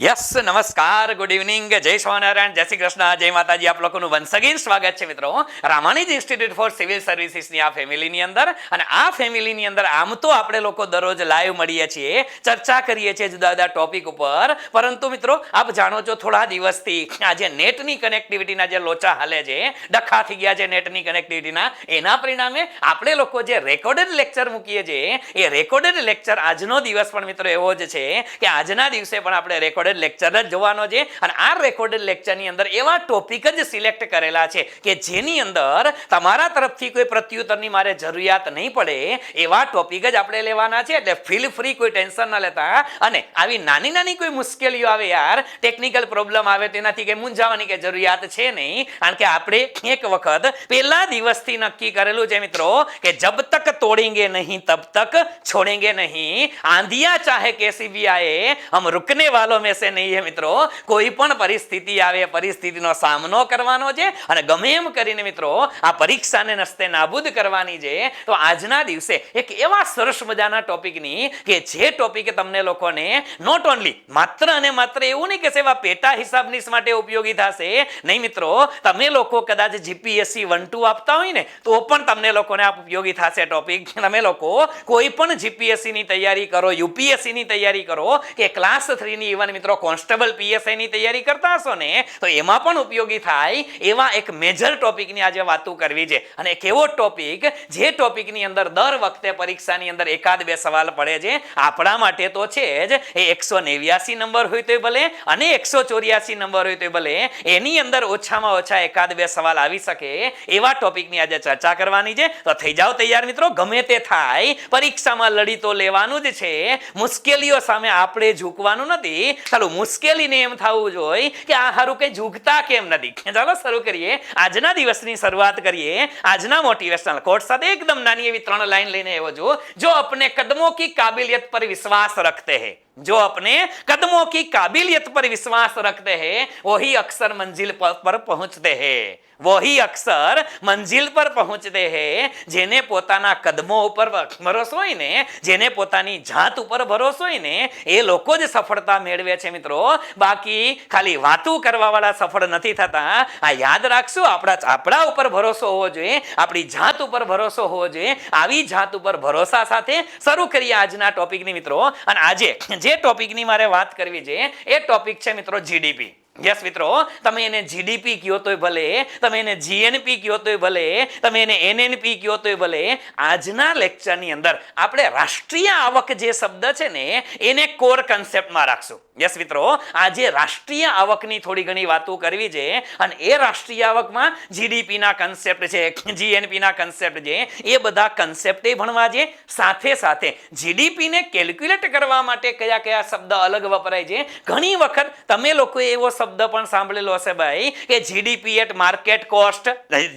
Yes નમસ્કાર, good evening, જય સ્વામિનારાયણ, જય શ્રી કૃષ્ણ, જય માતાજી. આપ લોકોનું વન્સ અગેન સ્વાગત છે મિત્રો રામાનુજ ઇન્સ્ટિટ્યૂટ ફોર સિવિલ સર્વિસીસની આ ફેમિલીની અંદર. અને આ ફેમિલીની અંદર આમ તો આપણે લોકો દરરોજ લાઈવ મળીએ છીએ, ચર્ચા કરીએ છીએ જુદા જુદા ટોપિક ઉપર, પરંતુ મિત્રો આપ જાણો છો થોડા દિવસથી આ જે નેટની કનેક્ટિવિટીના જે લોચા હાલે છે, ડખા થઈ ગયા છે નેટની કનેક્ટિવિટીના, એના પરિણામે આપણે લોકો જે રેકોર્ડેડ લેક્ચર મૂકીએ છીએ એ રેકોર્ડેડ લેક્ચર આજનો દિવસ પણ મિત્રો એવો જ છે કે આજના દિવસે પણ આપણે રેકોર્ડેડ લેક્ચર જ જોવાનો છે. અને આ રેકોર્ડેડ લેક્ચરની અંદર એવા ટોપિક જ સિલેક્ટ કરેલા છે કે જેની અંદર તમારા તરફથી કોઈ પ્રત્યુત્તરની મારે જરૂરિયાત નહીં પડે એવા ટોપિક જ આપણે લેવાના છે. એટલે ફીલ ફ્રી, કોઈ ટેન્શન ન લેતા. અને આવી નાની નાની કોઈ મુશ્કેલીઓ આવે યાર, ટેકનિકલ પ્રોબ્લેમ આવે, તેનાથી કંઈ મૂંઝાવાની કે જરૂરિયાત છે નહીં. કારણ કે આપણે એક વખત પહેલા દિવસથી નક્કી કરેલું છે મિત્રો કે જબ તક તોડેંગે નહીં તબ તક છોડેંગે નહીં, આંધિયા ચાહે कैसी भी आए हम रुकने वालों में से નહીં. મિત્રો કોઈ પણ પરિસ્થિતિ આવે, પરિસ્થિતિનો સામનો કરવાનો છે અને ગમે એમ કરીને મિત્રો આ પરીક્ષાને નસ્તે નાબૂદ કરવાની છે. તો આજના દિવસે એક એવા સરસ મજાના ટોપિકની કે જે ટોપિક તમને લોકોને નોટ ઓનલી માત્ર અને માત્ર એવું નહીં કે સેવા પેટા હિસાબની માટે ઉપયોગી થશે નહીં મિત્રો, તમે લોકો કદાચ જીપીએસસી 1-2 આપતા હોય ને તો પણ તમને લોકોને આ ઉપયોગી થશે ટોપિક. તમે લોકો કોઈ પણ જીપીએસસી ની તૈયારી કરો, યુપીએસસી ની તૈયારી કરો કે ક્લાસ 3 ની ઇવન મિત્રો કોન્સ્ટેબલ પીએસઆઈ ની તૈયારી કરતા હશો ને તો એમાં પણ ઉપયોગી થાય એવા એક મેજર ટોપિકની આજે વાતો કરવી છે. અને એક એવો ટોપિક જે ટોપિકની અંદર દર વખતે પરીક્ષાની અંદર એકાદ બે સવાલ પડે છે. આપણા માટે તો છે જ એ 189 નંબર હોય તોય ભલે અને 184 નંબર હોય તોય ભલે, એની અંદર ઓછામાં ઓછા એકાદ બે સવાલ આવી શકે એવા ટોપિકની આજે ચર્ચા કરવાની છે. તો થઈ જાઓ તૈયાર મિત્રો, ગમે તે થાય પરીક્ષામાં લડી તો લેવાનું જ છે. મુશ્કેલીઓ સામે આપણે ઝૂકવાનું નથી. ચાલો મુશ્કેલીને એમ થવું જોઈએ કે આ હારું કઈ ઝૂકતા કેમ નથી. ચાલો શરૂ કરીએ, આજના દિવસની શરૂઆત કરીએ આજના મોટિવેશનલ કોટ સાથે. એકદમ નાની એવી 3 લાઈન લઈને આવ્યો છું. જો अपने कदमों की काबिलियत पर विश्वास रखते हैं, जो अपने कदमों की काबिलियत पर विश्वास रखते हैं वही अक्सर मंजिल पर पहुंचते हैं, वही अक्सर मंजिल पर पहुंचते हैं. જેને પોતાના કદમો ઉપર ભરોસો હોય ને, જેને પોતાની જાત ઉપર ભરોસો હોય ને એ લોકો જ સફળતા મેળવે છે મિત્રો. બાકી ખાલી વાતો કરવા વાળા સફળ નથી થતા. આ યાદ રાખશો, આપણા ઉપર ભરોસો હોવો જોઈએ, આપણી જાત ઉપર ભરોસો હોવો જોઈએ. આવી જાત ઉપર ભરોસા સાથે શરૂ કરીએ આજના ટોપિકની મિત્રો. અને આજે જે ટોપિકની મારે વાત કરવી છે એ ટોપિક છે મિત્રો જીડીપી. યસ મિત્રો, તમે એને જીડીપી કયો તોય ભલે, તમે એને જીએનપી કયો તોય ભલે, તમે એને એનએનપી કયો તોય ભલે. આજના લેક્ચરની અંદર આપણે રાષ્ટ્રીય આવક જે શબ્દ છે ને એને કોર કન્સેપ્ટમાં રાખશું. યસ મિત્રો, આજે રાષ્ટ્રીય આવકની થોડી ઘણી વાતો કરવી છે. અને એ રાષ્ટ્રીય આવકમાં જીડીપી ના કન્સેપ્ટ છે, જીએનપી ના કન્સેપ્ટ છે, એ બધા કન્સેપ્ટ ભણવા છે. સાથે સાથે જીડીપી ને કેલ્ક્યુલેટ કરવા માટે કયા કયા શબ્દ અલગ વપરાય છે. ઘણી વખત તમે લોકોએ એવો શબ્દ પણ સાંભળેલો હશે ભાઈ કે GDP at market cost,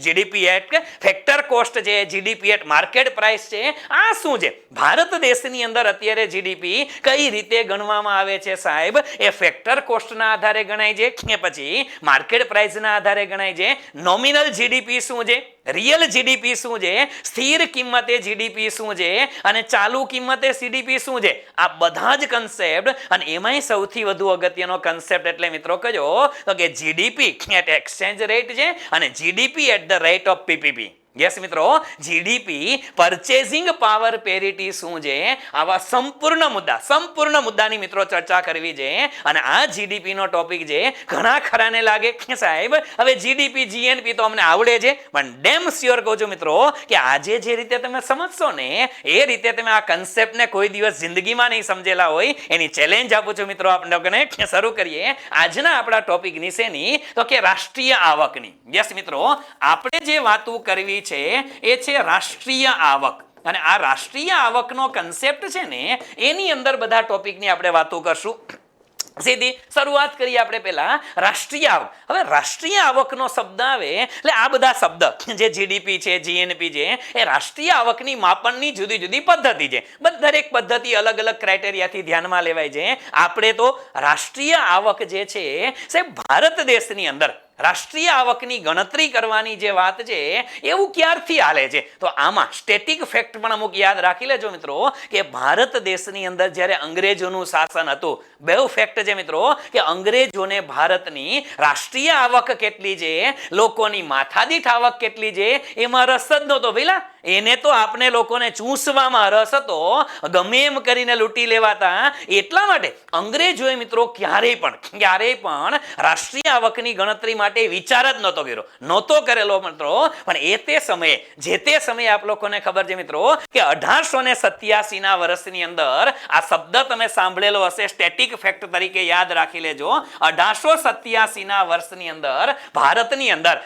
GDP at factor cost છે, જીડીપી એટ માર્કેટ પ્રાઇસ છે. આ શું છે? ભારત દેશની અંદર અત્યારે જીડીપી કઈ રીતે ગણવામાં આવે છે સાહેબ? એ ફેક્ટર કોસ્ટના આધારે ગણાય છે કે પછી માર્કેટ પ્રાઇસના આધારે ગણાય છે? નોમિનલ જીડીપી શું છે, રિયલ જીડીપી શું છે, સ્થિર કિંમતે જીડીપી શું છે અને ચાલુ કિંમતે સીડીપી શું છે? આ બધા જ કન્સેપ્ટ. અને એમાંય સૌથી વધુ અગત્યનો કન્સેપ્ટ એટલે મિત્રો કયો તો કે જીડીપી એટ એક્સચેન્જ રેટ છે અને GDP at the rate of PPP. Yes મિત્રો, જીડીપી પરચેઝિંગ પાવર પેરિટી શું છે? આવા સંપૂર્ણ મુદ્દાની મિત્રો ચર્ચા કરવી છે. અને આ જીડીપી નો ટોપિક છે. ઘણા ખરાને લાગે કે સાહેબ હવે જીડીપી જીએનપી તો અમને આવડે છે, પણ ડેમ શ્યોર કહું છું મિત્રો કે આજે જે રીતે તમે સમજશો ને એ રીતે તમે આ કન્સેપ્ટને કોઈ દિવસ જિંદગીમાં નહીં સમજેલા હોય એની ચેલેન્જ આપું છું મિત્રો આપણે લોકોને. શરૂ કરીએ આજના આપણા ટોપિકની શેની તો કે રાષ્ટ્રીય આવકની. યસ મિત્રો, આપણે જે વાતો કરવી છે એ છે રાષ્ટ્રીય આવક. અને આ રાષ્ટ્રીય આવકનો કન્સેપ્ટ છે ને એની અંદર બધા ટોપિકની આપણે વાતો કરશું. સીધી શરૂઆત કરીએ આપણે પહેલા રાષ્ટ્રીય આવક. હવે રાષ્ટ્રીય આવકનો શબ્દ આવે એટલે આ બધા શબ્દ જે જીડીપી છે, જીએનપી છે, એ રાષ્ટ્રીય આવકની માપનની જુદી જુદી પદ્ધતિ છે. દરેક પદ્ધતિ અલગ અલગ ક્રાઇટેરિયાથી ધ્યાનમાં લેવાય છે. આપણે તો રાષ્ટ્રીય આવક જે છે સાહેબ ભારત દેશની અંદર રાષ્ટ્રીય આવકની ગણતરી કરવાની જે વાત છે એવું ક્યારથી હાલે છે? તો આમાં સ્ટેટિક ફેક્ટ પણ અમુક યાદ રાખી લેજો મિત્રો કે ભારત દેશની અંદર જ્યારે અંગ્રેજોનું શાસન હતું, બેઉ ફેક્ટ છે મિત્રો કે અંગ્રેજોને ભારતની રાષ્ટ્રીય આવક કેટલી છે, લોકોની માથાદીઠ આવક કેટલી છે એમાં રસ જ નહોતો ભઈલા. એને તો આપણે લોકોને ચૂસવામાં રસ હતો, ગમે એમ કરીને લૂંટી લેવાતા. એટલા માટે અંગ્રેજોએ મિત્રો ક્યારેય પણ રાષ્ટ્રીય આવકની ગણતરી માટે વિચાર જ નહોતો કરેલો મિત્રો. પણ જે તે સમયે આપ લોકોને ખબર છે મિત્રો કે 1887 ના વર્ષની અંદર આ શબ્દ તમે સાંભળેલો હશે, સ્ટેટિક ફેક્ટ તરીકે યાદ રાખી લેજો. 1887 ના વર્ષની અંદર ભારતની અંદર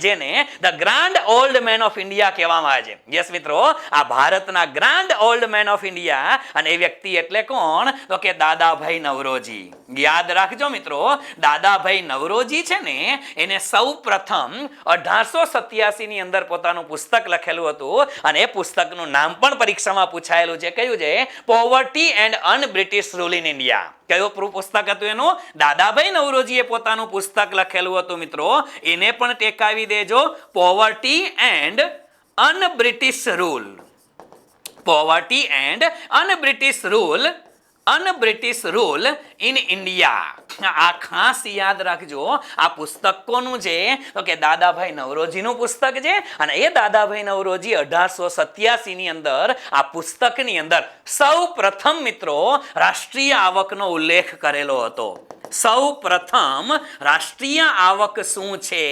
જેને the grand old man of India કહેવામાં આવે છે. યસ મિત્રો, આ ભારતના grand old man of India, અને એ વ્યક્તિ એટલે કોણ? તો કે દાદાભાઈ નવરોજી. યાદ રાખજો મિત્રો, દાદાભાઈ નવરોજી છે ને એને સૌ પ્રથમ 1887 ની અંદર પોતાનું પુસ્તક લખેલું હતું, અને એ પુસ્તકનું નામ પણ પરીક્ષામાં પૂછાયેલું છે. કયું છે? Poverty and unBritish rule in India. કયું પુસ્તક હતું એનું? દાદાભાઈ નવરોજીએ પોતાનું પુસ્તક લખેલું હતું મિત્રો. એને પણ ટેકાવી દેજો. Poverty and unBritish rule. Poverty and unBritish rule in India. આ ખાસ યાદ રાખજો. આ પુસ્તક કોનું છે? તો કે દાદાભાઈ નવરોજીનું પુસ્તક છે. અને એ દાદાભાઈ નવરોજી 1887 ની અંદર આ પુસ્તકની અંદર સૌ પ્રથમ મિત્રો રાષ્ટ્રીય આવકનો ઉલ્લેખ કરેલો હતો. સૌ પ્રથમ રાષ્ટ્રીય આવક શું છે,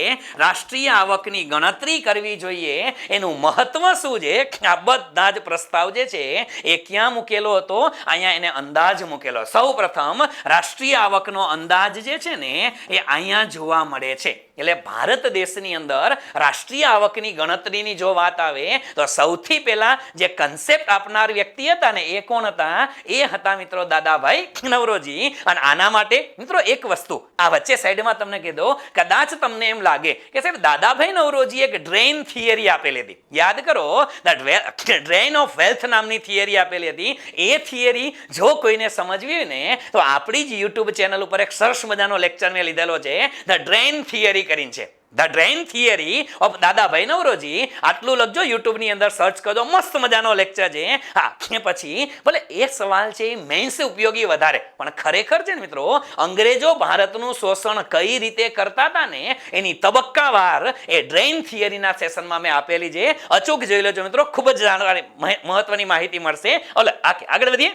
રાષ્ટ્રીય આવકની ગણતરી કરવી જોઈએ, એનું મહત્વ શું છે, આ બધા જ પ્રસ્તાવ જે છે એ ક્યાં મૂકેલો હતો? અહીંયા એને અંદાજ મૂકેલો. સૌ પ્રથમ રાષ્ટ્રીય આવકનો અંદાજ જે છે ને એ અહીંયા જોવા મળે છે. એટલે ભારત દેશની અંદર રાષ્ટ્રીય આવકની ગણતરીની જો વાત આવે તો સૌથી પહેલા જે કન્સેપ્ટ આપનાર વ્યક્તિ હતા ને એ કોણ હતા? એ હતા મિત્રો દાદાભાઈ નવરોજી. અને આના માટે મિત્રો એક વસ્તુ આ વચ્ચે સાઈડમાં તમને કહી દો, કદાચ તમને એમ લાગે કે સાહેબ દાદાભાઈ નવરોજી એક ડ્રેઇન થિયરી આપેલી હતી. યાદ કરો, ડ્રેઇન ઓફ વેલ્થ નામની થિયરી આપેલી હતી. એ થિયરી જો કોઈને સમજવી હોય ને તો આપણી જ યુટ્યુબ ચેનલ ઉપર એક સરસ મજાનો લેક્ચર મેં લીધેલો છે, ધ ડ્રેઇન થિયરી કરીને છે. The drain theory of Dadabhai Naoroji. આટલું લખજો, યુટ્યુબ ની અંદર સર્ચ કરજો, મસ્ત મજાનો લેક્ચર છે. હા, પછી ભલે એ સવાલ છે એ મેન્સ ઉપયોગી વધારે, પણ ખરેખર છે ને મિત્રો અંગ્રેજો ભારતનું શોષણ કઈ રીતે કરતા હતા ને એની તબક્કાવાર એ ડ્રેઇન થિયરીના સેશનમાં મેં આપેલી છે. અચૂક જોઈ લેજો મિત્રો, ખૂબ જ જાણવાની મહત્વની માહિતી મળશે. આગળ વધીએ.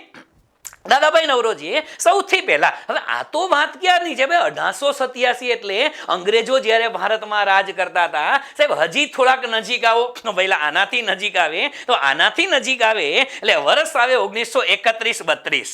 દાદાભાઈ નવરોજીએ સૌથી પહેલા, હવે આ તો વાત ક્યારની છે ભાઈ? 1887 એટલે અંગ્રેજો જ્યારે ભારતમાં રાજ કરતા હતા. સાહેબ હજી થોડાક નજીક આવો, પહેલા આનાથી નજીક આવે તો આનાથી નજીક આવે એટલે વર્ષ આવે 1931-32.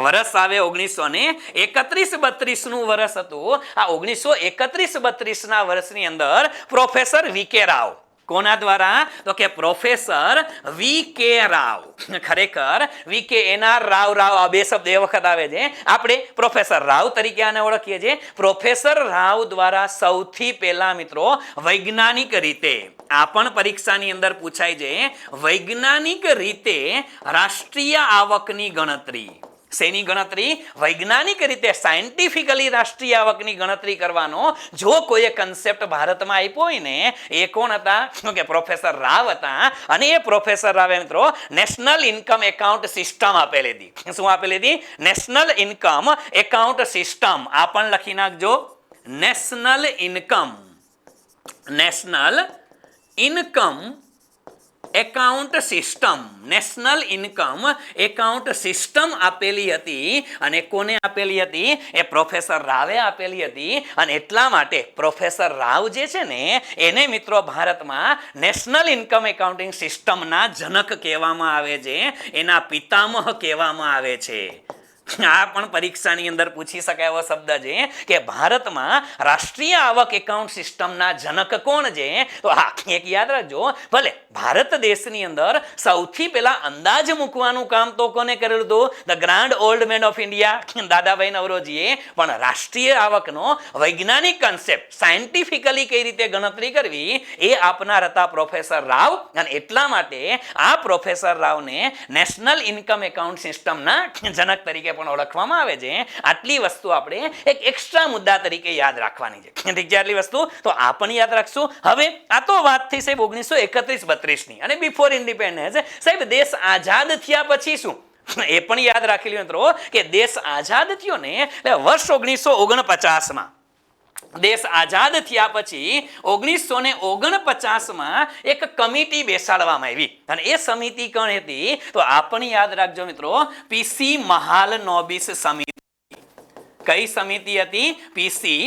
વર્ષ આવે 1931-32 નું વર્ષ હતું. આ 1931-32 ના વર્ષની અંદર પ્રોફેસર વી.કે. રાવ. કોના દ્વારા? તો કે પ્રોફેસર વી.કે. રાવ. ખરેખર વી.કે.એન.આર. રાવ આ બે શબ્દ એ વખત આવે છે. આપણે પ્રોફેસર રાવ તરીકે આને ઓળખીએ છીએ. પ્રોફેસર રાવ દ્વારા સૌથી પહેલા મિત્રો વૈજ્ઞાનિક રીતે, આ પણ પરીક્ષાની અંદર પૂછાય છે, વૈજ્ઞાનિક રીતે રાષ્ટ્રીય આવકની ગણતરી. શેની ગણતરી? વૈજ્ઞાનિક રીતે, સાયન્ટિફિકલી રાષ્ટ્રીય આવકની ગણતરી કરવાનો જો કોઈએ કન્સેપ્ટ ભારતમાં આપ્યો હોય ને એ કોણ હતા? કે પ્રોફેસર રાવ હતા. અને એ પ્રોફેસર રાવે મિત્રો નેશનલ ઇન્કમ એકાઉન્ટ સિસ્ટમ આપેલી હતી. શું આપેલી હતી? National income account system. આ પણ લખી નાખજો, national income account system. National income account system આપેલી હતી. અને કોને આપેલી હતી? એ પ્રોફેસર રાવે આપેલી હતી. અને એટલા માટે પ્રોફેસર રાવ જે છે ને એને મિત્રો ભારતમાં નેશનલ ઇન્કમ એકાઉન્ટિંગ સિસ્ટમના જનક કહેવામાં આવે છે, એના પિતામહ કહેવામાં આવે છે. આ પણ પરીક્ષાની અંદર પૂછી શકાય એવો શબ્દ છે કે ભારતમાં રાષ્ટ્રીય આવક એકાઉન્ટ સિસ્ટમના જનક કોણ છે? તો હા, એક યાદ રાખજો, ભલે ભારત દેશની અંદર સૌથી પહેલા અંદાજ મૂકવાનું કામ તો કોને કરેલું હતું? The grand old man of India Dadabhai નવરોજીએ. પણ રાષ્ટ્રીય આવકનો વૈજ્ઞાનિક કન્સેપ્ટ સાયન્ટિફિકલી કઈ રીતે ગણતરી કરવી એ આપનાર હતા પ્રોફેસર રાવ. અને એટલા માટે આ પ્રોફેસર રાવને નેશનલ ઇન્કમ એકાઉન્ટ સિસ્ટમના જનક તરીકે પણ ઓળખવામાં આવે છે. આટલી વસ્તુ આપણે એક એક્સ્ટ્રા મુદ્દા તરીકે યાદ રાખવાની છે. ઠીક છે, આટલી વસ્તુ તો આ પણ યાદ રાખશું. હવે આ તો વાત થઈ સાહેબ 1931-32ની અને બિફોર ઇન્ડિપેન્ડન્સ. સાહેબ દેશ આઝાદ થયા પછી શું એ પણ યાદ રાખી લ્યો મિત્રો કે દેશ આઝાદ થયો ને એટલે વર્ષ 1949માં દેશ આઝાદ થયા પછી 1949માં એક કમિટી બેસાડવામાં આવી અને એ સમિતિ કોણ હતી તો આ પણ યાદ રાખજો મિત્રો, પીસી મહાલનોબિસ સમિતિ. કઈ સમિતિ હતી? પીસી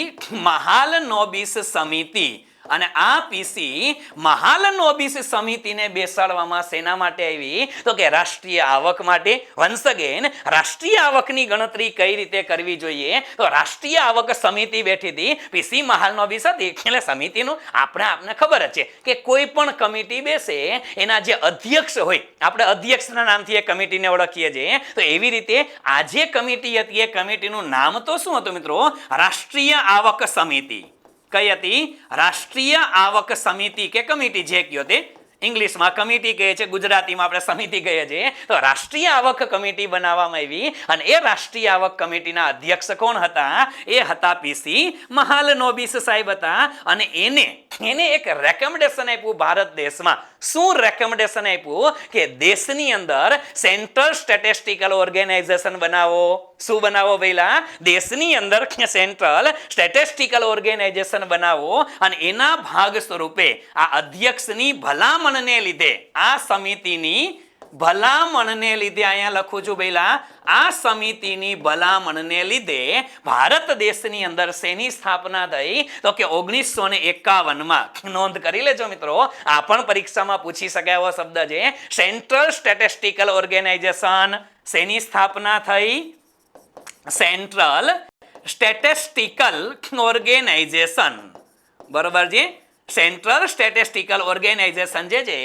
મહાલનોબિસ સમિતિ. અને આ પીસી મહાલનોબિસ સમિતિને બેસાડવામાં શેના માટે આવી તો કે રાષ્ટ્રીય આવક માટે. વન્સ અગેન રાષ્ટ્રીય આવકની ગણતરી કઈ રીતે કરવી જોઈએ તો રાષ્ટ્રીય આવક સમિતિ બેઠી હતી, પીસી મહાલનોબિસ હતી. એટલે સમિતિનું આપને ખબર જ છે કે કોઈ પણ કમિટી બેસે એના જે અધ્યક્ષ હોય, આપણે અધ્યક્ષના નામથી એ કમિટીને ઓળખીએ છીએ. તો એવી રીતે આ જે કમિટી હતી એ કમિટીનું નામ તો શું હતું મિત્રો? રાષ્ટ્રીય આવક સમિતિ. કઈ હતી? રાષ્ટ્રીય આવક સમિતિ કે કમિટી, જે કયો તે. ઇંગ્લિશમાં કમિટી કહે છે, ગુજરાતીમાં આપણે સમિતિ કહીએ છીએ. તો રાષ્ટ્રીય આવક કમિટી બનાવવામાં આવી અને એ રાષ્ટ્રીય આવક કમિટીના અધ્યક્ષ કોણ હતા? એ હતા પીસી મહાલનોબિસ સાહેબ હતા. અને એને એક રેકમેન્ડેશન આપ્યું ભારત દેશમાં. શું રેકમેન્ડેશન આપ્યું કે દેશની અંદર સેન્ટ્રલ સ્ટેટિસ્ટિકલ ઓર્ગેનાઇઝેશન બનાવો. શું બનાવો? પહેલા દેશની અંદર સેન્ટ્રલ સ્ટેટિસ્ટિકલ ઓર્ગેનાઇઝેશન બનાવો અને એના ભાગ સ્વરૂપે આ અધ્યક્ષની ભલામણને લીધે, આ સમિતિની ભલામણને લીધે, અહીંયા લખું છું પહેલા, આ સમિતિની ભલામણને લીધે ભારત દેશની અંદર શેની સ્થાપના થઈ તો કે 1951માં. નોંધ કરી લેજો મિત્રો, આ પણ પરીક્ષામાં પૂછી શકાય એવો શબ્દ છે. Central statistical organisation. શેની સ્થાપના થઈ? Central statistical organisation. બરોબર છે? સેન્ટ્રલ સ્ટેટિસ્ટિકલ ઓર્ગેનાઇઝેશન જે છે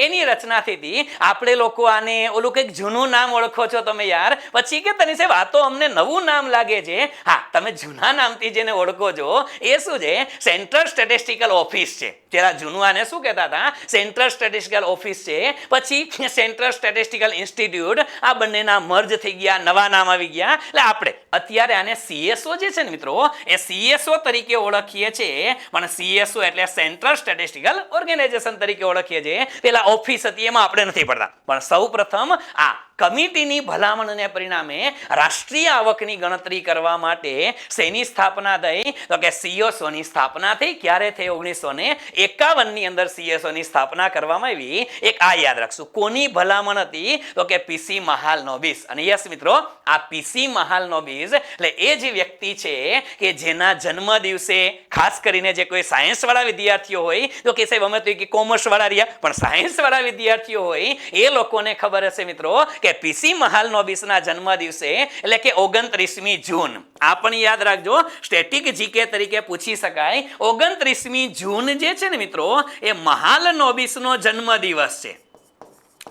એની રચના થઈ હતી. આપણે લોકો આને ઓલું કંઈક જૂનું નામ ઓળખો છો તમે યાર, પછી કે તને સાહેબ આ તો અમને નવું નામ લાગે છે. હા, તમે જૂના નામથી જેને ઓળખો છો એ શું છે? સેન્ટ્રલ સ્ટેટિસ્ટિકલ ઓફિસ છે. પેલા જૂનું આને શું કહેતા હતા? સેન્ટ્રલ સ્ટેટિસ્ટિકલ ઓફિસ છે. પછી સેન્ટ્રલ સ્ટેટિસ્ટિકલ ઇન્સ્ટિટ્યૂટ. આ બંનેના મર્જ થઈ ગયા, નવા નામ આવી ગયા. એટલે આપણે અત્યારે આને CSO જે છે ને મિત્રો, એ CSO તરીકે ઓળખીએ છીએ. પણ CSO એટલે સેન્ટ્રલ સ્ટેટિસ્ટિકલ ઓર્ગેનાઇઝેશન તરીકે ઓળખીએ છીએ. પેલા ઓફિસ હતી એમાં આપણે નથી પડતા. પણ સૌ પ્રથમ આ કમિટીની ભલામણને પરિણામે રાષ્ટ્રીય આવકની ગણતરી કરવા માટે શેની સ્થાપના થઈ તો કે CSO ની સ્થાપના થઈ. ક્યારે થઈ? 1951ની અંદર CSO ની સ્થાપના કરવામાં આવી. એક આ યાદ રાખશું. કોની ભલામણ હતી તો કે પીસી મહાલનોબિસ. અને યસ મિત્રો, આ પીસી મહાલનોબિસ એટલે એ જ વ્યક્તિ છે કે જેના જન્મ દિવસે ખાસ કરીને જે કોઈ સાયન્સ વાળા વિદ્યાર્થીઓ હોય તો કે સાહેબ અમે તો કે કોમર્સ વાળા રહ્યા, પણ સાયન્સ વાળા વિદ્યાર્થીઓ હોય એ લોકોને ખબર હશે મિત્રો કે પીસી મહાલનોબિસના જન્મ દિવસે એટલે કે 29મી જૂન. આ પણ યાદ રાખજો, સ્ટેટિક જીકે તરીકે પૂછી શકાય. 29મી જૂન જે છે ને મિત્રો, એ મહાલનોબિસનો જન્મ દિવસ છે.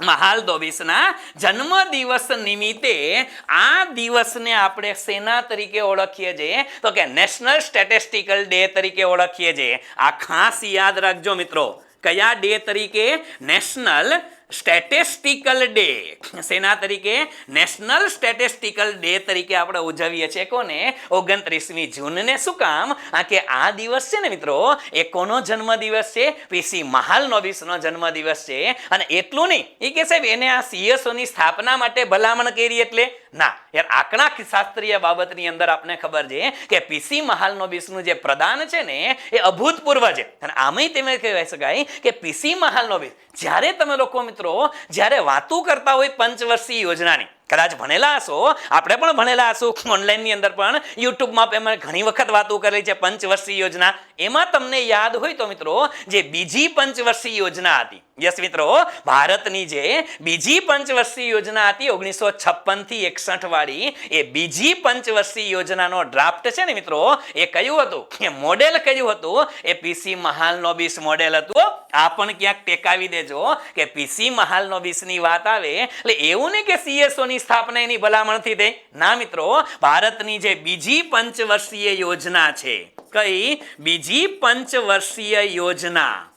મહાલનોબિસના જન્મ દિવસ નિમિત્તે આ દિવસને આપણે શેના તરીકે ઓળખીએ છીએ તો કે નેશનલ સ્ટેટિસ્ટિકલ ડે તરીકે ઓળખીએ છીએ. આ ખાસ યાદ રાખજો મિત્રો. કયા ડે તરીકે? National statistical day. શેના તરીકે? નેશનલ સ્ટેટિસ્ટિકલ ડે તરીકે આપણે ઉજવીએ છીએ. કોને? 29મી જૂનને. શું કામ? કે આ દિવસ છે ને મિત્રો, એ કોનો જન્મદિવસ છે? પીસી મહાલનોબિસનો જન્મદિવસ છે. અને એટલું નહીં, એ કે સાહેબ એને આ CSO ની સ્થાપના માટે ભલામણ કરી એટલે ના યાર, આંકડા શાસ્ત્રીય બાબતની અંદર આપણે ખબર છે કે પીસી મહાલનોબિસનું જે પ્રદાન છે ને એ અભૂતપૂર્વ છે. અને આમાંય તમે કહેવાય શકાય કે પીસી મહાલનોબિસ, જ્યારે તમે લોકો મિત્રો જ્યારે વાતો કરતા હોય પંચવર્ષીય યોજનાની, કદાચ ભણેલા હશો, આપણે પણ ભણેલા હશું, ઓનલાઈનની અંદર પણ યુટ્યુબમાં પણ ઘણી વખત વાતો કરેલી છે પંચવર્ષીય યોજના. એમાં તમને યાદ હોય તો મિત્રો, જે બીજી પંચવર્ષીય યોજના હતી, યસ મિત્રો, ભારતની જે બીજી પંચવર્ષીય યોજના હતી 1956 થી 61 વાળી, એ બીજી પંચવર્ષીય યોજનાનો ડ્રાફ્ટ છે ને મિત્રો, એ કયું હતું? એ મોડેલ કયું હતું? એ પીસી મહાલનોબિસ મોડેલ હતું. આ પણ ક્યાંક ટેકાવી દેજો કે પીસી મહાલનોબિસની વાત આવે એટલે એવું નહીં કે CSO ની સ્થાપના એની ભલામણથી થઈ. ના મિત્રો, ભારતની જે બીજી પંચવર્ષીય યોજના છે, કઈ? બીજી પંચવર્ષીય યોજના.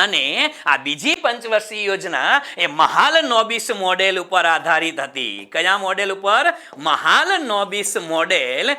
અને આ બીજી પંચવર્ષીય યોજના એ મહાલ નોબિસ મોડેલ ઉપર આધારિત હતી. કયા મોડેલ ઉપર? મહાલ નોબિસ મોડેલ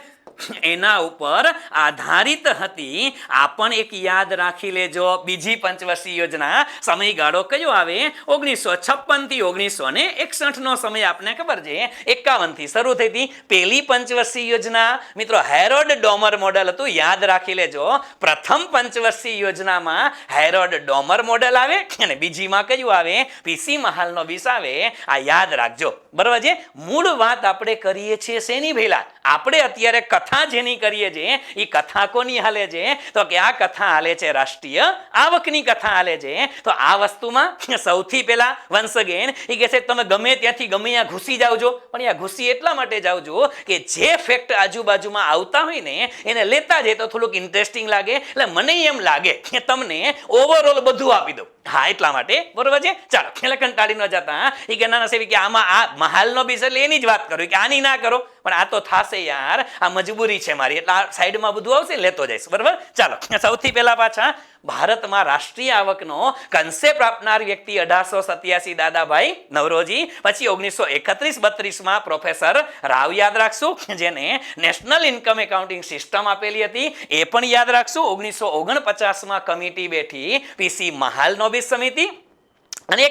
એના ઉપર આધારિત હતી. આ પણ એક યાદ રાખી લેજો. બીજી પંચવર્ષીય યોજના સમયગાળો કયો આવે? 1956 થી 1961 નો સમય આપને ખબર છે. 51 થી શરૂ થઈ હતી પહેલી પંચવર્ષીય યોજના. મિત્રો હેરોલ્ડ ડોમર મોડેલ હતું, યાદ રાખી લેજો. પ્રથમ પંચવર્ષીય યોજનામાં હેરોલ્ડ ડોમર મોડેલ આવે અને બીજીમાં કયું આવે? પીસી મહાલનોબિસ આવે. આ યાદ રાખજો, બરાબર છે. મૂળ વાત આપણે કરીએ છીએ શેની ભેલા? આપણે અત્યારે કથા જેની કરીએ છીએ એ કથા કોની હાલે છે? તો કે આ કથા હાલે છે રાષ્ટ્રીય આવકની કથા હાલે છે. તો આ વસ્તુમાં સૌથી પહેલા વન્સ અગેન એ કહે છે તમે ગમે ત્યાંથી ગમે ત્યાં ઘૂસી જાવજો, પણ ત્યાં ઘૂસી એટલા માટે જાવજો કે જે ફેક્ટ આજુબાજુમાં આવતા હોય ને એને લેતા જાય તો થોડુંક ઇન્ટરેસ્ટિંગ લાગે. એટલે મને એમ લાગે કે તમને ઓવરઓલ બધું આપી દઉં. હા, એટલા માટે, બરોબર છે. ચાલો, એટલે કંટાળી ન જતા એ કે નાના સેવી કે આમાં આ મહાલનોબિસ એટલે એની જ વાત કરું કે આની ના કરો, પણ આ તો થાશે યાર, આ મજબૂરી છે મારી, એટલે આ સાઈડમાં બધું આવશે લેતો જઈશ, બરાબર. ચાલો, સૌથી પહેલા પાછા ભારતમાં રાષ્ટ્રીય આવકનો કન્સેપ્ટ આપનાર વ્યક્તિ 1887 દાદાભાઈ નવરોજી. પછી 1931-32 પ્રોફેસર રાવ યાદ રાખશું, જેને નેશનલ ઇન્કમ એકાઉન્ટિંગ સિસ્ટમ આપેલી હતી, એ પણ યાદ રાખશું. 1949 કમિટી બેઠી, પીસી મહાલનોબિસ સમિતિ. અને એ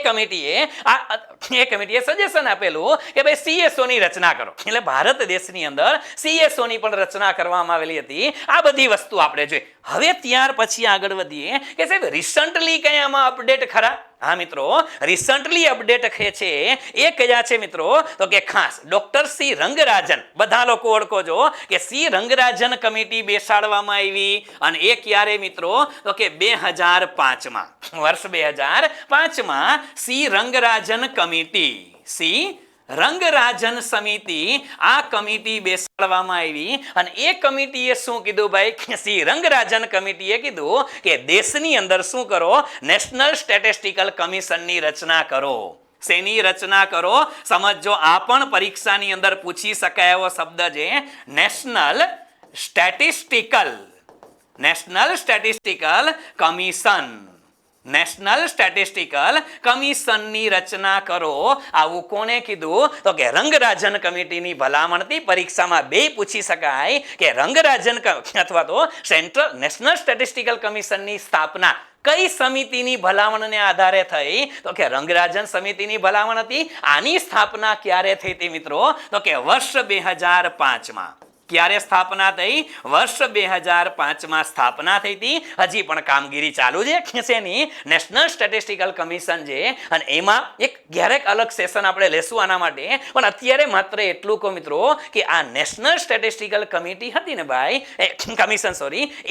કમિટીએ સજેશન આપેલું કે ભાઈ CSO ની રચના કરો. એટલે ભારત દેશની અંદર CSO ની પણ રચના કરવામાં આવેલી હતી. આ બધી વસ્તુ આપણે જોઈ. હવે ત્યાર પછી આગળ વધીએ કે સાહેબ રિસન્ટલી કયામાં અપડેટ ખરા? હા મિત્રો, રિસન્ટલી અપડેટ છે એ કયા છે મિત્રો? તો કે ખાસ ડોક્ટર સી રંગરાજન, બધા લોકો ઓળખો છો કે સી રંગરાજન કમિટી બેસાડવામાં આવી. અને એ ક્યારે મિત્રો? તો કે 2005 વર્ષ 2005 સી રંગરાજન કમિટી, સી રંગરાજન સમિતિ, આ કમિટી બેસાડવામાં આવી. અને એ કમિટીએ શું કીધું ભાઈ? સી રંગરાજન કમિટીએ કીધું કે દેશની અંદર શું કરો? નેશનલ સ્ટેટિસ્ટિકલ કમિશનની રચના કરો. શેની રચના કરો? સમજો, આ પણ પરીક્ષાની અંદર પૂછી શકાય એવો શબ્દ છે, national statistical commission. National statistical કમિશનની રચના કરો. આવું કોને કીધું? તો કે રંગરાજન કમિટીની ભલામણથી પરીક્ષામાં બે પૂછી શકાય કે રંગરાજન અથવા તો નેશનલ સ્ટેટિસ્ટિકલ કમિશનની સ્થાપના કઈ સમિતિની ભલામણને આધારે થઈ? તો કે રંગરાજન સમિતિની ભલામણ હતી. આની સ્થાપના ક્યારે થઈ હતી મિત્રો? તો કે વર્ષ 2005. ક્યારે સ્થાપના થઈ? વર્ષ 2005 સ્થાપના થઈ હતી. હજી પણ કામગીરી ચાલુ છે શેની? નેશનલ સ્ટેટિસ્ટિકલ કમિશન છે. અને એમાં એક ક્યારેક અલગ સેશન આપણે લેશું આના માટે, પણ અત્યારે માત્ર એટલું કહો મિત્રો કે આ નેશનલ સ્ટેટિસ્ટિકલ કમિટી હતી ને ભાઈ,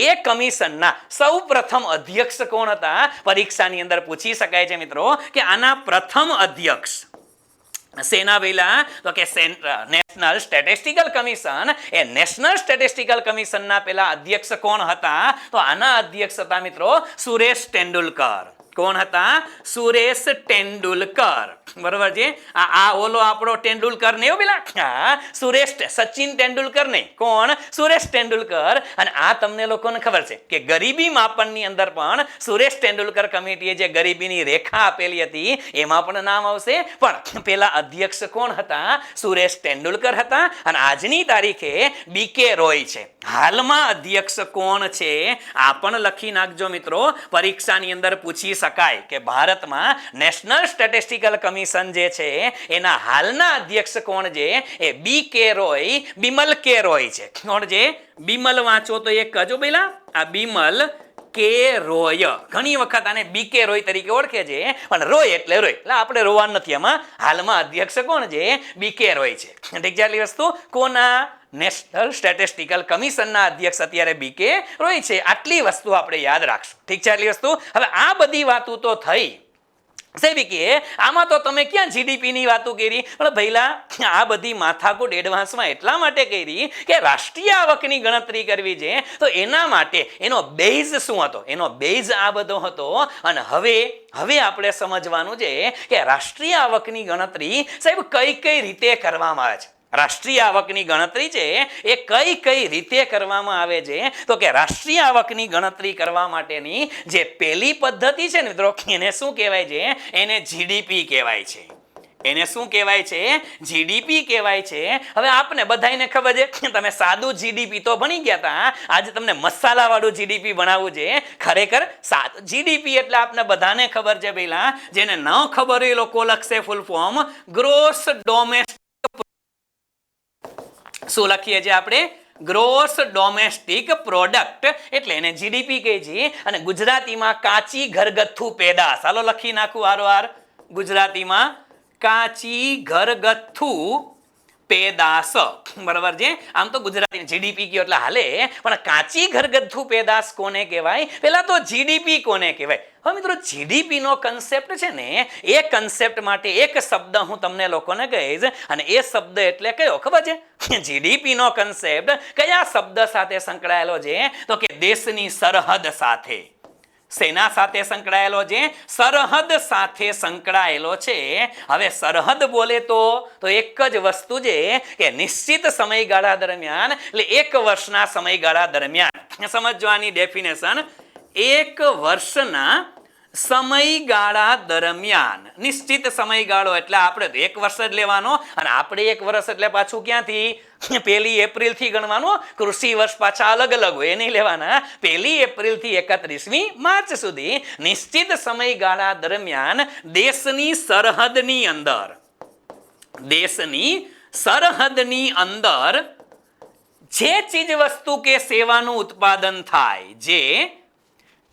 એ કમિશનના સૌ પ્રથમ અધ્યક્ષ કોણ હતા? પરીક્ષાની અંદર પૂછી શકાય છે મિત્રો કે આના પ્રથમ અધ્યક્ષ સેના વેલા? તો કે નેશનલ સ્ટેટિસ્ટિકલ કમિશન, એ નેશનલ સ્ટેટિસ્ટિકલ કમિશનના પેલા અધ્યક્ષ કોણ હતા? તો આના અધ્યક્ષ હતા મિત્રો સુરેશ તેંડુલકર. કોણ હતા? સુરેશ તેંડુલકર, બરોબર છે. આ ઓલો આપણો તેંડુલકર નહીં પેલા, સચિન તેંડુલકર નહીં. કોણ? સુરેશ તેંડુલકર. અને આ તમને લોકોને ખબર છે કે ગરીબી માપનની અંદર પણ સુરેશ તેંડુલકર કમિટીએ જે ગરીબીની રેખા આપેલી હતી એમાં પણ નામ આવશે. પણ પેલા અધ્યક્ષ કોણ હતા? સુરેશ તેંડુલકર હતા. અને આજની તારીખે BK રોય છે. હાલમાં અધ્યક્ષ કોણ છે? આ પણ લખી નાખજો મિત્રો, પરીક્ષાની અંદર પૂછી શકાય કે ભારતમાં નેશનલ સ્ટેટિસ્ટિકલ કમિશન જે છે એના હાલના અધ્યક્ષ કોણ છે? એ BK રોય, બિમલ કે રોય છે. કોણ છે? બિમલ વાંચો તો એક કજો પેલા, આ બિમલ કે રોય. ઘણી વખત આને BK રોય તરીકે ઓળખે છે, પણ રોય એટલે રોય, એટલે આપણે રોવાનું નથી. આમાં હાલમાં અધ્યક્ષ કોણ છે? BK રોય છે. ઠીક છે. આટલી વસ્તુ કોના? નેશનલ સ્ટેટિસ્ટિકલ કમિશનના અધ્યક્ષ અત્યારે BK રોય છે. આટલી વસ્તુ આપણે યાદ રાખશું. ઠીક છે. આટલી વસ્તુ. હવે આ બધી વાતો તો થઈ સાહેબ કે આમાં તો તમે ક્યાં GDP ની વાતો કરી? પણ ભઈલા આ બધી માથાકૂટ એડવાન્સમાં એટલા માટે કરી કે રાષ્ટ્રીય આવકની ગણતરી કરવી છે, તો એના માટે એનો બેઝ શું હતો? એનો બેઝ આ બધો હતો. અને હવે આપણે સમજવાનું છે કે રાષ્ટ્રીય આવકની ગણતરી સાહેબ કઈ રીતે કરવામાં આવે છે. રાષ્ટ્રીય આવકની ગણતરી છે એ કઈ કઈ રીતે કરવામાં આવે છે? તો કે રાષ્ટ્રીય આવકની ગણતરી કરવા માટેની જે પહેલી પદ્ધતિ છે ને મિત્રો, એને શું કહેવાય છે? એને જીડીપી કહેવાય છે. એને શું કહેવાય છે? જીડીપી કહેવાય છે. હવે આપને બધાને ખબર છે, તમે સાદું જીડીપી તો ભણી ગયા હતા, આજે તમને મસાલાવાળું જીડીપી ભણાવવું છે. ખરેખર સાદું જીડીપી એટલે આપને બધાને ખબર છે. પહેલા જેને ન ખબર હોય એ લોકો લખશે ફૂલ ફોર્મ ગ્રોસ ડોમેસ્ટિક. શું લખીએ છીએ આપણે? ગ્રોસ ડોમેસ્ટિક પ્રોડક્ટ, એટલે એને જીડીપી કહે છે. અને ગુજરાતીમાં કાચી ઘરગથ્થુ પેદાશ. હાલો લખી નાખું હારોહાર. ગુજરાતીમાં કાચી ઘરગથ્થુ પેદાશ, બરાબર છે. આમ તો ગુજરાતી જીડીપી કયો એટલે હાલે, પણ કાચી ઘરગથ્થુ પેદાશ કોને કહેવાય? પેલા તો જીડીપી કોને કહેવાય? હવે મિત્રો, જીડીપી નો કન્સેપ્ટ છે ને, એ કન્સેપ્ટ માટે એક શબ્દ હું તમને લોકોને કહીશ. અને એ શબ્દ એટલે કયો ખબર છે? જીડીપી નો કન્સેપ્ટ કયા શબ્દ સાથે સંકળાયેલો છે? તો કે દેશની સરહદ સાથે. સેના સાથે સંકળાયેલો છે? સરહદ સાથે સંકળાયેલો છે. હવે સરહદ બોલે તો એક જ વસ્તુ છે કે નિશ્ચિત સમયગાળા દરમિયાન, એટલે 1 વર્ષના સમયગાળા દરમિયાન, સમજો આની ડેફિનેશન, 1 વર્ષના સમયગાળા દરમિયાન, નિશ્ચિત સમયગાળો એટલે આપણે 1 વર્ષ જ લેવાનો. અને આપણે 1 વર્ષ એટલે પાછું ક્યાંથી? 1 એપ્રિલથી ગણવાનું. કૃષિ વર્ષ પાછા અલગ અલગ હોય, એ નહીં લેવાના. 1 એપ્રિલથી 31મી માર્ચ સુધી નિશ્ચિત સમયગાળા દરમિયાન દેશની સરહદની અંદર, દેશની સરહદની અંદર જે ચીજ વસ્તુ કે સેવાનું ઉત્પાદન થાય, જે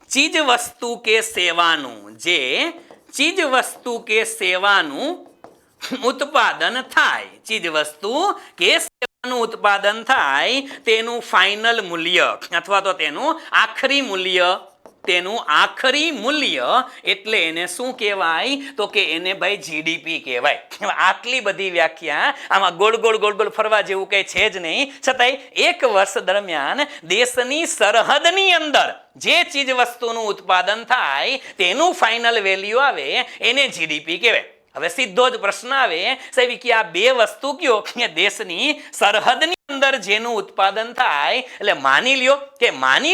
ચીજ વસ્તુ કે સેવાનું, જે ચીજ વસ્તુ કે સેવાનું ઉત્પાદન થાય, ચીજ વસ્તુ કે સેવાનું ઉત્પાદન થાય, તેનું ફાઇનલ મૂલ્ય અથવા તો તેનું આખરી મૂલ્ય, તેનું આખરી મૂલ્ય એટલે એને શું કહેવાય? તો કે એને ભાઈ જીડીપી કહેવાય. આટલી બધી વ્યાખ્યા, આમાં ગોળ ગોળ ગોળ ગોળ ફરવા જેવું કંઈ છે જ નહીં. છતાંય 1 વર્ષ દરમિયાન દેશની સરહદની અંદર જે ચીજ વસ્તુનું ઉત્પાદન થાય તેનું ફાઇનલ વેલ્યુ આવે, એને જીડીપી કહેવાય. હવે સીધો જ પ્રશ્ન આવે, સાહેબ કે આ બે વસ્તુ કયો? કે દેશની સરહદની અંદર જેનું ઉત્પાદન થાય, એટલે માની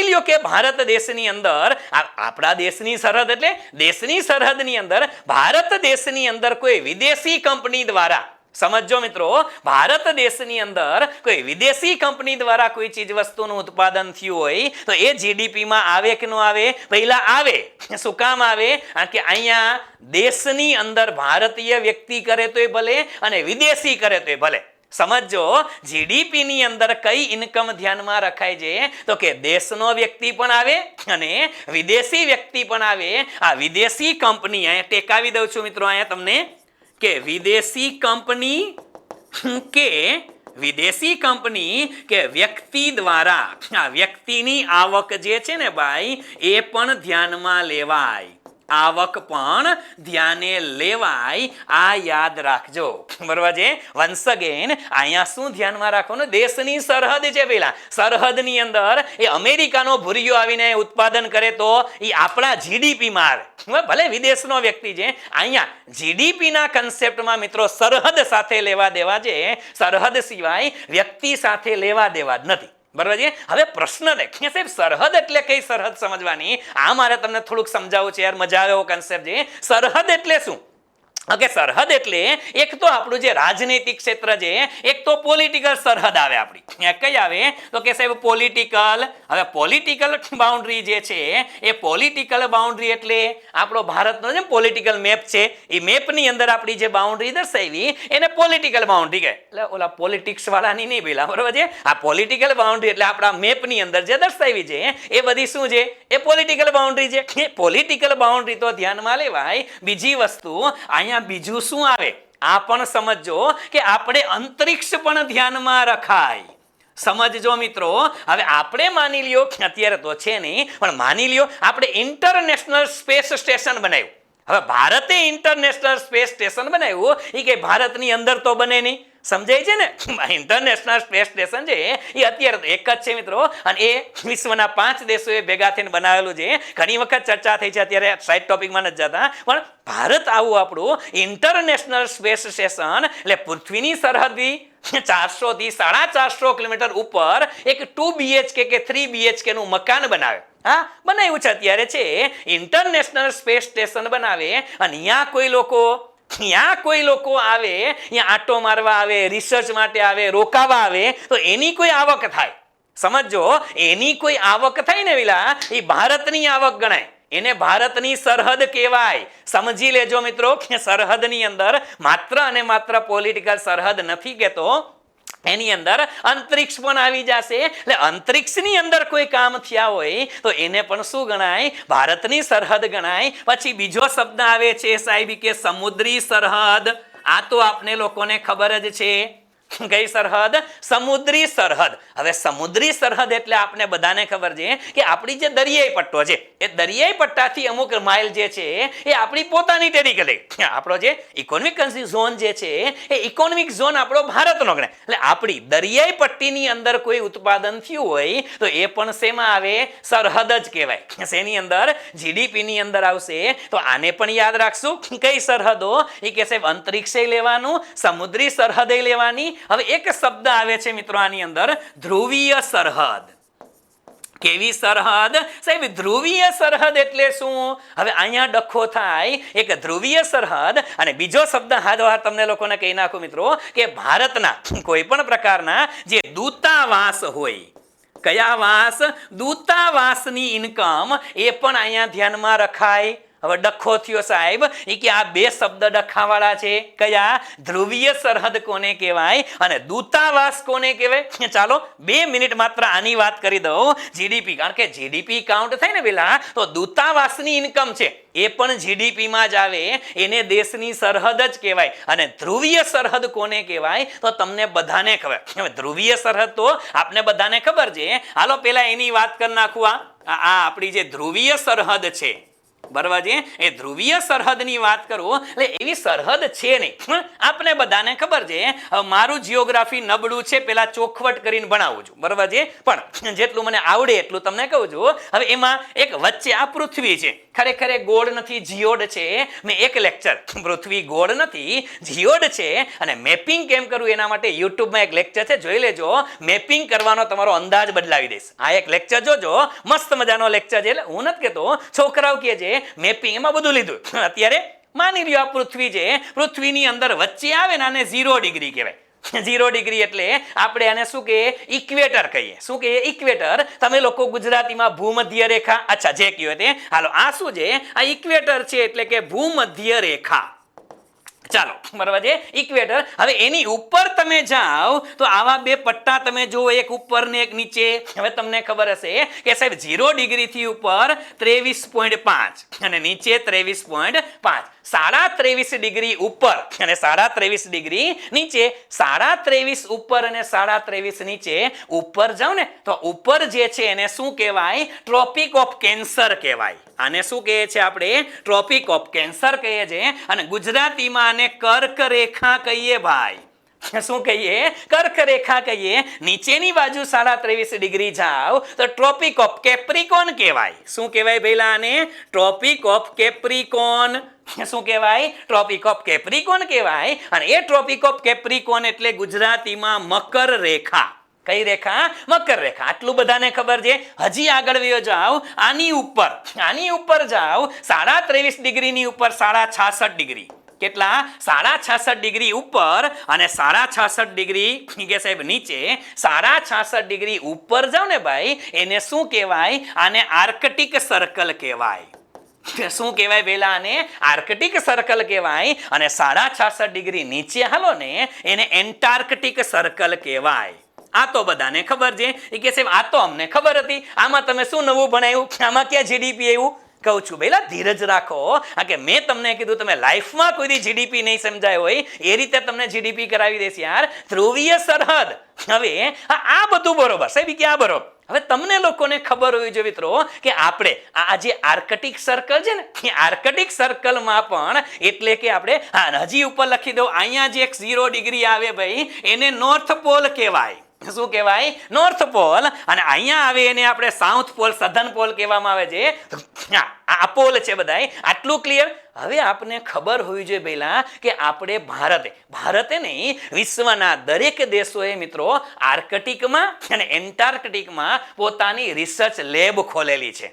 લ્યો કે ભારત દેશની અંદર, આપણા દેશની સરહદ એટલે દેશની સરહદની અંદર, ભારત દેશની અંદર કોઈ વિદેશી કંપની દ્વારા, સમજો મિત્રો, ભારત દેશની અંદર કોઈ વિદેશી કંપની દ્વારા કોઈ ચીજ વસ્તુનું ઉત્પાદન થયું હોય તો એ જીડીપીમાં આવે કે ન આવે? પહેલા આવે. શું કામ આવે? કારણ કે અહીંયા દેશની અંદર ભારતીય વ્યક્તિ કરે તોય ભલે અને વિદેશી કરે તોય ભલે. સમજો, જીડીપી ની અંદર કઈ ઇન્કમ ધ્યાનમાં રખાય છે? તો કે દેશનો વ્યક્તિ પણ આવે અને વિદેશી વ્યક્તિ પણ આવે. આ વિદેશી કંપની, અહીંયા ટેકાવી દઉં છું મિત્રો, અહીંયા તમને, કે વિદેશી કંપની કે વ્યક્તિ દ્વારા, આ વ્યક્તિની આવક જે છે ને ભાઈ, એ પણ ધ્યાનમાં લેવાય. આવક પણ ધ્યાને લેવાય. આ યાદ રાખજો, બરોબર છે. વન્સ અગેન અહીંયા શું ધ્યાનમાં રાખવાનું? દેશની સરહદ છે. પેલા સરહદની અંદર એ અમેરિકાનો ભૂરિયો આવીને ઉત્પાદન કરે તો એ આપણા જીડીપીમાં આવે, ભલે વિદેશનો વ્યક્તિ છે. અહીંયા જીડીપીના કન્સેપ્ટમાં મિત્રો સરહદ સાથે લેવા દેવા છે, સરહદ સિવાય વ્યક્તિ સાથે લેવા દેવા જ નથી. બરાબર છે. હવે પ્રશ્ન દેખીએ, સાહેબ સરહદ એટલે કઈ સરહદ સમજવાની? આ મારે તમને થોડુંક સમજાવવું છે યાર, મજા આવે એવો કન્સેપ્ટ છે. સરહદ એટલે શું? ઓકે, સરહદ એટલે એક તો આપણું જે રાજનૈતિક ક્ષેત્ર છે, એક તો પોલિટિકલ સરહદ આવે આપણી. કઈ આવે? તો કે સાહેબ પોલિટિકલ. હવે પોલિટિકલ બાઉન્ડ્રી જે છે, એ પોલિટિકલ બાઉન્ડ્રી એટલે આપણો ભારતનો જે પોલિટિકલ મેપ છે, એ મેપની અંદર આપણી જે બાઉન્ડ્રી દર્શાવી એને પોલિટિકલ બાઉન્ડ્રી કહે. એટલે ઓલા પોલિટિક્સ વાળાની નહીં પેલા, બરોબર છે. આ પોલિટિકલ બાઉન્ડ્રી એટલે આપણા મેપની અંદર જે દર્શાવી છે એ બધી શું છે? એ પોલિટિકલ બાઉન્ડ્રી છે. એ પોલિટિકલ બાઉન્ડ્રી તો ધ્યાનમાં લેવાય. બીજી વસ્તુ અહીંયા બીજું શું આવે? આ પણ સમજો કે આપણે અંતરિક્ષ પણ ધ્યાનમાં રખાય. સમજજો મિત્રો. હવે આપણે માની લ્યો, અત્યારે તો છે નહીં, પણ માની લ્યો આપણે ઇન્ટરનેશનલ સ્પેસ સ્ટેશન બનાવ્યું. હવે ભારતે ઇન્ટરનેશનલ સ્પેસ સ્ટેશન બનાવ્યું, એ કે ભારતની અંદર તો બને નહીં. સમજાય છે ને? ઇન્ટરનેશનલ સ્પેસ સ્ટેશન છે એ અત્યારે તો એક જ છે મિત્રો, અને એ વિશ્વના 5 દેશોએ ભેગા થઈને બનાવેલું છે. ઘણી વખત ચર્ચા થઈ છે, અત્યારે સાઇડ ટોપિકમાં નથી જતા, પણ ભારત આવું આપણું ઇન્ટરનેશનલ સ્પેસ સ્ટેશન, એટલે પૃથ્વીની સરહદી 400 થી 450 કિલોમીટર ઉપર એક 2 BHK કે 3 BHK નું મકાન બનાવે. હા, બનાવ્યું છે અત્યારે છે ઇન્ટરનેશનલ સ્પેસ સ્ટેશન બનાવે અને ત્યાં કોઈ લોકો આવે, ત્યાં આંટો મારવા આવે, રિસર્ચ માટે આવે, રોકાવા આવે, તો એની કોઈ આવક થાય. સમજો, એની કોઈ આવક થાય ને વિલા, એ ભારતની આવક ગણાય. એને ભારતની સરહદ કહેવાય. સમજી લેજો મિત્રો કે સરહદની અંદર માત્ર અને માત્ર પોલિટિકલ સરહદ નથી કહેતો, એની અંદર અંતરિક્ષ પણ આવી જશે. એટલે અંતરિક્ષની અંદર કોઈ કામ થયા હોય તો એને પણ શું ગણાય? ભારતની સરહદ ગણાય. પછી બીજો શબ્દ આવે છે સાહેબ કે સમુદ્રી સરહદ. આ તો આપને લોકોને ખબર જ છે. કઈ સરહદ? સમુદ્રી સરહદ. હવે સમુદ્રી સરહદ એટલે આપણે બધાને ખબર છે કે આપણી જે દરિયાઈ પટ્ટો છે, એ દરિયાઈ પટ્ટાથી અમુક માઇલ જે છે એ આપણી પોતાની ટેરિટરી. આપણો જે ઇકોનોમિક ઝોન જે છે એ ઇકોનોમિક ઝોન આપણો ભારતનો ગણાય. એટલે આપણી દરિયાઈ પટ્ટીની અંદર કોઈ ઉત્પાદન થયું હોય તો એ પણ શેમાં આવે? સરહદ જ કહેવાય. શેની અંદર? જીડીપી ની અંદર આવશે. તો આને પણ યાદ રાખશું. કઈ સરહદો? એ કે સાહેબ અંતરિક્ષે લેવાનું, સમુદ્રી સરહદે લેવાની. હવે એક શબ્દ આવે છે મિત્રો આની અંદર, ધ્રુવીય સરહદ. કેવી સરહદ? સાહેબ ધ્રુવીય સરહદ એટલે શું? હવે અહીંયા ડખો થાય. એક ધ્રુવીય સરહદ અને બીજો શબ્દ હાજર તમને લોકોને કહી નાખું મિત્રો કે ભારતના કોઈ પણ પ્રકારના જે દૂતાવાસ હોય. કયા વાસ? દૂતાવાસની ઇન્કમ એ પણ અહીંયા ધ્યાનમાં રખાય. હવે ડખો થયો સાહેબ એ કે આ બે શબ્દ ડખાવાળા છે. કયા? ધ્રુવીય સરહદ કોને કહેવાય અને દૂતાવાસ કોને કહેવાય? ચાલો 2 મિનિટ માત્ર આની વાત કરી દઉં. જીડીપી, કારણ કે જીડીપી કાઉન્ટ થાય ને પેલા, તો દૂતાવાસની ઇન્કમ છે એ પણ જીડીપીમાં જ આવે. એને દેશની સરહદ જ કહેવાય. અને ધ્રુવીય સરહદ કોને કહેવાય? તો તમને બધાને ખબર. હવે ધ્રુવીય સરહદ તો આપને બધાને ખબર છે. હાલો પેલા એની વાત કરી નાખું. આ આપણી જે ધ્રુવીય સરહદ છે, બરાબર છે, એ ધ્રુવીય સરહદની વાત કરું એટલે એવી સરહદ છે નહીં. આપને બધાને ખબર છે. મારું જીઓગ્રાફી નબળું છે, પેલા ચોખવટ કરીને ભણાવું છું, બરાબર છે, પણ જેટલું મને આવડે એટલું તમને કહું છું. હવે એમાં એક વચ્ચે આ પૃથ્વી છે. ખરેખર એ ગોળ નથી, જીઓડ છે. મેં એક લેક્ચર, પૃથ્વી ગોળ નથી જીઓડ છે અને મેપિંગ કેમ કરવું એના માટે યુટ્યુબમાં એક લેક્ચર છે, જોઈ લેજો. મેપિંગ કરવાનો તમારો અંદાજ બદલાવી દઈશ. આ એક લેક્ચર જોજો, મસ્ત મજાનો લેક્ચર છે. એટલે હું નથી કહેતો, છોકરાઓ કહે છે મેપિંગ, એમાં બધું લીધું. અત્યારે માની લ્યો આ પૃથ્વી છે, પૃથ્વીની અંદર વચ્ચે આવે ને આને 0 ડિગ્રી કહેવાય. 0 ડિગ્રી એટલે આપણે આને શું કહીએ? ઇક્વેટર કહીએ. શું કહીએ? ઇક્વેટર. તમે લોકો ગુજરાતીમાં ભૂમધ્ય રેખા, અચ્છા જે કહ્યું તે. હાલો આ શું છે? આ ઇક્વેટર છે એટલે કે ભૂમધ્ય રેખા. ચાલો બરાબર છે, ઇક્વેટર. હવે એની ઉપર તમે જાઓ તો આવા બે પટ્ટા તમે જુઓ, એક ઉપર ને એક નીચે. હવે તમને ખબર હશે કે સાહેબ 0 ડિગ્રી થી ઉપર 23.5 અને નીચે 23.5. 23.5 ડિગ્રી ઉપર અને 23.5 ડિગ્રી નીચે. 23.5 ઉપર અને 23.5 નીચે. ઉપર જાવ ને તો ઉપર જે છે એને શું કહેવાય? ટ્રોપિક ઓફ કેન્સર કહેવાય. આને શું કહે છે આપણે? ટ્રોપિક ઓફ કેન્સર કહીએ છીએ. અને ગુજરાતીમાં આને કર્ક રેખા કહીએ ભાઈ. શું કહીએ? કર્ક રેખા કહીએ. નીચેની બાજુ 23.5 ડિગ્રી જાઓ તો ટ્રોપિક ઓફ કેપ્રિકોન કહેવાય. શું કહેવાય ભઈલા આને? Tropic of Capricorn. શું કહેવાય? ટ્રોપિક ઓફ કેપ્રિકોન કહેવાય. અને એ ટ્રોપિક ઓફ કેપ્રિકોન એટલે ગુજરાતીમાં મકર રેખા. કઈ રેખા? મકર રેખા. આટલું બધાને ખબર છે. હજી આગળ વયો જાઓ, આની ઉપર જાઓ 23.5 ડિગ્રીની ઉપર 66.5 ડિગ્રી. કેટલા? 66.5 ડિગ્રી ઉપર અને 66.5 ડિગ્રી કે સાહેબ નીચે. 66.5 ડિગ્રી ઉપર જાવ ને ભાઈ, એને શું કહેવાય? આને આર્કટિક સર્કલ કહેવાય. શું કહેવાય પહેલા? આને આર્કટિક સર્કલ કહેવાય. અને 66.5 ડિગ્રી નીચે હાલો ને એને એન્ટાર્કટિક સર્કલ કહેવાય. આ તો બધાને ખબર છે. એ કે સાહેબ આ તો અમને ખબર હતી, આમાં તમે શું નવું ભણાવ્યું? આમાં ક્યાં જીડીપી આવ્યું? કહું છું ભઈલા ધીરજ રાખો. કે મેં તમને કીધું તમે લાઈફમાં કોઈ દી જીડીપી નહીં સમજાય હોય એ રીતે તમને જીડીપી કરાવી દેશ યાર. ધ્રુવીય સરહદ. હવે આ બધું બરોબર સાહેબ કે આ બરોબર. હવે તમને લોકોને ખબર હોવી જોઈએ મિત્રો કે આપણે આ જે આર્કટિક સર્કલ છે ને, એ આર્કટિક સર્કલમાં પણ એટલે કે આપણે હજી ઉપર લખી દઉં, અહીંયા જે 0 ડિગ્રી આવે ભાઈ એને નોર્થ પોલ કહેવાય. શું કહેવાય? North pole. અને અહીંયા આવે એને આપણે સાઉથ પોલ, સધર્ન પોલ કહેવામાં આવે છે. આ પોલ છે બધાય. આટલું ક્લિયર? હવે આપને ખબર હોવી જોઈએ પહેલા કે આપણે ભારતે નહીં, વિશ્વના દરેક દેશોએ મિત્રો આર્કટિકમાં અને એન્ટાર્કટિકમાં પોતાની રિસર્ચ લેબ ખોલેલી છે.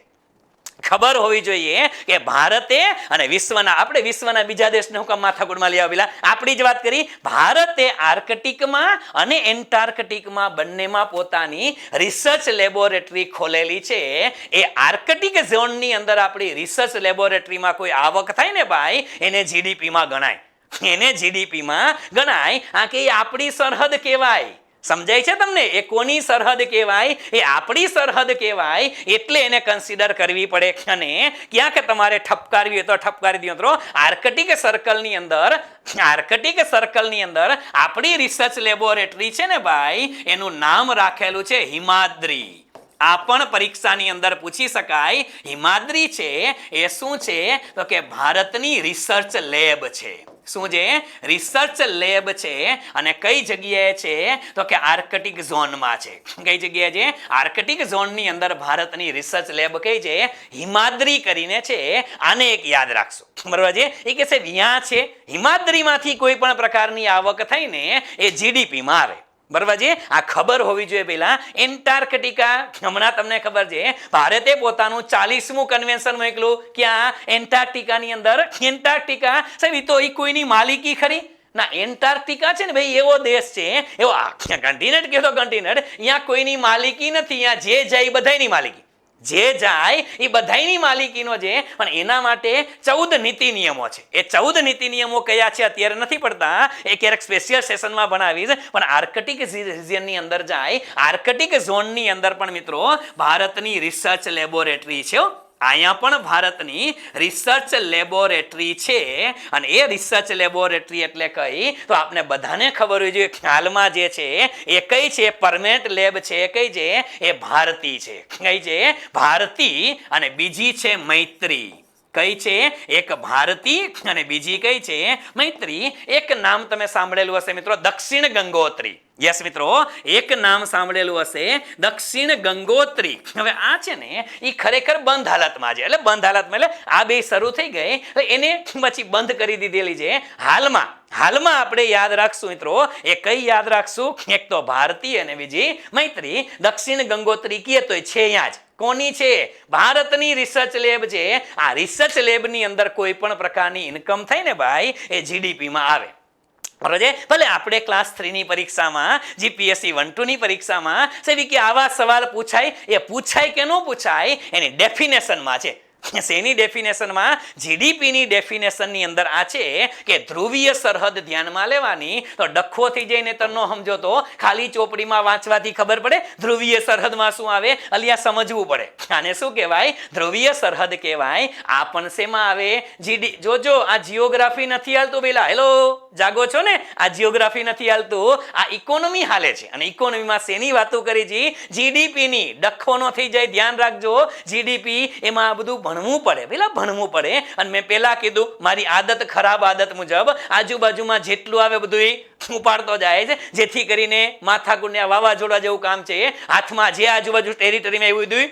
ખબર હોવી જોઈએ કે ભારતે અને આપણે વિશ્વના બીજા દેશને હું કામ માથાકૂટમાં લઈ આવેલા, આપણી જ વાત કરી. ભારતે આર્કટિકમાં અને એન્ટાર્કટિકમાં બંનેમાં પોતાની રિસર્ચ લેબોરેટરી ખોલેલી છે. એ આર્કટિક ઝોનની અંદર આપણી રિસર્ચ લેબોરેટરીમાં કોઈ આવક થાય ને ભાઈ, એને જીડીપીમાં ગણાય. આ કે આપણી સરહદ કહેવાય. સમજાય છે તમને? એ કોની સરહદ કહેવાય? એ આપણી સરહદ કહેવાય. એટલે એને કન્સિડર કરવી પડે. અને ક્યાંક તમારે ઠપકારવી હોય તો ઠપકારી દો મિત્રો. આર્કટિક સર્કલની અંદર આપણી રિસર્ચ લેબોરેટરી છે ને ભાઈ, એનું નામ રાખેલું છે હિમાદ્રી. આ પણ પરીક્ષાની અંદર પૂછી શકાય. હિમાદ્રી છે એ શું છે? તો કે ભારતની રિસર્ચ લેબ છે. શું છે? રિસર્ચ લેબ છે. અને કઈ જગ્યાએ છે? તો કે આર્કટિક ઝોનમાં છે. કઈ જગ્યાએ છે? આર્કટિક ઝોનની અંદર ભારતની રિસર્ચ લેબ કઈ છે? હિમાદ્રી કરીને છે. આને એક યાદ રાખશો, બરોબર છે? એ કે છે ત્યાં છે હિમાદ્રીમાંથી કોઈ પણ પ્રકારની આવક થઈને એ જીડીપીમાં આવે. બરાબર છે? આ ખબર હોવી જોઈએ. પહેલા એન્ટાર્કટિકા, હમણાં તમને ખબર છે ભારતે પોતાનું 40મું કન્વેન્શન મોકલ્યું. ક્યાં? એન્ટાર્કટિકાની અંદર. એન્ટાર્કટિકા સાહેબ તો એ કોઈની માલિકી ખરી ના? એન્ટાર્કટિકા છે ને ભાઈ એવો દેશ છે, એવો કન્ટિનેન્ટ કહેતો કન્ટિનેન્ટ, અહીંયા કોઈની માલિકી નથી. અહીંયા જે જાય બધાની માલિકી, જે જાય એ બધાની માલિકીનો છે. પણ એના માટે 14 નીતિ નિયમો છે. એ 14 નીતિ નિયમો કયા છે અત્યારે નથી પડતા, એ ક્યારેક સ્પેશિયલ સેશનમાં ભણાવીશ. પણ આર્કટિક રિજિયનની અંદર જાય, આર્કટિક ઝોનની અંદર પણ મિત્રો ભારતની રિસર્ચ લેબોરેટરી છે. અહીંયા પણ ભારતની રિસર્ચ લેબોરેટરી છે. અને એ રિસર્ચ લેબોરેટરી એટલે કઈ? તો આપણે બધાને ખબર હોય જોઈએ હાલમાં જે છે એ કઈ છે? પરમેનન્ટ લેબ છે. કઈ છે? એ ભારતી છે. કઈ છે? ભારતી. અને બીજી છે મૈત્રી. કઈ છે? એક ભારતી અને બીજી કઈ છે? મૈત્રી. એક નામ તમે સાંભળેલું હશે મિત્રો, દક્ષિણ ગંગોત્રી. યસ મિત્રો, એક નામ સાંભળેલું હશે, દક્ષિણ ગંગોત્રી. હવે આ છે ને એ ખરેખર બંધ હાલતમાં છે. એટલે બંધ હાલતમાં એટલે આ બે શરૂ થઈ ગઈ, એને પછી બંધ કરી દીધેલી છે. હાલમાં આપણે યાદ રાખશું મિત્રો. એ કઈ યાદ રાખશું? એક તો ભારતી અને બીજી મૈત્રી. દક્ષિણ ગંગોત્રી કીએ તો છે અહીંયા જ. કોની છે? ભારતની રિસર્ચ લેબ છે. આ રિસર્ચ લેબની અંદર કોઈ પણ પ્રકારની ઇન્કમ થાય ને ભાઈ, એ જીડીપીમાં આવે. બરાબર છે? ભલે આપણે ક્લાસ 3ની પરીક્ષામાં, જીપીએસસી 1-2ની પરીક્ષામાં સાહેબ કે આવા સવાલ પૂછાય, એ પૂછાય કે ન પૂછાય એની ડેફિનેશનમાં છે. શેની ડેફિનેશનમાં? જીડીપીની ડેફિનેશનની અંદર આ છે કે ધ્રુવીય સરહદ ધ્યાનમાં લેવાની. તો ડખો થઈ જઈને તો ન સમજો તો ખાલી ચોપડીમાં વાંચવાથી ખબર પડે ધ્રુવીય સરહદમાં શું આવે. અલિયા સમજવું પડે. આને શું કહેવાય? ધ્રુવીય સરહદ કહેવાય. આ પણ શેમાં આવે? જોજો આ જીઓગ્રાફી નથી હાલતું પેલા. હેલો, જાગો છો ને? આ જીઓગ્રાફી નથી હાલતું, આ ઇકોનોમી હાલે છે. અને ઇકોનોમીમાં શેની વાતો કરી છે? જીડીપીની. ડખો ન થઈ જાય, ધ્યાન રાખજો. જીડીપી એમાં બધું ભણવું પડે, પેલા ભણવું પડે. અને મેં પેલા કીધું મારી આદત, ખરાબ આદત મુજબ આજુબાજુમાં જેટલું આવે બધું ઉપાડતો જાય છે, જેથી કરીને માથાકૂટને વાવાઝોડા જેવું કામ છે. હાથમાં જે આજુબાજુ ટેરિટરીમાં એવું બધું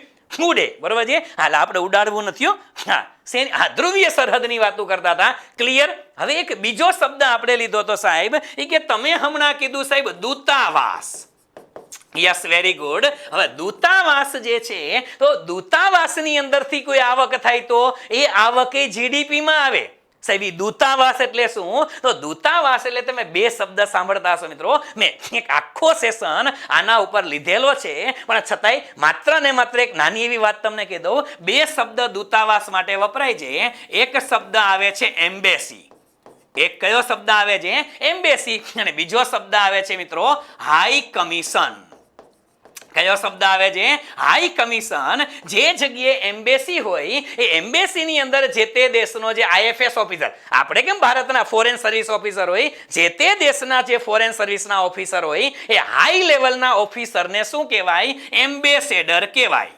ઉડે. બરોબર છે? હાલ આપણે ઉડાડવું નથી. હા, ધ્રુવીય સરહદની વાતો કરતા હતા. ક્લિયર? હવે એક બીજો શબ્દ આપણે લીધો તો સાહેબ, એ કે તમે હમણાં કીધું સાહેબ દૂતાવાસ. Yes, very good. હવે દૂતાવાસ જે છે, તો દૂતાવાસની અંદરથી કોઈ આવક થાય તો એ આવક એ જીડીપીમાં આવે. સાહેબ દૂતાવાસ એટલે શું? તો દૂતાવાસ એટલે તમે બે શબ્દ સાંભળતા હશો મિત્રો. મેં એક આખો સેશન આના ઉપર લીધેલો છે, પણ છતાંય માત્ર ને માત્ર એક નાની એવી વાત તમને કહી દઉં. બે શબ્દ દૂતાવાસ માટે વપરાય છે. એક શબ્દ આવે છે એમ્બેસી. એક કયો શબ્દ આવે છે? એમ્બેસી. અને બીજો શબ્દ આવે છે મિત્રો હાઈ કમિશન. કયો શબ્દ આવે છે? High commission. જે જગ્યાએ એમ્બેસી હોય એ એમ્બેસીની અંદર જે તે દેશનો જે આઈએફએસ ઓફિસર, આપણે કેમ ભારતના ફોરેન સર્વિસ ઓફિસર હોય, જે તે દેશના જે ફોરેન સર્વિસના ઓફિસર હોય એ હાઈ લેવલના ઓફિસરને શું કહેવાય? એમ્બેસેડર કહેવાય.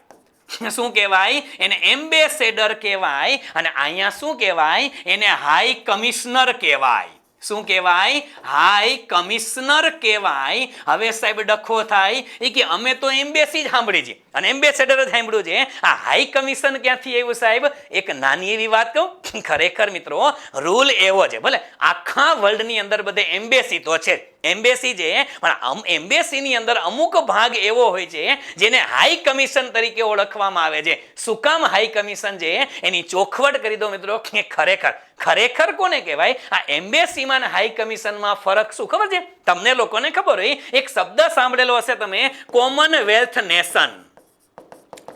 શું કહેવાય? એને એમ્બેસેડર કહેવાય. અને અહીંયા શું કહેવાય? એને હાઈ કમિશનર કહેવાય. શું કહેવાય? હાઈ કમિશનર કહેવાય. હવે સાહેબ ડખો થાય એ કે અમે તો એમ્બેસી જ સાંભળી છે, અને એમ્બેસેડર જ સાંભળ્યું છે. આ હાઈ કમિશન ક્યાંથી આવ્યું સાહેબ? એક નાની એવી વાત કહું, ખરેખર મિત્રો રૂલ એવો છે, ભલે આખા વર્લ્ડની અંદર બધે એમ્બેસી તો છે, એમ્બેસી છે, પણ એમ્બેસીની અંદર અમુક ભાગ એવો હોય છે જેને હાઈ કમિશન તરીકે ઓળખવામાં આવે છે. શું કામ હાઈ કમિશન છે એની ચોખવટ કરી દો મિત્રો. ખરેખર કોને કહેવાય? આ એમ્બેસીમાં અને હાઈ કમિશનમાં ફરક શું ખબર છે તમને? લોકોને ખબર હોય, એક શબ્દ સાંભળેલો હશે તમે, કોમનવેલ્થ નેશન.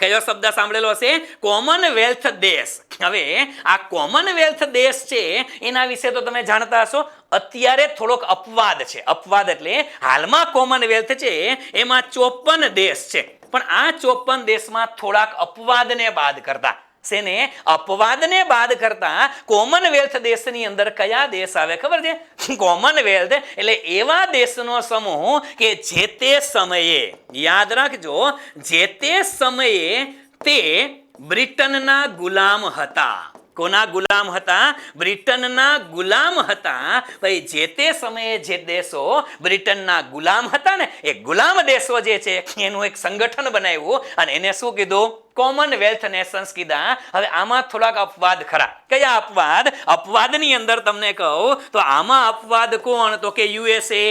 કયો શબ્દ સાંભળેલો હશે? કોમનવેલ્થ દેશ. હવે આ કોમનવેલ્થ દેશ છે એના વિશે તો તમે જાણતા હશો. અત્યારે થોડોક અપવાદ છે. અપવાદ એટલે હાલમાં કોમનવેલ્થ છે એમાં 54 દેશ છે, પણ આ 54 દેશમાં થોડાક અપવાદને બાદ કરતા, શેને? અપવાદને બાદ કરતા કોમનવેલ્થ દેશની અંદર કયા દેશ આવે ખબર છે? કોમનવેલ્થ એટલે એવા દેશનો સમૂહ કે જે તે સમયે, યાદ રાખજો, જે તે સમયે તે બ્રિટનના ગુલામ હતા. કોના ગુલામ હતા? બ્રિટનના ગુલામ હતા. ભાઈ જે તે સમયે જે દેશો બ્રિટનના ગુલામ હતા ને, એ ગુલામ દેશો જે છે એનું એક સંગઠન બનાવ્યું અને એને શું કીધું? કોમનવેલ્થ નેશન્સ કીધા. હવે આમાં થોડાક અપવાદ ખરા. કયા અપવાદ? અપવાદની અંદર તમને કહું તો આમાં અપવાદ કોણ? તો કે યુએસએ.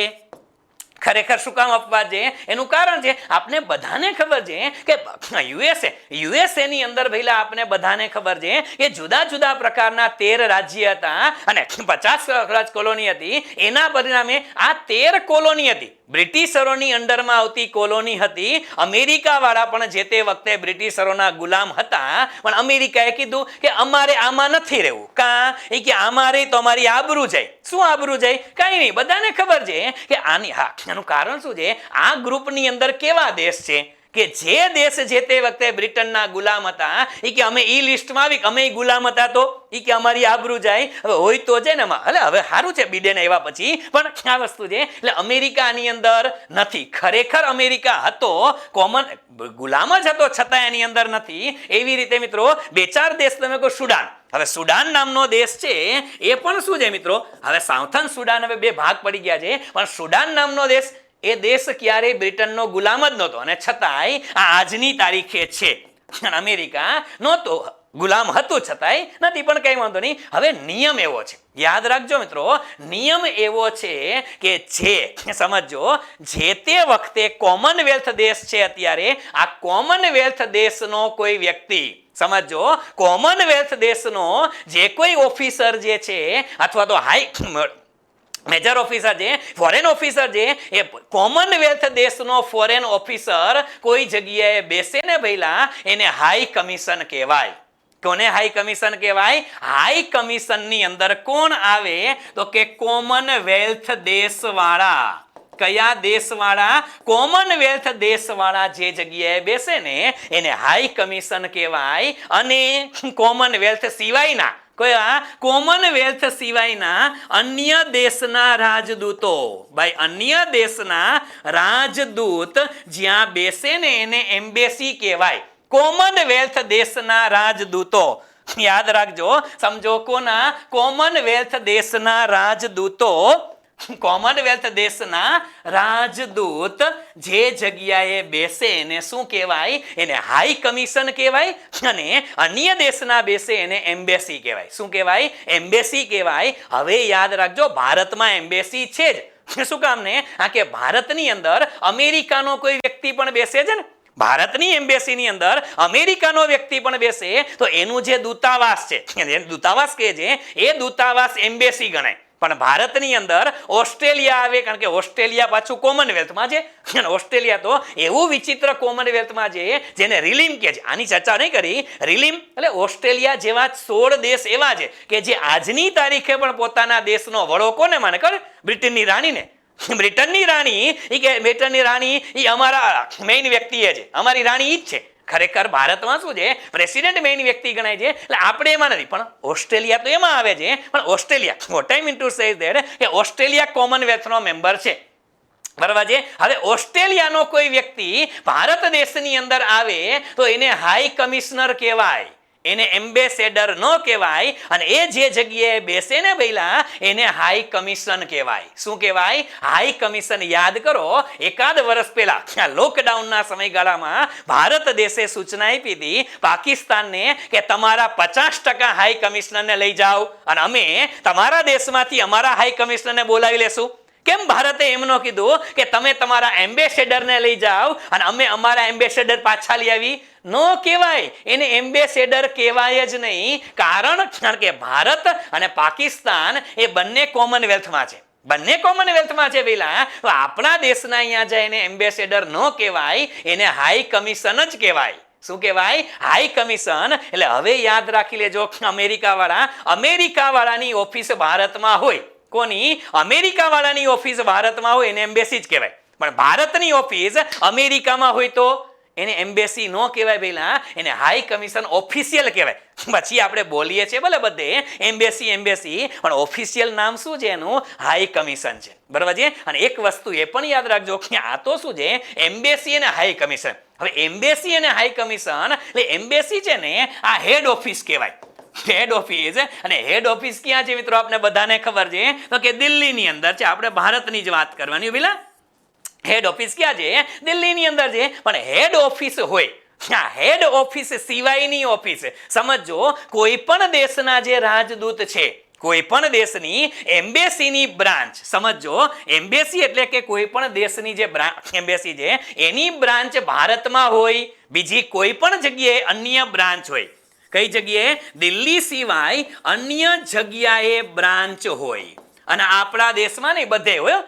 ખરેખર શું કામ અપવાદ છે? એનું કારણ છે આપને બધાને ખબર છે કે યુએસએ ની અંદર ભઈલા આપને બધાને ખબર છે કે જુદા જુદા પ્રકારના 13 રાજ્ય હતા અને 50 કોલોની હતી. એના પરિણામે આ 13 કોલોની હતી બ્રિટિશરોની અંડરમાં આવતી કોલોની હતી. અમેરિકા વાળા પણ જે તે વખતે બ્રિટિશરોના ગુલામ હતા, પણ અમેરિકાએ કીધું કે અમારે આમાં નથી રહેવું. કા? એ કે અમારે તો અમારી આબરૂ જાય. શું આબરૂ જાય? કઈ નહીં, બધાને ખબર છે કે આની, હા, એનું કારણ શું છે? આ ગ્રુપની અંદર કેવા દેશ છે કે જે દેશ જે તે વખતે બ્રિટનના ગુલામ હતા, એ કે અમે ઈ લિસ્ટમાં આવી, અમે ગુલામ હતા તો એ કે અમારી આબરૂ જાય. હવે હોય તો છે ને એમાં, હવે સારું છે બીડેન આવ્યા પછી, પણ આ વસ્તુ છે એટલે અમેરિકાની અંદર નથી. ખરેખર અમેરિકા હતો, કોમન ગુલામ જ હતો, છતાં એની અંદર નથી. એવી રીતે મિત્રો 2-4 દેશ તમે કહો. સુડાન. હવે સુડાન નામનો દેશ છે એ પણ શું છે મિત્રો? હવે સાઉથર્ન સુડાન હવે 2 ભાગ પડી ગયા છે, પણ સુડાન નામનો દેશ, એ દેશ ક્યારેય બ્રિટનનો ગુલામ જ નહોતો અને છતાંય આ આજની તારીખે છે. અમેરિકા નહોતો, ગુલામ હતું છતાંય નથી, પણ કઈ વાંધો નહીં. હવે નિયમ એવો છે, યાદ રાખજો મિત્રો, નિયમ એવો છે કે જે સમજો, જે તે વખતે કોમનવેલ્થ દેશ છે અત્યારે, આ કોમનવેલ્થ દેશનો કોઈ વ્યક્તિ, સમજો, કોમનવેલ્થ દેશનો જે કોઈ ઓફિસર જે છે અથવા તો હાઈ મેજર ઓફિસર છે, ફોરેન ઓફિસર છે, એ કોમનવેલ્થ દેશનો ફોરેન ઓફિસર કોઈ જગ્યાએ બેસે ને ભઈલા, એને હાઈ કમિશન કહેવાય. કોને હાઈ કમિશન કહેવાય? હાઈ કમિશનની અંદર કોણ આવે? તો કે કોમનવેલ્થ દેશવાળા. કયા દેશવાળા? કોમનવેલ્થ દેશવાળા જે જગ્યાએ બેસે ને એને હાઈ કમિશન કહેવાય. અને કોમનવેલ્થ સિવાયના, કયા? કોમનવેલ્થ સિવાયના અન્ય દેશના રાજદૂતો, ભાઈ અન્ય દેશના રાજદૂત જ્યાં બેસે ને એને એમ્બેસી કહેવાય. કોમનવેલ્થ દેશના રાજદૂતો, યાદ રાખજો, સમજો કોના? કોમનવેલ્થ દેશના રાજદૂતો. કોમનવેલ્થ દેશના રાજદૂત જે જગ્યાએ બેસે એને શું કહેવાય? એને હાઈ કમિશન કહેવાય. અને અન્ય દેશના બેસે એને એમ્બેસી કહેવાય. શું કહેવાય? એમ્બેસી કહેવાય. હવે યાદ રાખજો, ભારતમાં એમ્બેસી છે જ. શું કામ ને? આ કે ભારતની અંદર અમેરિકાનો કોઈ વ્યક્તિ પણ બેસે છે ને, ભારતની એમ્બેસીની અંદર અમેરિકાનો વ્યક્તિ પણ બેસે તો એનું જે દૂતાવાસ છે, દૂતાવાસ કહે છે, એ દૂતાવાસ એમ્બેસી ગણાય. પણ ભારતની અંદર ઓસ્ટ્રેલિયા આવે, કારણ કે ઓસ્ટ્રેલિયા પાછું કોમનવેલ્થમાં છે. અને ઓસ્ટ્રેલિયા તો એવું વિચિત્ર કોમનવેલ્થમાં છે જેને રિલીમ કહે છે. આની ચર્ચા નહીં કરી. રિલીમ એટલે ઓસ્ટ્રેલિયા જેવા 16 દેશ એવા છે કે જે આજની તારીખે પણ પોતાના દેશનો વડો કોને માને? કરે બ્રિટનની રાણીને. બ્રિટનની રાણી એ કે બ્રિટનની રાણી એ અમારા મેઇન વ્યક્તિ છે, અમારી રાણી ઈ જ છે. ખરેખર ભારતમાં શું છે? પ્રેસિડેન્ટ મેઇન વ્યક્તિ ગણાય છે, એટલે આપણે એમાં નથી. પણ ઓસ્ટ્રેલિયા તો એમાં આવે છે. પણ Australia, what I mean to say is that કે ઓસ્ટ્રેલિયા કોમનવેલ્થનો મેમ્બર છે, બરાબર છે. હવે ઓસ્ટ્રેલિયાનો કોઈ વ્યક્તિ ભારત દેશની અંદર આવે તો એને હાઈ કમિશનર કહેવાય. એને એમ્બેસેડર ન કહેવાય, અને એ જે જગ્યાએ બેસે ને ભઈલા એને હાઈ કમિશન કહેવાય. શું કહેવાય? High commission. યાદ કરો, એકાદ વર્ષ પહેલા લોકડાઉનના સમયગાળામાં ભારત દેશે સૂચના આપી હતી પાકિસ્તાનને કે તમારા 50% હાઈ કમિશનરને લઈ જાઓ અને અમે તમારા દેશમાંથી અમારા હાઈ કમિશનરને બોલાવી લેશું. કેમ ભારતે એમ ન કીધું કે તમે તમારા એમ્બેસેડરને લઈ જાઓ અને અમે અમારા એમ્બેસેડર પાછા લઈ આવી? નો કહેવાય, એને એમ્બેસેડર કહેવાય જ નહીં. કારણ કે ભારત અને પાકિસ્તાન એ બંને કોમનવેલ્થમાં છે. બંને કોમનવેલ્થમાં છે પેલા. તો આપણા દેશના અહીંયા જાય એને એમ્બેસેડર ન કહેવાય, એને હાઈ કમિશન જ કહેવાય. શું કહેવાય? High commission. એટલે હવે યાદ રાખી લેજો, અમેરિકા વાળાની ઓફિસ ભારતમાં હોય. કોની? અમેરિકા વાળાની ઓફિસ ભારતમાં હોય એને એમ્બેસી જ કહેવાય. પણ ભારતની ઓફિસ અમેરિકામાં હોય તો એને એમ્બેસી નો કહેવાય પહેલા, એને હાઈ કમિશન ઓફિશિયલ કહેવાય. પછી આપણે બોલીએ છીએ ભલે બધે એમ્બેસી, પણ ઓફિશિયલ નામ શું છે એનું? હાઈ કમિશન છે. બરાબર છે. અને એક વસ્તુ એ પણ યાદ રાખજો કે આ તો શું છે? એમ્બેસી અને હાઈ કમિશન. હવે એમ્બેસી અને હાઈ કમિશન એટલે એમ્બેસી છે ને આ હેડ ઓફિસ કહેવાય. Head office. અને હેડ ઓફિસ ક્યાં છે મિત્રો? આપણે બધાને ખબર છે તો કે દિલ્હીની અંદર છે. આપણે ભારતની જ વાત કરવાની પેલા. હેડ ઓફિસ ક્યાં છે? દિલ્હીની અંદર છે. પણ હેડ ઓફિસ હોય, હેડ ઓફિસ સિવાયની ઓફિસ સમજો, કોઈ પણ દેશના જે રાજદૂત છે, કોઈ પણ દેશની એમ્બેસીની બ્રાન્ચ સમજો. એમ્બેસી એટલે કે કોઈ પણ દેશની જે એમ્બેસી છે એની બ્રાન્ચ ભારતમાં હોય, બીજી કોઈ પણ જગ્યાએ અન્ય બ્રાન્ચ હોય. કઈ જગ્યાએ? દિલ્હી સિવાય અન્ય જગ્યાએ બ્રાન્ચ હોય. અને આપણા દેશમાં નહીં, બધે હોય.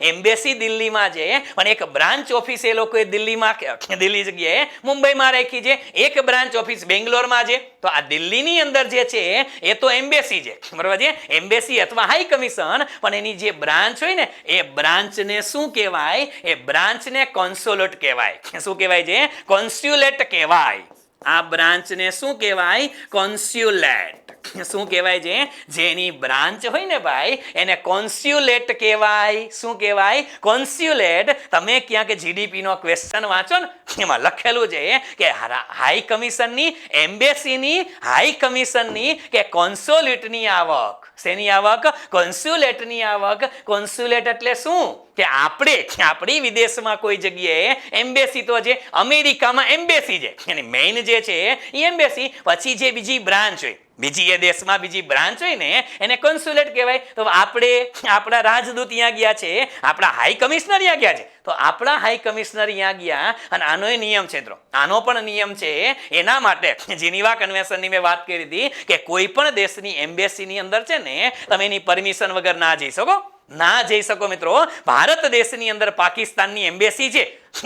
એમ્બેસી દિલ્હીમાં છે, પણ એક બ્રાન્ચ ઓફિસ એ લોકોએ દિલ્હી જગ્યાએ મુંબઈમાં રાખી છે, એક બ્રાન્ચ ઓફિસ બેંગ્લોરમાં છે. તો આ દિલ્હીની અંદર જે છે એ તો એમ્બેસી છે. બરાબર છે. એમ્બેસી અથવા હાઈ કમિશન. પણ એની જે બ્રાન્ચ હોય ને એ બ્રાન્ચને શું કહેવાય? એ બ્રાન્ચને કોન્સ્યુલેટ કહેવાય. શું કહેવાય છે? કોન્સ્યુલેટ કહેવાય. આ બ્રાન્ચને શું કહેવાય? કોન્સ્યુલેટ. શું કહેવાય છે? જેની બ્રાન્ચ હોય ને ભાઈ એને કોન્સ્યુલેટ કહેવાય. શું કહેવાય? કોન્સ્યુલેટ. તમે ક્યાંક જીડીપી નો ક્વેશ્ચન વાંચો ને એમાં લખેલું છે કે હાઈ કમિશનની, એમ્બેસીની, હાઈ કમિશનની કે કોન્સ્યુલેટની આવક. શેની આવક? કોન્સ્યુલેટની આવક. કોન્સ્યુલેટ એટલે શું? કે આપણી વિદેશમાં કોઈ જગ્યાએ એમ્બેસી તો છે, અમેરિકામાં એમ્બેસી છે, એની મેઇન જે છે એ એમ્બેસી. પછી જે બીજી બ્રાન્ચ હોય, બીજી એ દેશમાં બીજી બ્રાન્ચ હોય ને એને કોન્સ્યુલેટ કહેવાય. તો આપણા રાજદૂત અહીંયા ગયા છે, આપણા હાઈ કમિશનર અહીંયા ગયા છે, તો આપણા હાઈ કમિશનર અહીંયા ગયા. અને આનો એ નિયમ છે મિત્રો, આનો પણ નિયમ છે. એના માટે જીનીવા કન્વેન્શનની મેં વાત કરી હતી કે કોઈ પણ દેશની એમ્બેસીની અંદર છે ને તમે એની પરમિશન વગર ના જઈ શકો. ના જઈ શકો મિત્રો. ભારત દેશની અંદર પાકિસ્તાનની એમ્બેસી છે,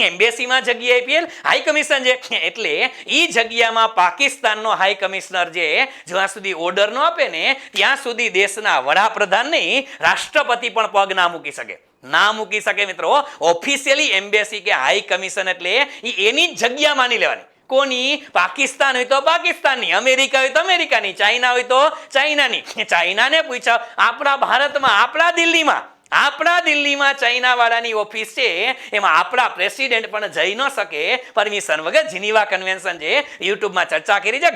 એમ્બેસીમાં જગ્યા આપેલ, હાઈ કમિશન છે, એટલે એ જગ્યામાં પાકિસ્તાનનો હાઈ કમિશનર જે જ્યાં સુધી ઓર્ડર ન આપે ને ત્યાં સુધી દેશના વડાપ્રધાન નહીં, રાષ્ટ્રપતિ પણ પગ ના મૂકી શકે. ના મૂકી શકે મિત્રો. ઓફિશિયલી એમ્બેસી કે હાઈ કમિશન એટલે એની જગ્યા માની લેવાની. કોની? પાકિસ્તાન હોય તો પાકિસ્તાનની, અમેરિકા હોય તો અમેરિકાની, ચાઇના હોય તો ચાઇનાની. ચાઇનાને પૂછ્યા આપણા ભારતમાં, આપણા દિલ્હીમાં ચાઇના વાળાની ઓફિસ છે, એમાં આપણા પ્રેસિડેન્ટ પણ જઈ ન શકે પરમિશન વગર. જીનીવા કન્વેન્શન છે, યુટ્યુબમાં ચર્ચા કરી છે,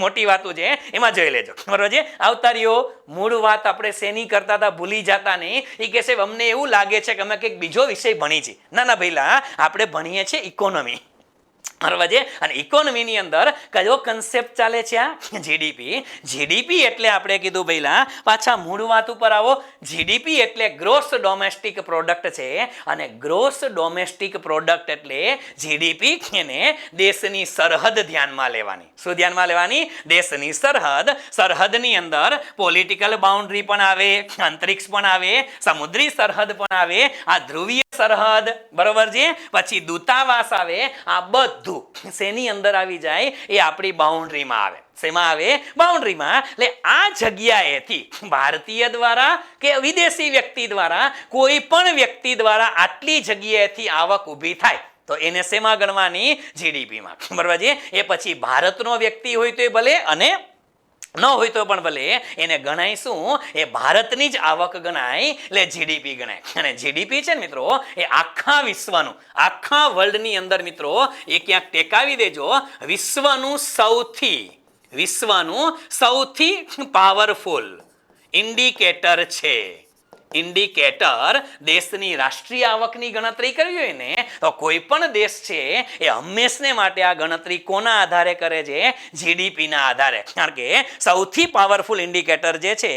મોટી વાતો છે, એમાં જોઈ લેજો. બરોબર છે. આવતારીઓ મૂળ વાત આપણે શેની કરતા હતા ભૂલી જતા નહીં. એ કે સાહેબ અમને એવું લાગે છે કે અમે કંઈક બીજો વિષય ભણી છે. ના ભઈલા, આપણે ભણીએ છીએ ઇકોનોમી. બરાબર છે. અને ઇકોનોમીની અંદર કયો કન્સેપ્ટ ચાલે છે? આ જીડીપી એટલે આપણે કીધું ભઈલા, પાછા મૂળ વાત ઉપર આવો. જીડીપી એટલે ગ્રોસ ડોમેસ્ટિક પ્રોડક્ટ છે. અને ગ્રોસ ડોમેસ્ટિક પ્રોડક્ટ એટલે જીડીપી એને દેશની સરહદ ધ્યાનમાં લેવાની. શું ધ્યાનમાં લેવાની? દેશની સરહદ. સરહદની અંદર પોલિટિકલ બાઉન્ડ્રી પણ આવે, અંતરિક્ષ પણ આવે, સમુદ્રી સરહદ પણ આવે, આ ધ્રુવીય સરહદ. બરોબર છે. પછી દૂતાવાસ આવે. આ બધું શેની અંદર આવી જાય? એ આપણી બાઉન્ડ્રીમાં આવે. શેમાં આવે? બાઉન્ડ્રીમાં. એટલે આ જગ્યાએથી ભારતીય દ્વારા કે વિદેશી વ્યક્તિ દ્વારા, કોઈ પણ વ્યક્તિ દ્વારા આટલી જગ્યાએથી આવક ઊભી થાય તો એને શેમાં ગણવાની? જીડીપીમાં. બરાબર છે. એ પછી ભારતનો વ્યક્તિ હોય તો એ ભલે, અને ન હોય તો પણ ભલે, એને ગણાય શું? એ ભારતની જ આવક ગણાય, એટલે જીડીપી ગણાય. અને જીડીપી છે ને મિત્રો એ આખા વિશ્વનું, આખા વર્લ્ડની અંદર મિત્રો એ ક્યાંક ટેકાવી દેજો, વિશ્વનું સૌથી વિશ્વનું સૌથી પાવરફુલ ઇન્ડિકેટર છે. ઇન્ડિકેટર દેશની રાષ્ટ્રીય આવકની ગણતરી કરવી હોય ને તો કોઈ પણ દેશ છે એ હંમેશને માટે આ ગણતરી કોના આધારે કરે છે? જીડીપીના આધારે. કારણ કે સૌથી પાવરફુલ ઇન્ડિકેટર જે છે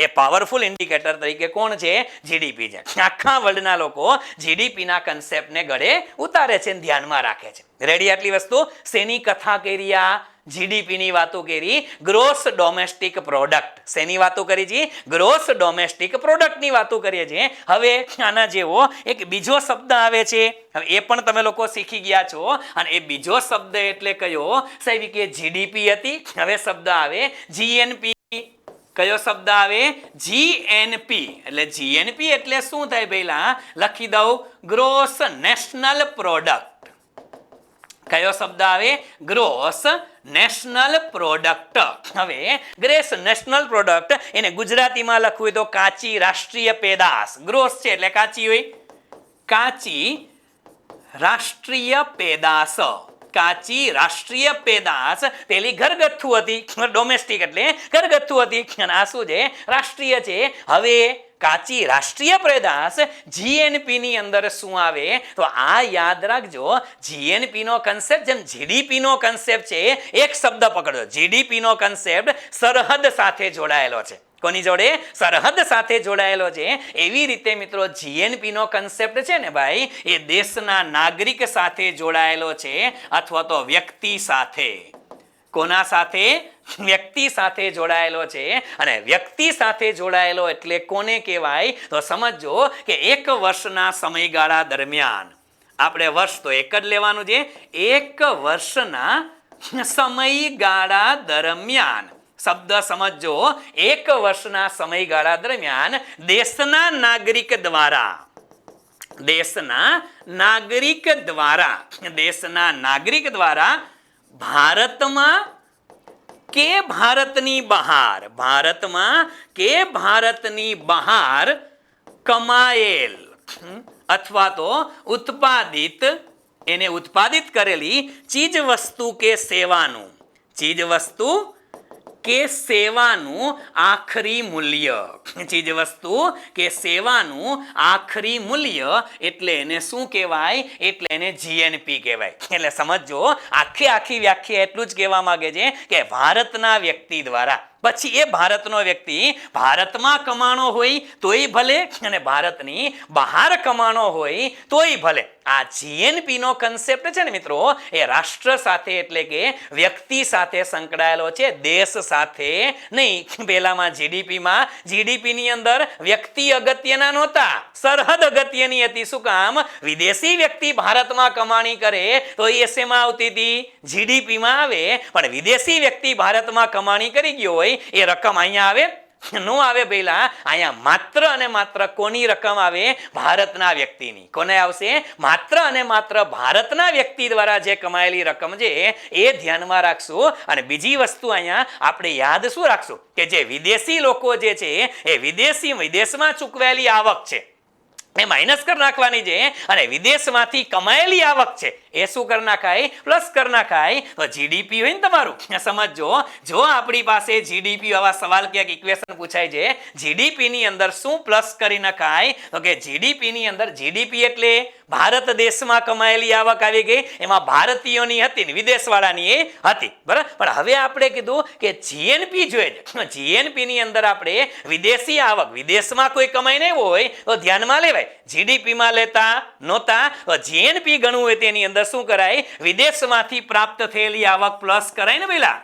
એ પાવરફુલ ઇન્ડિકેટર તરીકે કોણ છે? જીડીપી છે. આખા વર્લ્ડના લોકો જીડીપીના કન્સેપ્ટને ગળે ઉતારે છે અને ધ્યાનમાં રાખે છે. રેડી? આટલી વસ્તુ શેની કથા કરી? આ જીડીપીની વાતો કરી, ગ્રોસ ડોમેસ્ટિક પ્રોડક્ટ. શેની વાતો કરી છે? ગ્રોસ ડોમેસ્ટિક પ્રોડક્ટની વાતો કરીએ છીએ. હવે આના જેવો એક બીજો શબ્દ આવે છે, હવે એ પણ તમે લોકો શીખી ગયા છો. અને એ બીજો શબ્દ એટલે કયો? સાહેબ કે જીડીપી હતી. હવે શબ્દ આવે જીએનપી. કયો શબ્દ આવે? જીએનપી. એટલે જીએનપી એટલે શું થાય? પહેલા લખી દઉં, ગ્રોસ નેશનલ પ્રોડક્ટ. કયો શબ્દ આવે? Gross national product. હવે ગ્રેસ નેશનલ પ્રોડક્ટ એને ગુજરાતીમાં લખવું હોય તો કાચી રાષ્ટ્રીય પેદાશ. ગ્રોસ છે એટલે કાચી હોય, કાચી રાષ્ટ્રીય પેદાશ. કાચી રાષ્ટ્રીય પેદાશ પેલી ઘરગથ્થુ હતી, ડોમેસ્ટિક એટલે ઘરગથ્થુ હતી, અને આ શું છે? રાષ્ટ્રીય છે. હવે કાચી રાષ્ટ્રીય પેદાશ જીએનપી ની અંદર શું આવે? તો આ યાદ રાખજો, જીએનપી નો કન્સેપ્ટ જેમ જીડીપી નો કન્સેપ્ટ છે, એક શબ્દ પકડો, જીડીપી નો કન્સેપ્ટ સરહદ સાથે જોડાયેલો છે. કોની જોડે? સરહદ સાથે જોડાયેલો છે. એવી રીતે મિત્રો જીએનપી નો કન્સેપ્ટ છે ને ભાઈ, એ દેશના નાગરિક સાથે જોડાયેલો છે, અથવા તો વ્યક્તિ સાથે. કોના સાથે? વ્યક્તિ સાથે જોડાયેલો છે. અને વ્યક્તિ સાથે જોડાયેલો એટલે કોને કહેવાય? તો સમજો કે એક વર્ષના સમયગાળા દરમિયાન, આપણે વર્ષ તો એક જ લેવાનું છે, એક વર્ષના સમયગાળા દરમિયાન, શબ્દ સમજો, એક વર્ષના સમયગાળા દરમિયાન દેશના નાગરિક દ્વારા, દેશના નાગરિક દ્વારા ભારતમાં કે ભારતની બહાર, ભારતમાં કે ભારતની બહાર કમાયેલ અથવા તો ઉત્પાદિત, એને ઉત્પાદિત કરેલી ચીજ વસ્તુ કે સેવાનું, ચીજ વસ્તુ કે સેવાનું આખરી મૂલ્ય, ચીજ વસ્તુ કે સેવાનું આખરી મૂલ્ય, એટલે એને શું કહેવાય? એટલે એને જીએનપી કહેવાય. એટલે સમજો, આખી વ્યાખ્યા એટલું જ કહેવા માંગે છે કે ભારતના વ્યક્તિ દ્વારા, પછી એ ભારતનો વ્યક્તિ ભારતમાં કમાણો હોય તોય ભલે અને ભારતની બહાર કમાણો હોય તોય ભલે. આ જીએનપી નો કન્સેપ્ટ છે ને મિત્રો, એ રાષ્ટ્ર સાથે એટલે કે વ્યક્તિ સાથે સંકળાયેલો છે, દેશ સાથે નહીં. પહેલામાં જીડીપીમાં, જીડીપીની અંદર વ્યક્તિ અગત્યના નહોતા, સરહદ અગત્યની હતી. શું કામ? વિદેશી વ્યક્તિ ભારતમાં કમાણી કરે તો એ શેમાં આવતી હતી? જીડીપીમાં આવે. પણ વિદેશી વ્યક્તિ ભારતમાં કમાણી કરી ગયો હોય એ રકમ અહીંયા આવે? નો આવે. પહેલા અહીંયા માત્ર અને માત્ર કોની રકમ આવે? ભારતના વ્યક્તિની. કોને આવશે? માત્ર અને માત્ર ભારતના વ્યક્તિ દ્વારા જે કમાયેલી રકમ છે એ ધ્યાનમાં રાખશું. અને બીજી વસ્તુ અહીંયા આપણે યાદ શું રાખશું કે જે વિદેશી લોકો જે છે એ વિદેશમાં ચૂકવેલી આવક છે એ માઇનસ કરી નાખવાની છે, અને વિદેશમાંથી કમાયેલી આવક છે એ શું કરી નાખાય? પ્લસ કરી નાખાય. તો જીડીપી હોય ને તમારું, સમજો, જો આપણી પાસે જીડીપી, આવા સવાલ ક્યાંક ઇક્વેશન પૂછાય છે, જીડીપી ની અંદર શું પ્લસ કરી નખાય? તો કે જીડીપી ની અંદર, જીડીપી એટલે ભારત દેશમાં કમાયેલી આવક આવી ગઈ, એમાં ભારતીયોની હતી ને વિદેશવાળાની એ હતી, બરાબર. પણ હવે આપણે કીધું કે જીએનપી જોઈએ છે, જીએનપી ની અંદર આપણે વિદેશી આવક, વિદેશમાં કોઈ કમાઈ નહીં હોય તો ધ્યાનમાં લેવાય. જીડીપીમાં લેતા નહોતા, તો જીએનપી ગણવું હોય તેની અંદર શું કરાય? વિદેશમાંથી પ્રાપ્ત થયેલી આવક પ્લસ કરાય ને પેલા.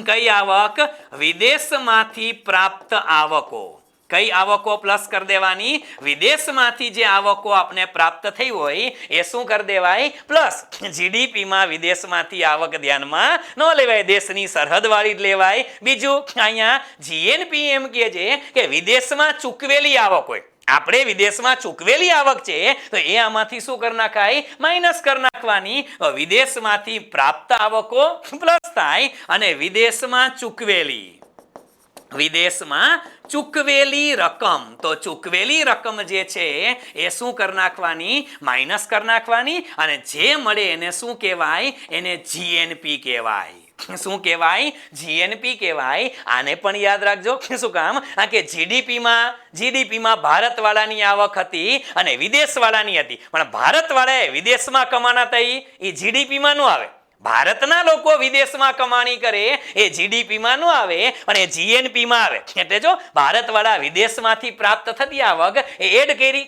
કઈ આવક? વિદેશમાંથી પ્રાપ્ત આવકો. કઈ આવકો પ્લસ કરી દેવાની? વિદેશમાંથી જે આવકો આપણે પ્રાપ્ત થઈ હોય એ શું કરી દેવાય? પ્લસ. જીડીપીમાં વિદેશમાંથી આવક ધ્યાનમાં ન લેવાય, દેશની સરહદ વાળી જ લેવાય. બીજું અહીંયા જીએનપી એમ કહે છે કે વિદેશમાં ચૂકવેલી આવક હોય, આપણે વિદેશમાં ચૂકવેલી આવક છે તો એ આમાંથી શું કરી નાખાય? માઇનસ કરી નાખવાની. વિદેશમાંથી પ્રાપ્ત આવકો પ્લસ થાય, અને વિદેશમાં ચૂકવેલી રકમ, તો ચૂકવેલી રકમ જે છે એ શું કરી નાખવાની? માઇનસ કરી નાખવાની. અને જે મળે એને શું કહેવાય? એને જીએનપી કહેવાય. શું કહેવાય? જીએનપી કહેવાય. આને પણ યાદ રાખજો. શું કામ? કે જીડીપીમાં ભારતવાળાની આવક હતી અને વિદેશવાળાની હતી, પણ ભારતવાળાએ વિદેશમાં કમાણા થઈ એ જીડીપીમાં ન આવે. ભારતના લોકો વિદેશમાં કમાણી કરે એ જીડીપીમાં ન આવે પણ એ જીએનપીમાં આવે. એટલે જો ભારતવાળા વિદેશમાંથી પ્રાપ્ત થતી આવક એ એડ કરી,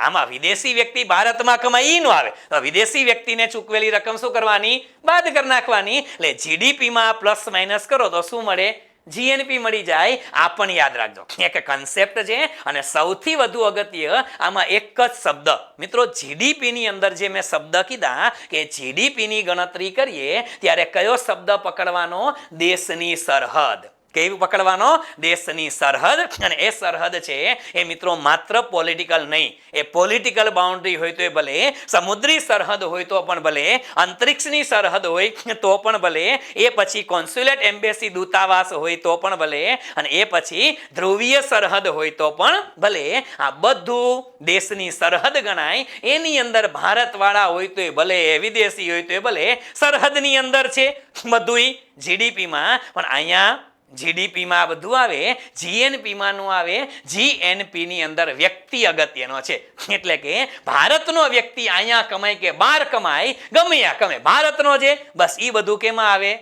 આમાં વિદેશી વ્યક્તિ ભારતમાં કમાય એ ન આવે તો વિદેશી વ્યક્તિને ચૂકવેલી રકમ શું કરવાની? બાદ કરી નાખવાની. એટલે જીડીપીમાં પ્લસ માઇનસ કરો તો શું મળે? જીએનપી મળી જાય. આ પણ યાદ રાખજો. એક કન્સેપ્ટ છે અને સૌથી વધુ અગત્ય આમાં એક જ શબ્દ મિત્રો, જીડીપી ની અંદર જે મેં શબ્દ કીધા કે જીડીપી ની ગણતરી કરીએ ત્યારે કયો શબ્દ પકડવાનો? દેશની સરહદ. કેવું પકડવાનો? દેશની સરહદ. અને એ સરહદ છે એ મિત્રો માત્ર પોલિટિકલ નહીં, એ પોલિટિકલ બાઉન્ડ્રી હોય તો એ ભલે, સમુદ્રી સરહદ હોય તો પણ ભલે, અંતરિક્ષની સરહદ હોય તો પણ ભલે, એ પછી કોન્સ્યુલેટ એમ્બેસી દૂતાવાસ હોય તો પણ ભલે, અને એ પછી ધ્રુવીય સરહદ હોય તો પણ ભલે. આ બધું દેશની સરહદ ગણાય. એની અંદર ભારતવાળા હોય તો એ ભલે, વિદેશી હોય તો એ ભલે, સરહદની અંદર છે બધું જીડીપીમાં. પણ અહીંયા જીડીપીમાં બધું આવે, જીએનપીમાં નું આવે. જીએનપીની અંદર વ્યક્તિ અગત્યનો છે. એટલે કે ભારતનો વ્યક્તિ અહીંયા કમાય કે બહાર કમાય, ગમે ત્યાં કમાય, ભારતનો છે બસ એ બધું કેમાં આવે?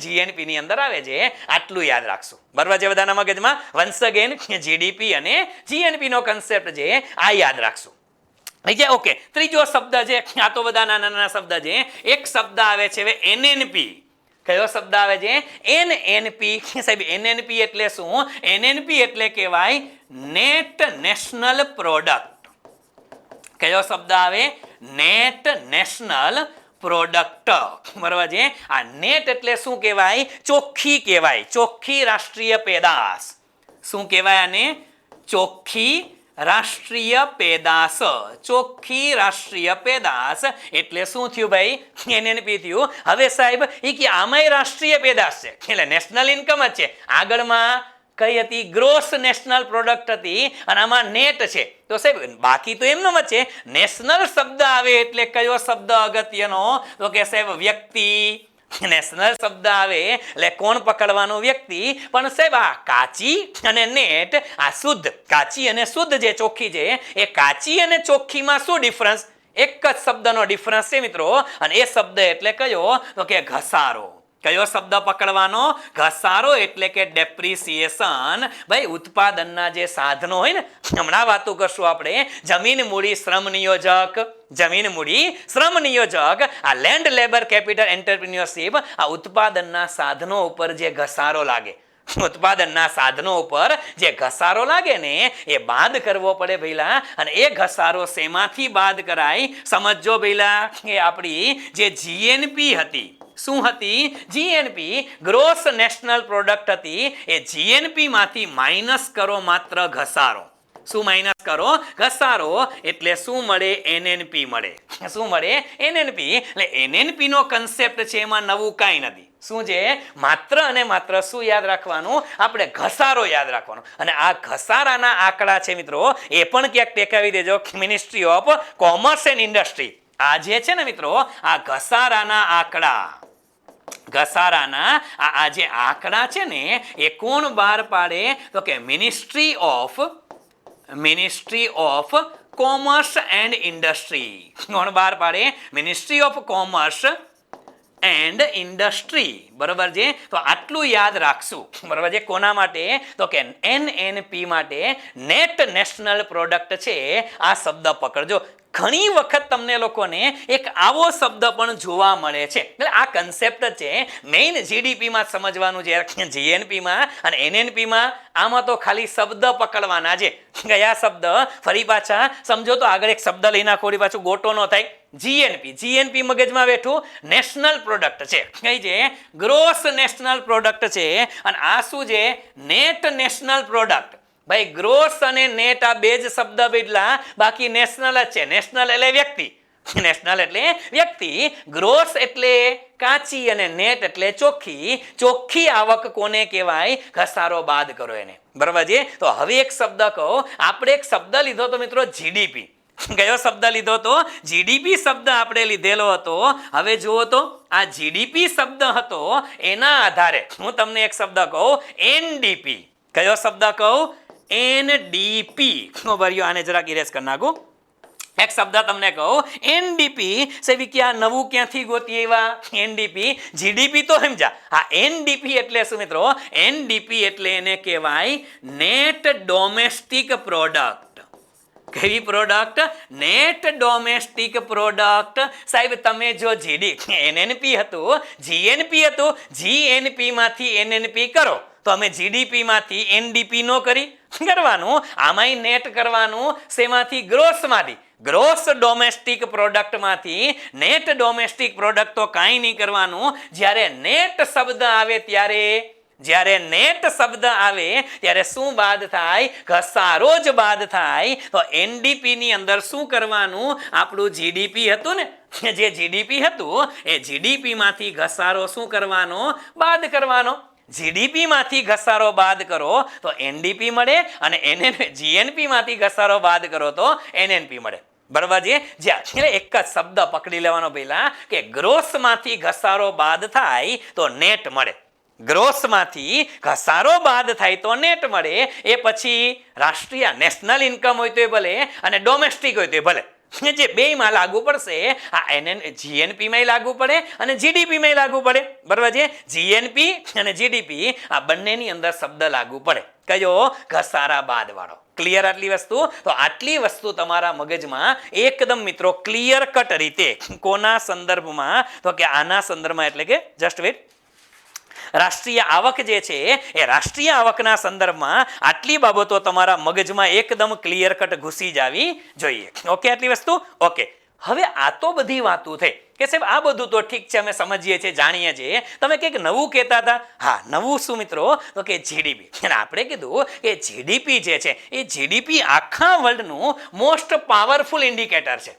જીએનપીની અંદર આવે છે. આટલું યાદ રાખશું. બરાબર છે બધાના મગજમાં? વન્સ અગેન જીડીપી અને જીએનપી નો કન્સેપ્ટ છે આ યાદ રાખશું. ઓકે, ત્રીજો શબ્દ છે, આ તો બધા નાના નાના શબ્દ છે. એક શબ્દ આવે છે હવે એનએનપી. કયો શબ્દ આવે છે? એનએનપી. સાહેબ એનએનપી એટલે શું? એનએનપી એટલે કહેવાય નેટ નેશનલ પ્રોડક્ટ. કયો શબ્દ આવે? Net national product. બરાબર છે? આ નેટ એટલે શું કહેવાય? ચોખ્ખી કહેવાય, ચોખ્ખી રાષ્ટ્રીય પેદાશ. શું કહેવાય આને? ચોખ્ખી રાષ્ટ્રીય પેદાશ. ચોખ્ખી રાષ્ટ્રીય પેદાશ એટલે શું થયું ભાઈ? એનએનપી થયું. હવે સાહેબ એ કે આમાંય રાષ્ટ્રીય પેદાશ છે એટલે નેશનલ ઇન્કમ જ છે. આગળમાં કઈ હતી? ગ્રોસ નેશનલ પ્રોડક્ટ હતી અને આમાં નેટ છે. તો સાહેબ બાકી તો એમનો જ છે. નેશનલ શબ્દ આવે એટલે કયો શબ્દ અગત્યનો? તો કે સાહેબ વ્યક્તિ. નેશનલ શબ્દ આવે એટલે કોણ પકડવાનું? વ્યક્તિ. પણ સાહેબ આ કાચી અને નેટ, આ શુદ્ધ, કાચી અને શુદ્ધ જે ચોખ્ખી છે, એ કાચી અને ચોખ્ખીમાં શું ડિફરન્સ? એક જ શબ્દનો ડિફરન્સ છે મિત્રો. અને એ શબ્દ એટલે કયો? તો કે ઘસારો. કયો શબ્દ પકડવાનો? ઘસારો. એટલે કે ડેપ્રિસિએશન. ભાઈ ઉત્પાદનના જે સાધનો હોય ને, હમણાં વાતો કરશું આપણે, જમીન મૂડી શ્રમ નિયોજક, જમીન મૂડી શ્રમ નિયોજક, આ લેન્ડ લેબર કેપિટલ એન્ટરપ્રિન્યોરશિપ, આ ઉત્પાદનના સાધનો ઉપર જે ઘસારો લાગે, ઉત્પાદનના સાધનો ઉપર જે ઘસારો લાગે ને એ બાદ કરવો પડે ભઈલા. અને એ ઘસારો શેમાંથી બાદ કરાય? સમજો ભઈલા, એ આપણી જે જીએનપી હતી. શું હતી? જીએનપી, ગ્રોસ નેશનલ પ્રોડક્ટ હતી. એ જીએનપી માંથી માઇનસ કરો માત્ર ઘસારો. શું માઇનસ કરો? ઘસારો. એટલે શું મળે? એનએનપી મળે. શું મળે? એનએનપી. એટલે એનએનપી નો કન્સેપ્ટ છે એમાં નવું કાંઈ નથી. શું છે? માત્ર અને માત્ર શું યાદ રાખવાનું? આપણે ઘસારો યાદ રાખવાનો. અને આ ઘસારાના આંકડા છે મિત્રો, એ પણ ક્યાંક ટેકાવી દેજો. Ministry of commerce and industry આ જે છે ને મિત્રો, આ ઘસારાના આંકડા, ઘસારાના આ જે આંકડા છે ને એ કોણ બહાર પાડે? તો કે ministry of commerce and industry. કોણ બહાર પાડે? Ministry of commerce and industry. બરોબર છે? તો આટલું યાદ રાખશું. બરોબર છે? કોના માટે? તો કે એનએનપી માટે. નેટ નેશનલ પ્રોડક્ટ છે આ શબ્દ પકડજો. ઘણી વખત તમને લોકોને એક આવો શબ્દ પણ જોવા મળે છે. એટલે આ કન્સેપ્ટ છે મેઇન જીડીપીમાં સમજવાનું છે. જીએનપીમાં અને એનએનપીમાં આમાં તો ખાલી શબ્દ પકડવાના છે. કયા શબ્દ? ફરી પાછા સમજો તો આગળ એક શબ્દ લઈ નાખો, પાછું ગોટો ન થાય. જીએનપી. જીએનપી મગજમાં બેઠું નેશનલ પ્રોડક્ટ છે. કઈ છે? ગ્રોસ નેશનલ પ્રોડક્ટ છે. અને આ શું છે? Net national product. ભાઈ ગ્રોસ અને નેટ આ બે જ શબ્દ બદલા, બાકી નેશનલ જ છે. નેશનલ એટલે વ્યક્તિ, નેશનલ એટલે વ્યક્તિ, ગ્રોસ એટલે કાચી અને નેટ એટલે ચોખ્ખી. ચોખ્ખી આવક કોને કહેવાય? ઘસારો બાદ કરો એને. બરાબર છે? તો હવે એક શબ્દ કહો. આપણે એક શબ્દ લીધો તો મિત્રો જીડીપી. કયો શબ્દ લીધો હતો? જીડીપી શબ્દ આપણે લીધેલો હતો. હવે જુઓ તો આ જીડીપી શબ્દ હતો એના આધારે હું તમને એક શબ્દ કહું, એનડીપી. કયો શબ્દ કહું? એનડીપી. આને જરાક ઇરેઝ કરી નાખું. એક શબ્દ તમને કહું, એનડીપી. સેવી કે આ નવું ક્યાંથી ગોતી આવ્યા? એનડીપી. જીડીપી તો સમજા. હા, એનડીપી એટલે શું મિત્રો? એનડીપી એટલે એને કહેવાય નેટ ડોમેસ્ટિક પ્રોડક્ટ. કેવી પ્રોડક્ટ? Net domestic product. સાહેબ તમે જો એનએનપી હતું, જીએનપી હતું, જીએનપી માંથી એનએનપી કરો તો અમે જીડીપી માંથી એનડીપી નો કરવાનું. આમાંય નેટ કરવાનું. શેમાંથી? ગ્રોસમાંથી. ગ્રોસ ડોમેસ્ટિક પ્રોડક્ટમાંથી નેટ ડોમેસ્ટિક પ્રોડક્ટ તો કાંઈ નહીં કરવાનું. જ્યારે નેટ શબ્દ આવે ત્યારે શું બાદ થાય? ઘસારો જ બાદ થાય. તો એનડીપી ની અંદર શું કરવાનું? આપણું જીડીપી હતું ને, જે જીડીપી હતું એ જીડીપી માંથી ઘસારો શું કરવાનો? બાદ કરવાનો. જીડીપી માંથી ઘસારો બાદ કરો તો એનડીપી મળે, અને જીએનપી માંથી ઘસારો બાદ કરો તો એનએનપી મળે. બરાબર છે? જ્યાં એક જ શબ્દ પકડી લેવાનો પહેલા કે ગ્રોસ માંથી ઘસારો બાદ થાય તો નેટ મળે. ગ્રોસ માંથી ઘસારો બાદ થાય તો નેટ મળે. એ પછી રાષ્ટ્રીય નેશનલ ઇન્કમ હોય તો ભલે અને ડોમેસ્ટિક હોય તો ભલે, જે બેયમાં લાગુ પડશે. આ જીએનપી માં લાગુ પડે અને જીડીપી માં લાગુ પડે. બરાબર છે? જીએનપી અને જીડીપી આ બંનેની અંદર શબ્દ લાગુ પડે. કયો? ઘસારા બાદ વાળો. ક્લિયર આટલી વસ્તુ? તો આટલી વસ્તુ તમારા મગજમાં એકદમ મિત્રો ક્લિયર કટ રીતે કોના સંદર્ભમાં? તો કે આના સંદર્ભમાં, એટલે કે જસ્ટ વેટ, રાષ્ટ્રીય આવક જે છે એ રાષ્ટ્રીય આવકના સંદર્ભમાં આટલી બાબતો તમારા મગજમાં એકદમ ક્લિયર કટ ઘૂસી જાવી જોઈએ. ઓકે આટલી વસ્તુ? ઓકે. હવે આ તો બધી વાતો થઈ કે સાહેબ આ બધું તો ઠીક છે, અમે સમજીએ છીએ, જાણીએ છીએ. તમે કંઈક નવું કહેતા હતા. હા, નવું શું મિત્રો? તો કે જીડીપી. અને આપણે કીધું કે જીડીપી જે છે એ જીડીપી આખા વર્લ્ડનું મોસ્ટ પાવરફુલ ઇન્ડિકેટર છે.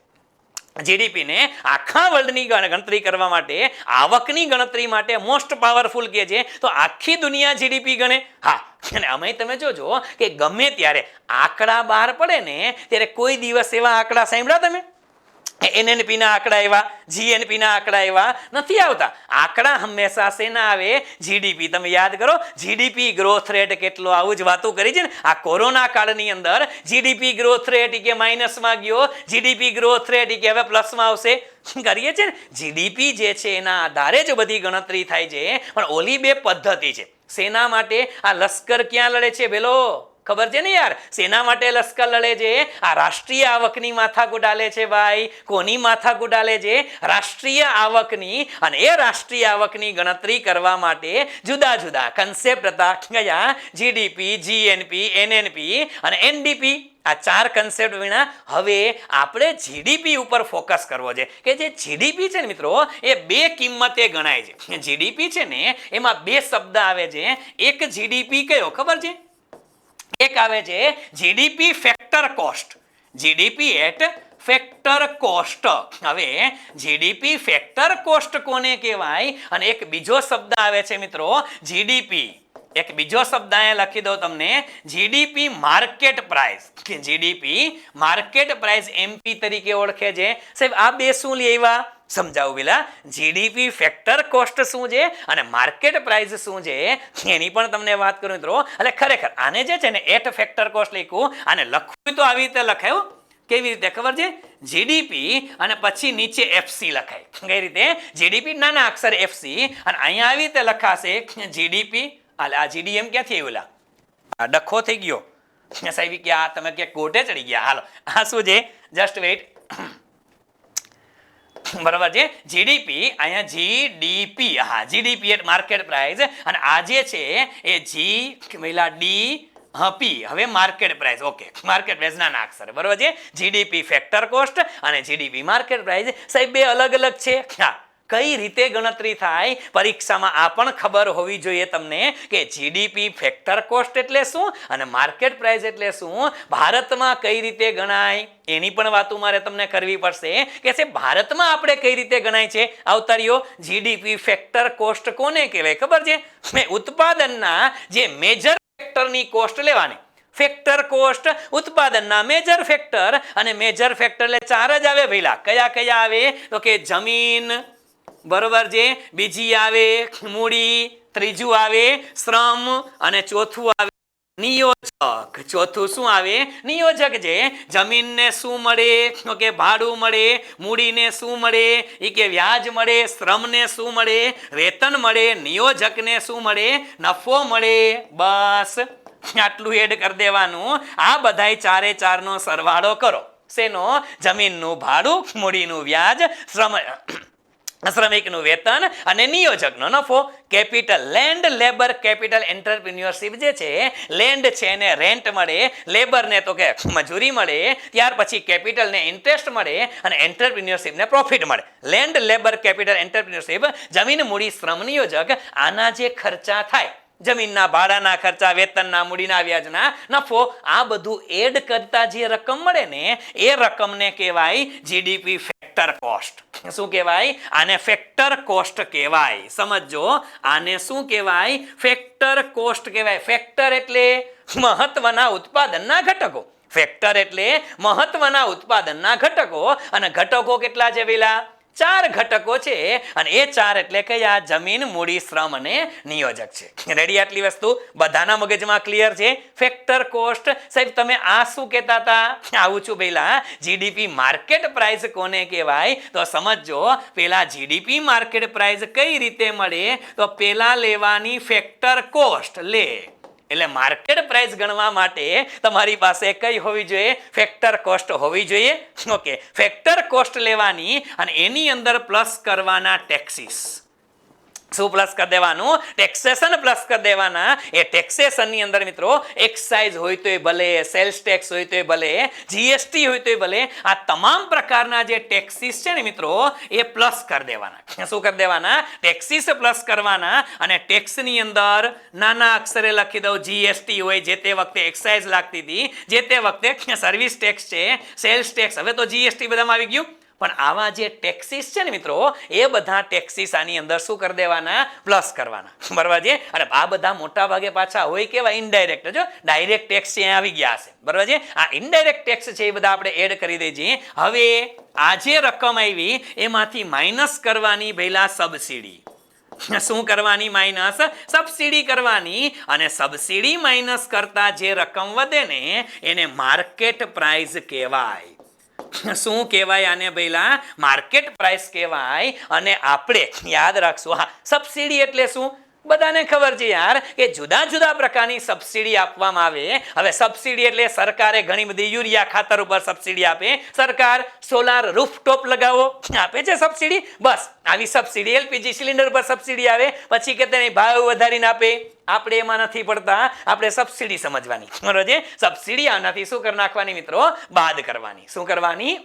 જીડીપીને આખા વર્લ્ડની ગણતરી કરવા માટે, આવકની ગણતરી માટે મોસ્ટ પાવરફુલ કહે છે. તો આખી દુનિયા જીડીપી ગણે. હા, અને અમે તમે જોજો કે ગમે ત્યારે આંકડા બહાર પડે ને ત્યારે કોઈ દિવસ એવા આંકડા સાંભળ્યા તમે? એનએનપી ના આંકડા એવા, જીએનપી ના આંકડા એવા નથી આવતા. આંકડા હંમેશા શેના આવે? જીડીપી. તમે યાદ કરો, જીડીપી ગ્રોથ રેટ કેટલો, આવું જ વાતો કરી છે ને. આ કોરોના કાળની અંદર જીડીપી ગ્રોથ રેટ કે માઇનસમાં ગયો, જીડીપી ગ્રોથ રેટ કે હવે પ્લસમાં આવશે કરીએ છીએ ને. જીડીપી જે છે એના આધારે જ બધી ગણતરી થાય છે. પણ ઓલી બે પદ્ધતિ છે. શેના માટે? આ લશ્કર ક્યાં લડે છે ભેલો? ખબર છે ને યાર? શેના માટે લશ્કર લડે છે? આ રાષ્ટ્રીય આવકની માથાકૂટ આલે છે ભાઈ. કોની માથાકૂટ આલે છે? રાષ્ટ્રીય આવકની. અને એ રાષ્ટ્રીય આવકની ગણતરી કરવા માટે જુદા જુદા કન્સેપ્ટ હતા. કયા? જીડીપી, જીએનપી, એનએનપી અને એનડીપી. આ ચાર કન્સેપ્ટ વિના હવે આપણે જીડીપી ઉપર ફોકસ કરવો છે. કે જે જીડીપી છે ને મિત્રો એ બે કિંમતે ગણાય છે. જીડીપી છે ને એમાં બે શબ્દ આવે છે. એક જીડીપી કયો ખબર છે? એક આવે છે GDP factor cost. GDP at factor cost. હવે જીડીપી ફેક્ટર કોસ્ટ કોને કહેવાય? અને એક બીજો શબ્દ આવે છે મિત્રો જીડીપી. એક બીજો શબ્દ અહીંયા લખી દઉં તમને, GDP market price. GDP market price MP તરીકે ઓળખે છે. સાહેબ આ બે શું લેવા? સમજાવું પેલા. જીડીપી ફેક્ટર કોસ્ટ શું છે અને માર્કેટ પ્રાઇસ શું છે એની પણ તમને વાત કરું મિત્રો. એટલે ખરેખર આને જે છે ને એટ ફેક્ટર કોસ્ટ લખ્યું, આને લખવું તો આવી રીતે લખાયું. કેવી રીતે ખબર છે? જીડીપી અને પછી નીચે એફસી લખાય. કઈ રીતે? જીડીપી નાના અક્ષર એફસી અને અહીંયા આવી રીતે લખાશે જીડીપી. આ જીડીએમ ક્યાંથી આવ્યું? આ ડખો થઈ ગયો સાહેબ કે આ તમે ક્યાંક કોટે ચડી ગયા. હાલો આ શું છે? Just weight. બરાબર છે? જીડીપી અહીંયા જીડીપી. હા, જીડીપી એટ માર્કેટ પ્રાઇસ. અને આ જે છે એ જી મહિલા ડી પી. હવે market price. Okay, market price નાના અક્ષર. બરાબર છે? જીડીપી ફેક્ટર કોસ્ટ અને જીડીપી માર્કેટ પ્રાઇસ. સાહેબ બે અલગ અલગ છે. હા, કઈ રીતે ગણતરી થાય પરીક્ષામાં આ પણ ખબર હોવી જોઈએ તમને કે જીડીપી ફેક્ટર કોસ્ટ એટલે શું અને માર્કેટ પ્રાઇસ એટલે શું. ભારતમાં કઈ રીતે ગણાય એની પણ વાતો મારે તમને કરવી પડશે કે છે ભારતમાં આપણે કઈ રીતે ગણાય છે. આવતારીઓ જીડીપી ફેક્ટર કોસ્ટ કોને કહેવાય ખબર છે? ઉત્પાદનના જે મેજર ફેક્ટરની કોસ્ટ લેવાની. ફેક્ટર કોસ્ટ ઉત્પાદનના મેજર ફેક્ટર, અને મેજર ફેક્ટર એટલે 4 જ આવે ભઈલા. કયા કયા આવે તો કે જમીન, બરોબર છે, બીજી આવે મૂડી, ત્રીજું આવે શ્રમ, અને ચોથું આવે નિયોજક. ચોથું શું આવે? નિયોજક. છે જમીનને શું મળે તો કે ભાડું મળે, મૂડીને શું મળે એ કે વ્યાજ મળે, શ્રમને શું મળે? વેતન મળે, નિયોજકને શું મળે? નફો મળે. બસ આટલું એડ કરી દેવાનું. આ બધાય 4 એ 4 નો સરવાળો કરો. શેનો? જમીનનું ભાડું, મૂડીનું વ્યાજ, શ્રમિકનું વેતન અને નિયોજકનો નફો. Capital, land, labour, capital entrepreneurship જે છે, લેન્ડ છે એને રેન્ટ મળે, લેબરને તો કે મજૂરી મળે, ત્યાર પછી કેપિટલને ઇન્ટરેસ્ટ મળે, અને એન્ટરપ્રિન્યોરશિપને પ્રોફિટ મળે. લેન્ડ, લેબર, કેપિટલ એન્ટરપ્રિન્યોરશિપ, જમીન, મૂડી, શ્રમ, નિયોજક, આના જે ખર્ચા થાય, જમીનના ભાડાના ખર્ચા, વેતનના, મૂડીના વ્યાજના, નફો, આ બધું એડ કરતા જે રકમ મળે ને એ રકમને કહેવાય જીડીપી ફેક્ટર કોસ્ટ. શું કહેવાય? આને ફેક્ટર કોસ્ટ કહેવાય. સમજો, આને શું કહેવાય? ફેક્ટર કોસ્ટ કહેવાય. ફેક્ટર એટલે મહત્વના ઉત્પાદનના ઘટકો. ફેક્ટર એટલે મહત્વના ઉત્પાદનના ઘટકો. અને ઘટકો કેટલા છે પેલા? 4 ઘટકો છે. અને એ 4 એટલે કયા? જમીન, મૂડી, શ્રમ અને નિયોજક છે. રેડી? આટલી વસ્તુ બધાના મગજમાં ક્લિયર છે? Factor cost. સાહેબ તમે આ શું કહેતા હતા? આવું છું પેલા. જીડીપી માર્કેટ પ્રાઇસ કોને કહેવાય? તો સમજો, પેલા જીડીપી માર્કેટ પ્રાઇસ કઈ રીતે મળે? તો પેલા લેવાની ફેક્ટર કોસ્ટ લે. એટલે માર્કેટ પ્રાઇસ ગણવા માટે તમારી પાસે કઈ હોવી જોઈએ? ફેક્ટર કોસ્ટ હોવી જોઈએ. ઓકે, ફેક્ટર કોસ્ટ લેવાની અને એની અંદર પ્લસ કરવાના ટેક્સીસ. શું પ્લસ કરી દેવાનું? ટેક્સેશન પ્લસ કરી દેવાના. એ ટેક્સેશનની અંદર મિત્રો એક્સાઇઝ હોય તોય ભલે, સેલ્સ ટેક્સ હોય તોય ભલે, જીએસટી હોય તોય ભલે, આ તમામ પ્રકારના જે ટેક્સીસ છે ને મિત્રો એ પ્લસ કરી દેવાના. શું કરી દેવાના? ટેક્સીસ પ્લસ કરવાના. અને ટેક્સની અંદર નાના અક્ષરે લખી દઉં જીએસટી હોય, જે તે વખતે એક્સાઇઝ લાગતી હતી, જે તે વખતે સર્વિસ ટેક્સ છે, સેલ્સ ટેક્સ, હવે તો જીએસટી બધામાં આવી ગયું. પણ આવા જે ટેક્સીસ છે ને મિત્રો એ બધા ટેક્સીસ આની અંદર શું કરી દેવાના? પ્લસ કરવાના. બરાબર છે? અને આ બધા મોટા ભાગે પાછા હોય કેવા? ઇનડાયરેક્ટ. જો ડાયરેક્ટ ટેક્સ છે આવી ગયા હશે. બરાબર છે? આ ઇનડાયરેક્ટ ટેક્સ છે એ બધા આપણે એડ કરી દઈએ. હવે આ જે રકમ આવી એમાંથી માઇનસ કરવાની પહેલા સબસિડી. શું કરવાની? માઇનસ સબસિડી કરવાની. અને સબસિડી માઇનસ કરતા જે રકમ વધે ને એને માર્કેટ પ્રાઇસ કહેવાય. શું કહેવાય આને પહેલા? માર્કેટ પ્રાઇસ કહેવાય. અને આપણે યાદ રાખશું, હા, સબસિડી એટલે શું? બધાને ખબર છે યાર કે જુદા જુદા પ્રકારની સબસિડી આપવામાં આવે. હવે સબસિડી એટલે સરકારે ઘણી બધી યુરિયા ખાતર ઉપર સબસિડી આપે, સરકાર સોલાર રૂફટોપ લગાવો આપે છે સબસિડી. બસ આવી સબસિડી. એલપીજી સિલિન્ડર પર સબસિડી આવે, પછી કે તેને ભાવ વધારીને આપે. આપણે એમાં નથી પડતા, આપણે સબસિડી સમજવાની. બરોબર છે? સબસિડી આનાથી શું કરી નાખવાની મિત્રો? બાદ કરવાની. શું કરવાની?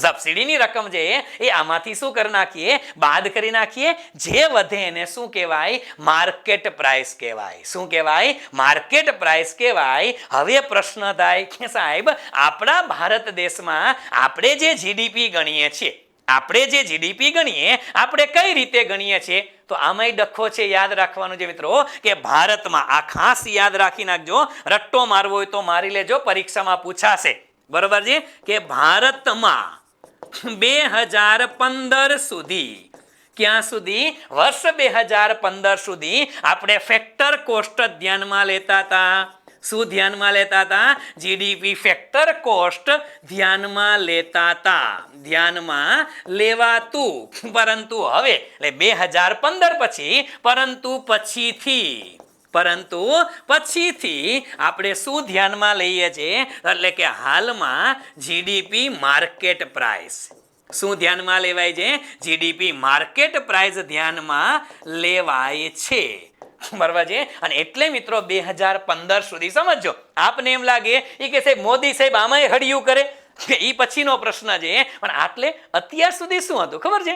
સબસિડીની રકમ છે એ આમાંથી શું કરી નાખીએ? બાદ કરી નાખીએ. જે વધે એને શું કહેવાય? માર્કેટ પ્રાઇસ કહેવાય. શું કહેવાય? માર્કેટ પ્રાઇસ કહેવાય. હવે પ્રશ્ન થાય કે સાહેબ આપણા ભારત દેશમાં આપણે જે જીડીપી ગણીએ છીએ, આપણે કઈ રીતે ગણીએ છીએ? તો આમાંય ડખો છે. યાદ રાખવાનું છે મિત્રો કે ભારતમાં, આ ખાસ યાદ રાખી નાખજો, રટ્ટો મારવો હોય તો મારી લેજો, પરીક્ષામાં પૂછાશે. બરોબર છે? કે ભારતમાં 2015 સુધી, ક્યાં સુધી? વર્ષ 2015 સુધી આપણે ફેક્ટર કોસ્ટ ધ્યાનમાં લેતા હતા. શું ધ્યાનમાં લેતા હતા? જીડીપી ફેક્ટર કોસ્ટ ધ્યાનમાં લેતા હતા. ધ્યાનમાં લેવાતું. પરંતુ હવે એટલે 2015 પછી, પરંતુ પછીથી આપણે શું ધ્યાનમાં લઈએ છીએ? એટલે કે હાલમાં જીડીપી માર્કેટ પ્રાઇસ. શું ધ્યાનમાં લેવાય છે? જીડીપી માર્કેટ પ્રાઇસ ધ્યાનમાં લેવાય છે. બરાબર છે? અને એટલે મિત્રો 2015 સુધી સમજો. આપને એમ લાગે કે સાહેબ મોદી સાહેબ આમાંય હડિયું કરે, એ પછીનો પ્રશ્ન છે. પણ આટલે અત્યાર સુધી શું હતું ખબર છે?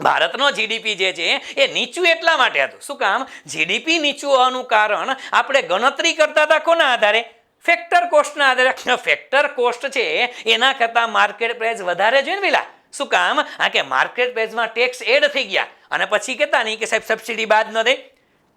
ભારતનો જીડીપી જે છે એ નીચું એટલા માટે હતું. શું કામ? જીડીપી નીચું હોવાનું કારણ આપણે ગણતરી કરતા હતા કોના આધારે? ફેક્ટર કોસ્ટના આધારે. ફેક્ટર કોસ્ટ છે એના કરતાં માર્કેટ પ્રાઇસ વધારે જોઈએ ને પેલા. શું કામ? આ કે માર્કેટ પ્રાઇસમાં ટેક્સ એડ થઈ ગયા અને પછી કહેતા નહીં કે સાહેબ સબસિડી બાદ ન દે.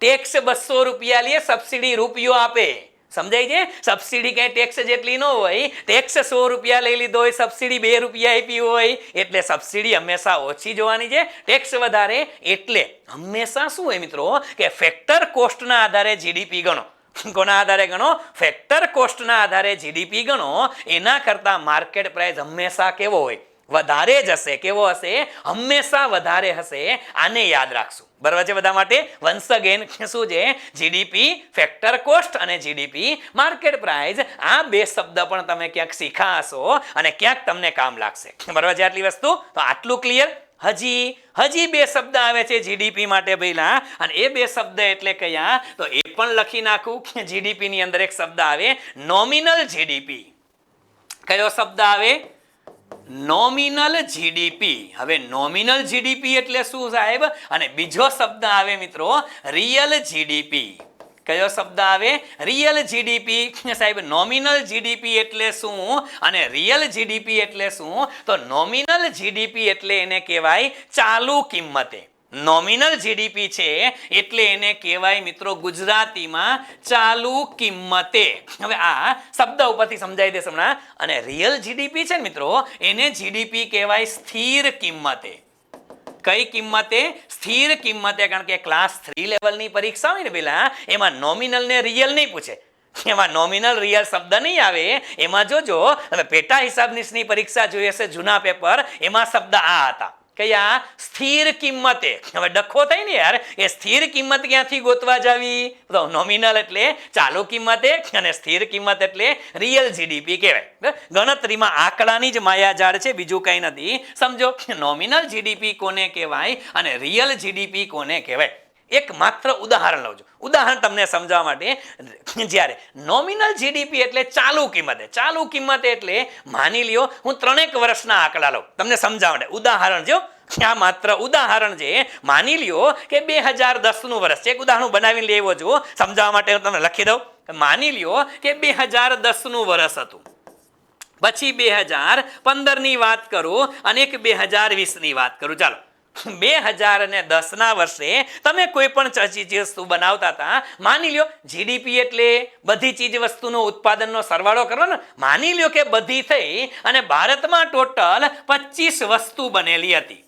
ટેક્સ 200 રૂપિયા લે, સબસિડી રૂપિયો આપે. સમજાય છે? સબસિડી કઈ ટેક્સ જેટલી ન હોય, ટેક્સ 100 રૂપિયા લઈ લીધો હોય, સબસિડી 2 રૂપિયા આપી હોય, એટલે સબસિડી હંમેશા ઓછી જોવાની છે, ટેક્સ વધારે. એટલે હંમેશા શું હોય મિત્રો કે ફેક્ટર કોસ્ટના આધારે જીડીપી ગણો. કોના આધારે ગણો? ફેક્ટર કોસ્ટના આધારે જીડીપી ગણો. એના કરતા માર્કેટ પ્રાઇસ હંમેશા કેવો હોય? વધારે જ હશે. કેવો હશે? હંમેશા વધારે હશે. આને યાદ રાખશું. બરાબર છે બધા માટે? વન્સ અગેન શું છે? જીડીપી ફેક્ટર કોસ્ટ અને જીડીપી માર્કેટ પ્રાઇસ, આ બે શબ્દ પણ તમે ક્યાંક શીખા હશો અને ક્યાંક તમને કામ લાગશે. બરાબર છે આટલી વસ્તુ? તો આટલું ક્લિયર. હજી બે શબ્દ આવે છે જીડીપી માટે પહેલા, અને એ બે શબ્દ એટલે કયા? તો એ પણ લખી નાખું. જીડીપી ની અંદર એક શબ્દ આવે નોમિનલ જીડીપી. કયો શબ્દ આવે? Nominal GDP. હવે નોમિનલ જીડીપી એટલે શું સાહેબ? અને બીજો શબ્દ આવે મિત્રો રિયલ જીડીપી. કયો શબ્દ આવે? Real GDP. સાહેબ નોમિનલ જીડીપી એટલે શું અને રિયલ જીડીપી એટલે શું? તો નોમિનલ જીડીપી એટલે એને કહેવાય ચાલુ કિંમતે. નોમિનલ જીડીપી છે એટલે એને કહેવાય મિત્રો ગુજરાતીમાં ચાલુ કિંમતે. હવે આ શબ્દ ઉપરથી સમજાઈ દેશે હમણાં. અને રિયલ જીડીપી છે ને મિત્રો, એને જીડીપી કહેવાય સ્થિર કિંમતે. કઈ કિંમતે? સ્થિર કિંમતે. કારણ કે ક્લાસ 3 લેવલની પરીક્ષા હોય ને પેલા, એમાં નોમિનલ ને રિયલ નહીં પૂછે. એમાં નોમિનલ રિયલ શબ્દ નહીં આવે. એમાં જોજો તમે પેટા હિસાબનીસની પરીક્ષા જોઈ હશે જૂના પેપર, એમાં શબ્દ આ હતા. કયા? સ્થિર કિંમતે. હવે ડખો થાય ને યાર, એ સ્થિર કિંમત ક્યાંથી ગોતવા જાવી? તો નોમિનલ એટલે ચાલુ કિંમતે અને સ્થિર કિંમત એટલે રિયલ જીડીપી કહેવાય. ગણતરીમાં આંકડાની જ માયાજાળ છે, બીજું કંઈ નથી. સમજો નોમિનલ જીડીપી કોને કહેવાય અને રિયલ જીડીપી કોને કહેવાય. એક માત્ર ઉદાહરણ લઉં છું. ઉદાહરણ તમને સમજાવવા માટે, જ્યારે નોમિનલ જીડીપી એટલે ચાલુ કિંમતે. ચાલુ કિંમતે એટલે માની લ્યો હું 3 વર્ષના આંકડા લઉં તમને સમજાવવા માટે. ઉદાહરણ જો, આ માત્ર ઉદાહરણ છે. માની લ્યો કે 2010 નું વર્ષ છે. એક ઉદાહરણ બનાવીને લેવો જો સમજાવવા માટે, હું તમને લખી દઉં. માની લ્યો કે 2010 નું વર્ષ હતું. પછી 2015 ની વાત કરું અને એક 2020 ની વાત કરું. ચાલો 2010 ના વર્ષે તમે કોઈ પણ ચીજ વસ્તુ બનાવતા હતા. માની લ્યો જીડીપી એટલે બધી ચીજ વસ્તુનો ઉત્પાદનનો સરવાળો કરવાનો. માની લ્યો કે બધી થઈ અને ભારતમાં ટોટલ 25 વસ્તુ બનેલી હતી.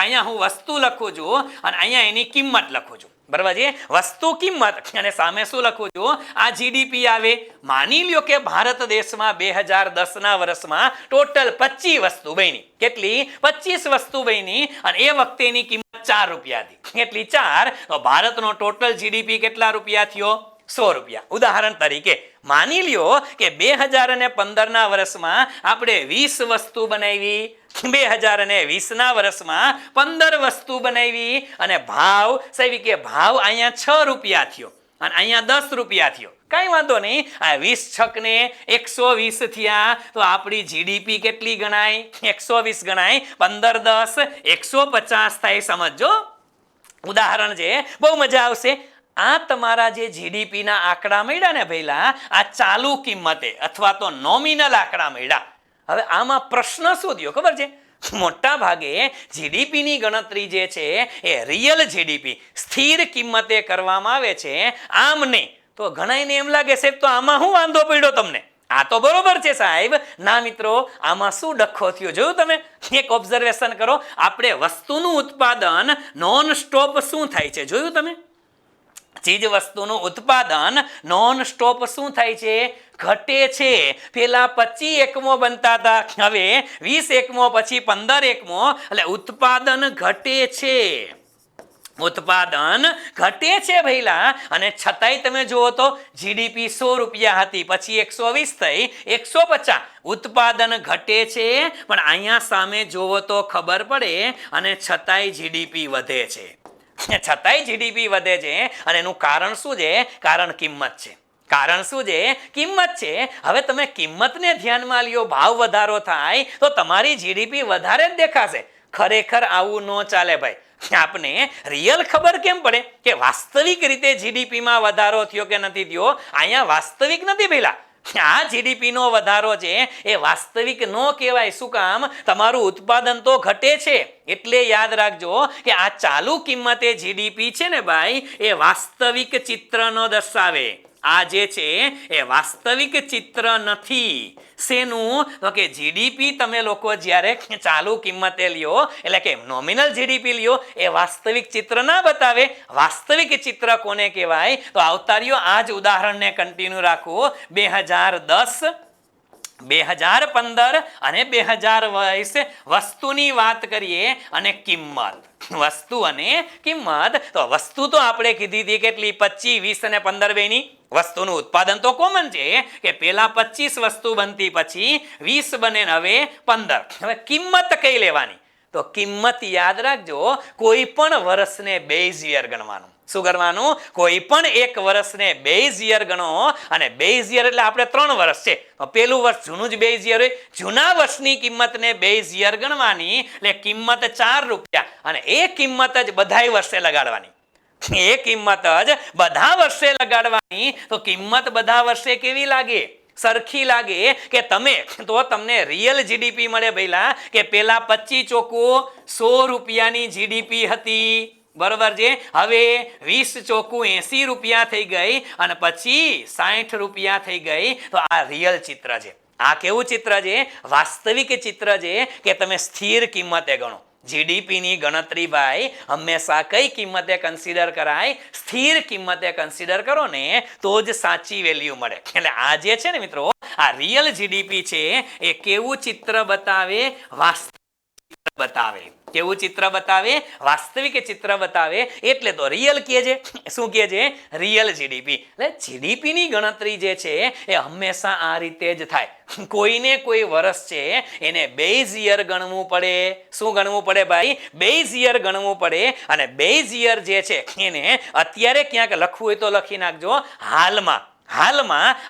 અહીંયા હું વસ્તુ લખું છું અને અહીંયા એની કિંમત લખું છું. બરાબર છે? વસ્તુ કિંમત અને સામે શું લખું છું? આ જીડીપી આવે. માની લ્યો કે ભારત દેશમાં 2010 ના વર્ષમાં ટોટલ 25 વસ્તુ બની. કેટલી? 25 વસ્તુ બની અને એ વખતે એની કિંમત 4 રૂપિયા હતી. કેટલી? 4. તો ભારતનો ટોટલ જીડીપી કેટલા રૂપિયા થયો? 100 રૂપિયા. ઉદાહરણ તરીકે માની લ્યો કે 2015 ના વર્ષમાં આપણે 20 વસ્તુ બનાવી. 2020 ના વર્ષમાં 15 વસ્તુ બનાવી અને ભાવ સાહેબ કે ભાવ અહીંયા 6 રૂપિયા થયો અને અહીંયા 10 રૂપિયા થયો. કઈ વાંધો નહીં. આ 20 છક ને 120 થયા તો આપણી જીડીપી કેટલી ગણાય? 120 ગણાય. 15 10 150 થાય. સમજો ઉદાહરણ છે, બહુ મજા આવશે. આ તમારા જે જીડીપી ના આંકડા મળ્યા ને પહેલા, આ ચાલુ કિંમતે અથવા તો નોમિનલ આંકડા મળ્યા. હવે આમાં પ્રશ્ન શું થયો ખબર છે? મોટા ભાગે જીડીપી ની ગણતરી જે છે એ રિયલ જીડીપી સ્થિર કિંમતે કરવામાં આવે છે. આમ નહીં તો ઘણાને એમ લાગે સાહેબ તો આમાં શું વાંધો પડ્યો તમને? આ તો બરોબર છે સાહેબ. ના મિત્રો, આમાં શું ડખો થયો જોયું તમે? એક ઓબ્ઝર્વેશન કરો. આપણે વસ્તુનું ઉત્પાદન નોન સ્ટોપ શું થાય છે જોયું તમે? ચીજ વસ્તુનું ઉત્પાદન નોન સ્ટોપ શું થાય છે? ઘટે છે. પેલા 25 એકમો બનતા હતા, હવે 20 એકમો, પછી 15 એકમો, એટલે ઉત્પાદન ઘટે છે. ઉત્પાદન ઘટે છે ભઈલા. અને છતાંય તમે જુઓ તો જીડીપી 100 રૂપિયા હતી, પછી 120 થઈ 150. ઉત્પાદન ઘટે છે પણ અહીંયા સામે જોવો તો ખબર પડે અને છતાંય જીડીપી વધે છે. છતાંય જીડીપી વધે છે અને એનું કારણ શું છે? કારણ કિંમત છે. કારણ શું છે? કિંમત છે. હવે તમે કિંમતને ધ્યાનમાં લ્યો, ભાવ વધારો થાય તો તમારી જીડીપી વધારે જ દેખાશે. ખરેખર આવું ન ચાલે ભાઈ. આપને રિયલ ખબર કેમ પડે કે વાસ્તવિક રીતે જીડીપીમાં વધારો થયો કે નથી થયો? અહીંયા વાસ્તવિક નથી પેલા. આ જીડીપી નો વધારો છે એ વાસ્તવિક નો કહેવાય. શું કામ? તમારું ઉત્પાદન તો ઘટે છે. એટલે યાદ રાખજો કે આ ચાલુ કિંમતે જીડીપી છે ને ભાઈ, એ વાસ્તવિક ચિત્ર ન દર્શાવે. આ જે છે એ વાસ્તવિક ચિત્ર નથી. શેનું? તો કે જીડીપી તમે લોકો જ્યારે ચાલુ કિંમતે લ્યો એટલે કે નોમિનલ જીડીપી લ્યો એ વાસ્તવિક ચિત્ર ના બતાવે. વાસ્તવિક ચિત્ર કોને કહેવાય? તો આવતા રહ્યો આ જ ઉદાહરણને કન્ટિન્યુ રાખો. 2010, 2015 અને 2020 વસ્તુની વાત કરીએ અને કિંમત. વસ્તુ અને કિંમત. તો વસ્તુ તો આપણે કીધી હતી કેટલી? 25, 20 અને 15 બેની. વસ્તુનું ઉત્પાદન તો કોમન છે કે પેલા 25 વસ્તુ બનતી, પછી 20 બને ને હવે 15. હવે કિંમત કઈ લેવાની? તો કિંમત યાદ રાખજો, કોઈ પણ વર્ષને બેઝ યર ગણવાનું. શું કરવાનું? કોઈ પણ એક વર્ષને બેઝ યર ગણો. અને બેઝ યર એટલે આપણે 3 વર્ષ છે તો પેલું વર્ષ જૂનું જ બેઝ યર હોય. જૂના વર્ષની કિંમતને બેઝ યર ગણવાની એટલે કિંમત 4 રૂપિયા અને એ કિંમત જ બધાય વર્ષે લગાડવાની. એ કિંમત જ બધા વર્ષે લગાડવાની. તો કિંમત બધા વર્ષે કેવી લાગે? સરખી લાગે કે તમે તો તમને રિયલ જીડીપી મળે ભઈલા કે પેલા 25 ચોખ્ખું 100 રૂપિયાની જીડીપી હતી, બરોબર છે. હવે 20 ચોખ્ખું 80 રૂપિયા થઈ ગઈ અને પછી 60 રૂપિયા થઈ ગઈ. તો આ રિયલ ચિત્ર છે. આ કેવું ચિત્ર છે? વાસ્તવિક ચિત્ર છે કે તમે સ્થિર કિંમતે ગણો. જીડીપીની ગણતરી ભાઈ હંમેશા કઈ કિંમતે કન્સિડર કરાય? સ્થિર કિંમતે કન્સિડર કરો ને તો જ સાચી વેલ્યુ મળે. એટલે આ જે છે ને મિત્રો, આ રિયલ જીડીપી છે એ કેવું ચિત્ર બતાવે? વાસ્તવિક બતાવે. કેવું ચિત્ર બતાવે? વાસ્તવિક ચિત્ર બતાવે. એટલે તો રિયલ કહે છે. શું કહે છે? Real GDP. એટલે જીડીપીની ગણતરી જે છે એ હંમેશા આ રીતે જ થાય. કોઈને કોઈ વર્ષ છે એને બેઝ યર ગણવું પડે. શું ગણવું પડે ભાઈ? બેઝ યર ગણવું પડે. અને બેઝ યર જે છે એને અત્યારે ક્યાંક લખવું હોય તો લખી નાખજો હાલમાં.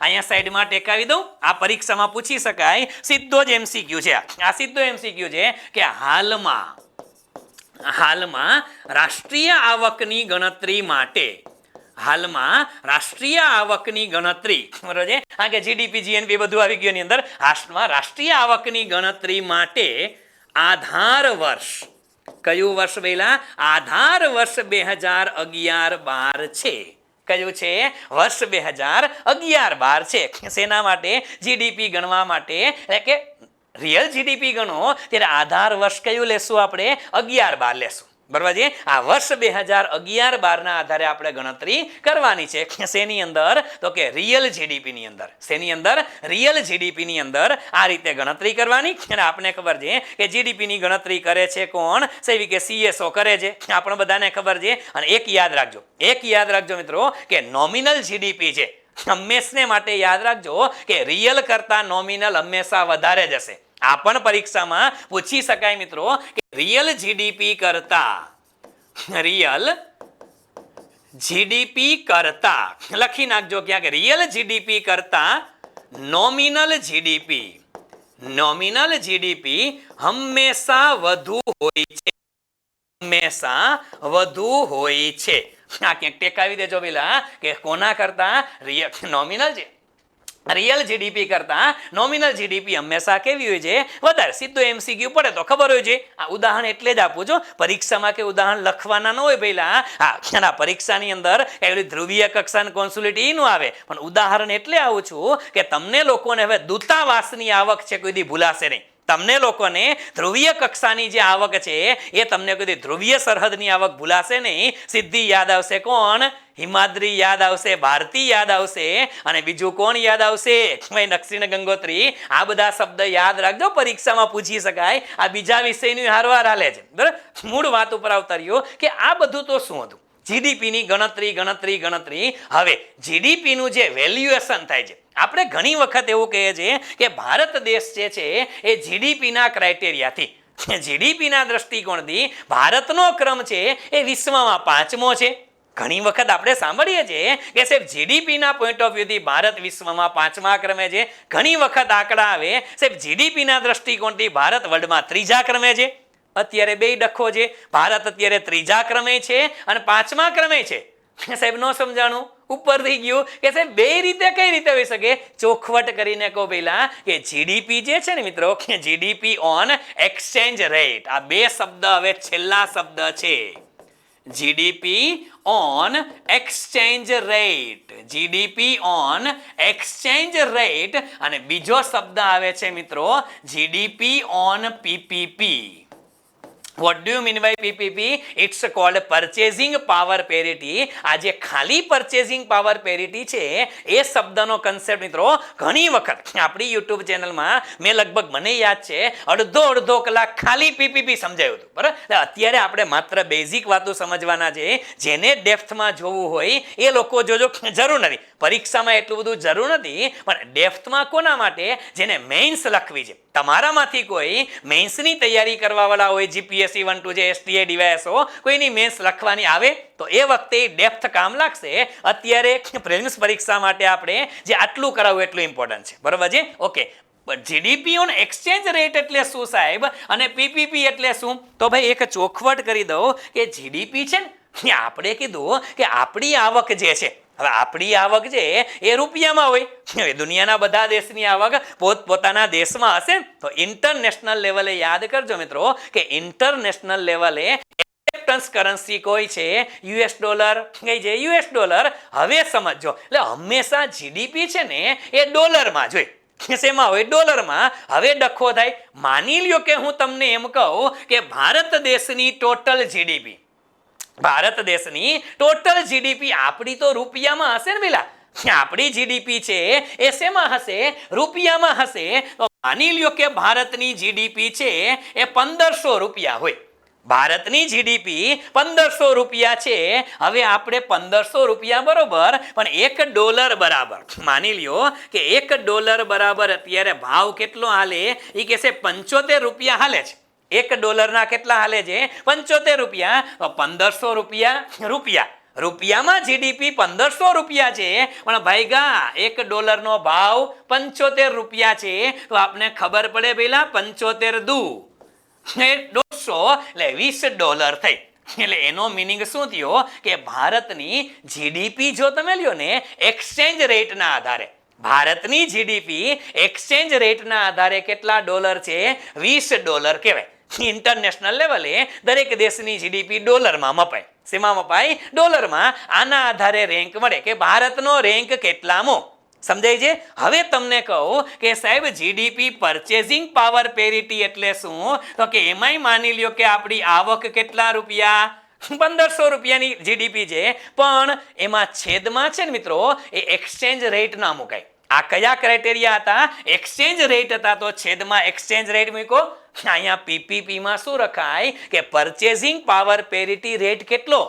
અહીંયા સાઈડમાં ટેકાવી દઉં. આ પરીક્ષામાં પૂછી શકાય, સીધો જ એમસીક્યુ છે. આ સીધો એમસીક્યુ છે કે હાલમાં રાષ્ટ્રીય આવકની ગણતરી માટે રાષ્ટ્રીય આવકની ગણતરી, બરોબર છે. કારણ કે જીડીપી જીએનપી બધું આવી ગયું એની અંદર. રાષ્ટ્રીય આવકની ગણતરી માટે આધાર વર્ષ કયું વર્ષ પહેલા? આધાર વર્ષ 2011-12 છે. કયું છે? વર્ષ 2011-12 છે. શેના માટે? જીડીપી ગણવા માટે. એટલે કે રિયલ જીડીપી ગણો ત્યારે આધાર વર્ષ કયું લેશું આપણે? 11-12 લેશું, બરાબર છે. આ વર્ષ 2011-12 આધારે આપણે ગણતરી કરવાની છે. શેની અંદર? તો કે રિયલ જીડીપી ની અંદર. શેની અંદર? રિયલ જીડીપી ની અંદર આ રીતે ગણતરી કરવાની. અને આપણે ખબર છે કે જીડીપી ની ગણતરી કરે છે કોણ? સેવી કે સીએસઓ કરે છે. આપણે બધાને ખબર છે. અને એક યાદ રાખજો મિત્રો કે નોમિનલ જીડીપી છે હંમેશને માટે યાદ રાખજો કે રિયલ કરતા નોમિનલ હંમેશા વધારે જ હશે. આ પણ પરીક્ષામાં પૂછી શકાય મિત્રો કે રિયલ જીડીપી કરતા લખી નાખજો ક્યાંક. રિયલ જીડીપી કરતા નોમિનલ જીડીપી હંમેશા વધુ હોય છે. આ ક્યાંક ટેકાવી દેજો પેલા કે કોના કરતા? નોમિનલ છે. રિયલ જીડીપી કરતા નોમિનલ જીડીપી હંમેશા કેવી હોય છે? વધારે. સીધો એમસીક્યુ પડે તો ખબર હોય છે. આ ઉદાહરણ એટલે જ આપું છું. પરીક્ષામાં કે ઉદાહરણ લખવાના ન હોય પહેલા. હા, પરીક્ષાની અંદર એવી ધ્રુવીય કક્ષા કોન્સ્યુલેટી નું આવે, પણ ઉદાહરણ એટલે આવું છું કે તમને લોકોને હવે દૂતાવાસની આવક છે કોઈ દી ભૂલાશે નહીં. તમને લોકોને ધ્રુવીય કક્ષાની જે આવક છે એ તમને કોઈ ધ્રુવીય સરહદની આવક ભૂલાશે નહીં. સીધી યાદ આવશે કોણ? હિમાદ્રી યાદ આવશે, ભારતી યાદ આવશે અને બીજું કોણ યાદ આવશે? નક્ષીન ગંગોત્રી. આ બધા શબ્દ યાદ રાખજો, પરીક્ષામાં પૂછી શકાય. આ બીજા વિષયની હારવાર હાલે છે, બરાબર. મૂળ વાત ઉપર આવતા રહ્યો કે આ બધું તો શું હતું? જીડીપીની ગણતરી. હવે જીડીપીનું જે વેલ્યુએશન થાય છે, આપણે ઘણી વખત એવું કહીએ છીએ કે ભારત દેશ જે છે એ જીડીપીના ક્રાઇટેરિયાથી, જીડીપીના દ્રષ્ટિકોણથી ભારતનો ક્રમ છે એ વિશ્વમાં 5મો છે. ઘણી વખત આપણે સાંભળીએ છીએ કે સાહેબ જીડીપીના પોઈન્ટ ઓફ વ્યૂથી ભારત વિશ્વમાં 5મા ક્રમે છે. ઘણી વખત આંકડા આવે સાહેબ જીડીપીના દ્રષ્ટિકોણથી ભારત વર્લ્ડમાં 3જા ક્રમે છે. અત્યારે બે ડખો છે. ભારત અત્યારે 3જા ક્રમે છે અને 5મા ક્રમે છે. સાહેબ નો સમજાણું? ઉપર થઈ ગયું કે સાહેબ બે રીતે કઈ રીતે હોઈ શકે? ચોખવટ કરીને કહો પહેલા કે જીડીપી જે છે ને મિત્રો, જીડીપી ઓન એક્સચેન્જ રેટ. આ બે શબ્દ હવે છેલ્લા શબ્દ છે. GDP on exchange rate, GDP on exchange rate. અને બીજો શબ્દ આવે છે મિત્રો GDP on PPP. What do you mean by PPP? It's called purchasing power parity. આ જે ખાલી purchasing power parity છે એ શબ્દનો કન્સેપ્ટ મિત્રો ઘણી વખત આપણી યુટ્યુબ ચેનલમાં મેં લગભગ મને યાદ છે અડધો કલાક ખાલી પીપીપી સમજાવ્યું હતું. બરાબર, અત્યારે આપણે માત્ર બેઝિક વાતો સમજવાના છે. જેને ડેપ્થમાં જોવું હોય એ લોકો જોજો, જરૂર નથી પરીક્ષામાં એટલું બધું જરૂર નથી, પણ ડેપ્થમાં કોના માટે? જેને મેઇન્સ લખવી છે. તમારામાંથી કોઈ મેન્સની તૈયારી કરવાવાળા હોય, જીપીએસસી 1 2 જે એસટીએ ડીવાયએસઓ, કોઈની મેન્સ લખવાની આવે તો એ વખતે ડેપ્થ કામ લાગશે. અત્યારે પ્રિલિમ્સ પરીક્ષા માટે આપણે જે આટલું કરાવવું એટલું ઇમ્પોર્ટન્ટ છે. બરોબર છે? Okay. GDP on exchange rate એટલે શું સાહેબ, અને પીપીપી એટલે શું? તો ભાઈ એક ચોખવટ કરી દઉં કે જીડીપી છે ને, આપણે કીધું કે આપણી આવક જે છે, હવે આપણી આવક છે એ રૂપિયામાં હોય. હવે દુનિયાના બધા દેશની આવક પોતપોતાના દેશમાં હશે. તો ઇન્ટરનેશનલ લેવલે યાદ કરજો મિત્રો કે ઇન્ટરનેશનલ લેવલે એક્સેપ્ટન્સ કરન્સી કોઈ છે યુએસ ડોલર. કઈ છે? US dollar. હવે સમજો, એટલે હંમેશા જીડીપી છે ને એ ડોલરમાં જ હોય. શેમાં હોય? ડોલરમાં. હવે ડખો થાય. માની લ્યો કે હું તમને એમ કહું કે ભારત દેશની ટોટલ જીડીપી, ભારત દેશની ટોટલ જીડીપી આપણી તો રૂપિયામાં હશે ને પેલા, આપણી જીડીપી છે એ શેમાં હશે? રૂપિયામાં હશે. તો માની લ્યો કે ભારતની જીડીપી છે એ 1500 રૂપિયા હોય. ભારતની જીડીપી 1500 રૂપિયા છે. હવે આપણે 1500 રૂપિયા બરોબર, પણ $1 બરાબર, માની લ્યો કે $1 બરાબર અત્યારે ભાવ કેટલો હાલે? એ કે છે 75 રૂપિયા હાલે છે. $1 કેટલા હાલે છે? 75 રૂપિયા. તો 1500 રૂપિયા રૂપિયામાં જીડીપી 1500 રૂપિયા છે, પણ ભાઈગા $1 ભાવ 75 રૂપિયા છે. તો આપને ખબર પડે પેલા 75 દુ 150 એટલે $20 થઈ. એટલે એનો મિનિંગ શું થયો કે ભારતની જીડીપી જો તમે લ્યો ને એક્સચેન્જ રેટના આધારે, ભારતની જીડીપી એક્સચેન્જ રેટના આધારે કેટલા ડોલર છે? $20 કહેવાય. ઇન્ટરનેશનલ લેવલે દરેક દેશની જીડીપી ડોલરમાં મપાય. શેમાં મપાય? ડોલરમાં. આના આધારે રેન્ક મળે કે ભારતનો રેન્ક કેટલામો. સમજાય છે? હવે તમને કહું કે સાહેબ જીડીપી પરચેઝિંગ પાવર પેરિટી એટલે શું? તો કે એમાંય માની લ્યો કે આપણી આવક કેટલા રૂપિયા? 1500 રૂપિયાની જીડીપી છે, પણ એમાં છેદમાં છે ને મિત્રો એ એક્સચેન્જ રેટ ના મુકાય. આ કયા ક્રાઇટેરિયા હતા? એક્સચેન્જ રેટ હતા, તો છેદમાં એક્સચેન્જ રેટ મૂકો. અહીંયા પીપીપીમાં શું રખાય કે પરચેઝિંગ પાવર પેરિટી રેટ કેટલો?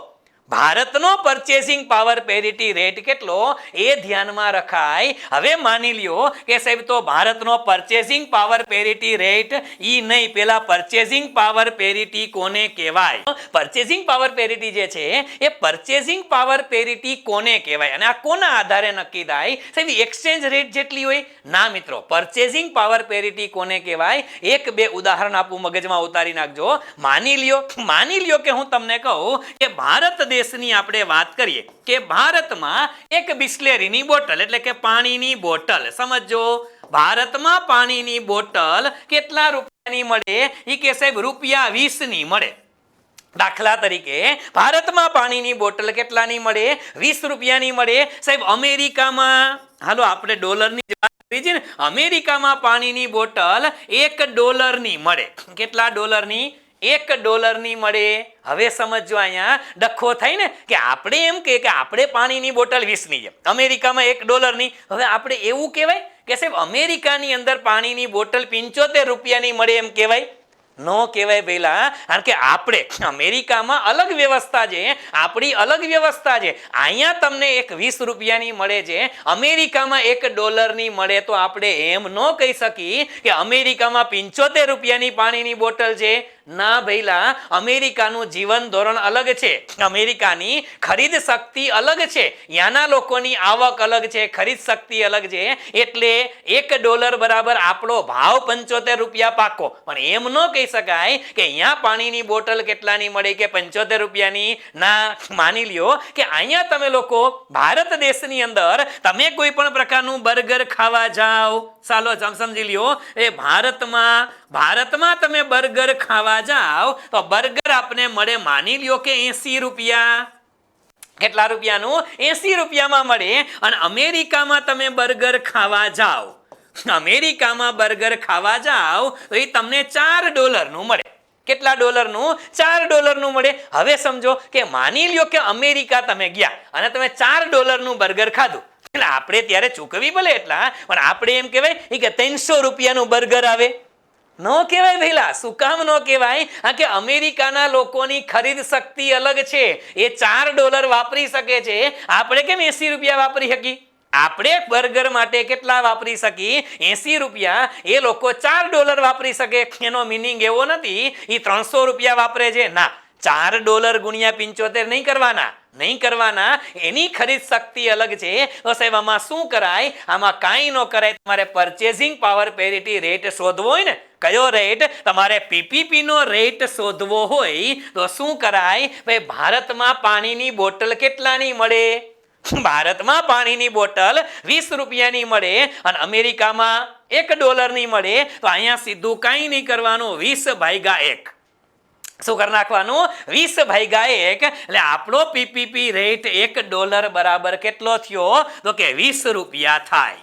ભારતનો પરચેઝિંગ પાવર પેરિટી રેટ કેટલો એ ધ્યાનમાં રખાય. હવે માની લ્યો કે સાહેબ તો ભારતનો પરચેઝિંગ પાવર પેરિટી રેટ ઈ નહીં, પેલા પરચેઝિંગ પાવર પેરિટી કોને કહેવાય? પરચેઝિંગ પાવર પેરિટી જે છે એ પરચેઝિંગ પાવર પેરિટી કોને કહેવાય અને આ કોના આધારે નક્કી થાય? સાહેબ એક્સચેન્જ રેટ જેટલી હોય ના મિત્રો, પરચેઝિંગ પાવર પેરિટી કોને કહેવાય? એક બે ઉદાહરણ આપું, મગજમાં ઉતારી નાખજો. માની લ્યો કે હું તમને કહું કે ભારત દેશની આપણે વાત કરીએ કે ભારતમાં એક બિસ્લેરીની બોટલ એટલે કે પાણીની બોટલ, સમજો ભારતમાં પાણીની બોટલ કેટલા રૂપિયાની મળે? ઈ કે સાહેબ ₹20 ની મળે. દાખલા તરીકે ભારતમાં પાણીની બોટલ કેટલાની મળે? 20 રૂપિયાની મળે. સાહેબ અમેરિકામાં, હાલો આપણે ડોલરની વાત કરી છે ને, અમેરિકામાં પાણીની બોટલ $1 ની મળે. કેટલા ડોલરની? $1 ની મળે. હવે સમજો અહીંયા ડખો થાય ને કે આપણે એમ કે આપણે પાણીની બોટલ 20 ની છે, અમેરિકામાં $1 ની. હવે આપણે એવું કહેવાય કે સાહેબ અમેરિકાની અંદર પાણીની બોટલ 75 રૂપિયાની મળે એમ કહેવાય? નો કહેવાય પહેલા, કારણ કે આપણે અમેરિકામાં અલગ વ્યવસ્થા છે, આપણી અલગ વ્યવસ્થા છે. અહીંયા તમને એક 20 રૂપિયાની મળે છે, અમેરિકામાં $1 ની મળે. તો આપણે એમ ન કહી શકીએ કે અમેરિકામાં 75 રૂપિયાની પાણીની બોટલ છે. ના ભઈલા, અમેરિકાનું જીવન ધોરણ અલગ છે, અમેરિકાની ખરીદ શક્તિ અલગ છે, ત્યાંના લોકોની આવક અલગ છે, ખરીદ શક્તિ અલગ છે. એટલે $1 બરાબર આપણો ભાવ 75 રૂપિયા પાકો. પણ એમ ન કહી શકાય કે અહીંયા પાણીની બોટલ કેટલાની મળે કે 75 રૂપિયાની. ના, માની લ્યો કે અહીંયા તમે લોકો ભારત દેશની અંદર તમે કોઈ પણ પ્રકારનું બર્ગર ખાવા જાઓ, ચાલો સમજી લ્યો એ ભારતમાં ભારતમાં તમે બર્ગર ખાવા જાઓ તો બર્ગર આપને મળે માની લ્યો કે 80 રૂપિયા. કેટલા રૂપિયાનું? 80 રૂપિયામાં મળે. અને અમેરિકામાં તમે બર્ગર ખાવા જાઓ, અમેરિકામાં બર્ગર ખાવા જાઓ તો એ તમને $4 મળે. કેટલા ડોલરનું? $4 મળે. હવે સમજો કે માની લ્યો કે અમેરિકા તમે ગયા અને તમે $4 બર્ગર ખાધું, એટલે આપણે ત્યારે ચૂકવી ભલે એટલા, પણ આપણે એમ કહેવાય કે 300 રૂપિયાનું બર્ગર આવે. નો કહેવાય ભઈલા. શું કામ નો કહેવાય? આ કે અમેરિકાના લોકોની ખરીદ શક્તિ અલગ છે. એ $4 વાપરી શકે છે, આપણે કેમ 80 રૂપિયા વાપરી શકી? આપણે બર્ગર માટે કેટલા વાપરી શકી? 80 રૂપિયા. એ લોકો $4 વાપરી શકે. એનો મિનિંગ એવો નથી એ 300 રૂપિયા વાપરે છે. ના, $4 ગુણ્યા 75 નહીં કરવાના, નહીં કરવાના. એની ખરીદ શક્તિ અલગ છે. તો સાહેબ આમાં શું કરાય? આમાં કાંઈ ન કરાય. તમારે પરચેઝિંગ પાવર પેરિટી રેટ શોધવો હોય ને, કયો રેટ? તમારે પીપીપી નો રેટ શોધવો હોય તો શું કરાય? ભાઈ, ભારતમાં પાણીની બોટલ કેટલાની મળે? ભારતમાં પાણીની બોટલ 20 રૂપિયાની મળે અને અમેરિકામાં $1 મળે. તો અહીંયા સીધું કાંઈ નહીં કરવાનું, 20/1. શું કરી નાખવાનું? 20/1. એટલે આપણો પીપીપી રેટ $1 બરાબર કેટલો થયો? તો કે 20 રૂપિયા થાય.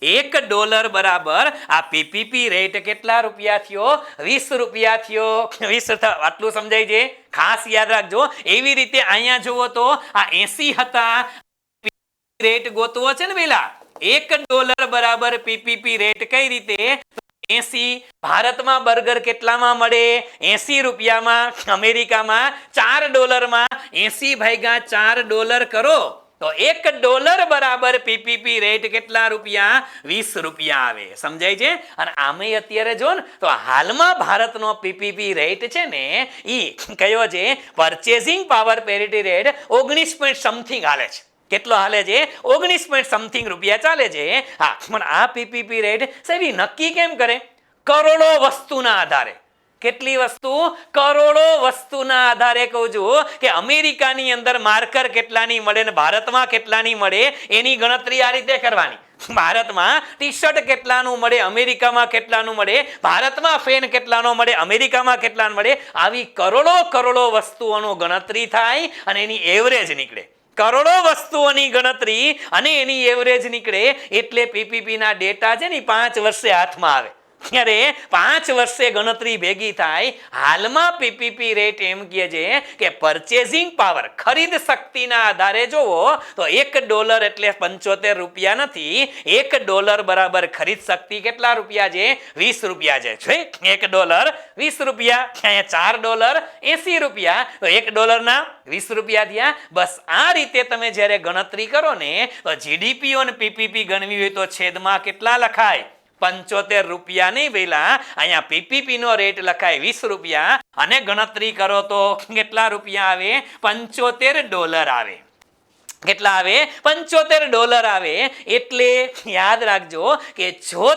$1 બરાબર આ પીપીપી રેટ કેટલા રૂપિયા થયો? 20 રૂપિયા થયો. 20. આટલું સમજાય છે? ખાસ યાદ રાખજો. એવી રીતે અહીંયા જુઓ તો આ 80 હતા. રેટ ગોતવો છે ને પેલા. $1 બરાબર પીપીપી રેટ કઈ રીતે? 80. ભારતમાં બર્ગર કેટલામાં મળે? 80 રૂપિયામાં. અમેરિકામાં $4માં. 80/4 કરો તો $1 બરાબર પીપીપી રેટ કેટલા રૂપિયા? 20 રૂપિયા આવે. સમજાય છે? અને આમે અત્યારે જો ને તો હાલમાં ભારતનો પીપીપી રેટ છે ને ઈ કયો છે? Purchasing power parity rate 19 something હાલે છે. કેટલો હાલે છે? 19 સમથિંગ રૂપિયા ચાલે છે. હા, પણ આ પીપીપી રેટ સાહેબ નક્કી કેમ કરે? કરોડો વસ્તુના આધારે. કેટલી વસ્તુ? કરોડો વસ્તુના આધારે કહું છું કે અમેરિકાની અંદર માર્કર કેટલાની મળે ને ભારતમાં કેટલાની મળે એની ગણતરી આ રીતે કરવાની. ભારતમાં ટી શર્ટ કેટલાનું મળે, અમેરિકામાં કેટલાનું મળે, ભારતમાં ફેન કેટલાનો મળે, અમેરિકામાં કેટલાનું મળે. આવી કરોડો વસ્તુઓનો ગણતરી થાય અને એની એવરેજ નીકળે. કરોડો વસ્તુઓની ગણતરી અને એની એવરેજ નીકળે. એટલે પીપીપી ના ડેટા છે ને 5 વર્ષે હાથમાં આવે. ત્યારે 5 વર્ષે ગણતરી ભેગી થાય. હાલમાં પીપીપી રેટ એમ કહે છે કે પરચેઝિંગ પાવર, ખરીદ શક્તિના આધારે જોવો તો $1 એટલે 75 રૂપિયા નથી. $1 બરાબર ખરીદ શક્તિ કેટલા રૂપિયા છે? 20 રૂપિયા છે. $1 20 રૂપિયા. અહીંયા $4 80 રૂપિયા. તો $1 ના 20 રૂપિયા થયા. બસ આ રીતે તમે જ્યારે ગણતરી કરો ને તો જીડીપી અને પીપીપી ગણવી હોય તો છેદમાં કેટલા લખાય? 75 રૂપિયા નહીં પેલા. અહીંયા પીપીપી નો રેટ લખાય 20 રૂપિયા અને ગણતરી કરો તો કેટલા રૂપિયા આવે? $75 આવે. કેટલા આવે? $75 આવે. એટલે યાદ રાખજો કે જો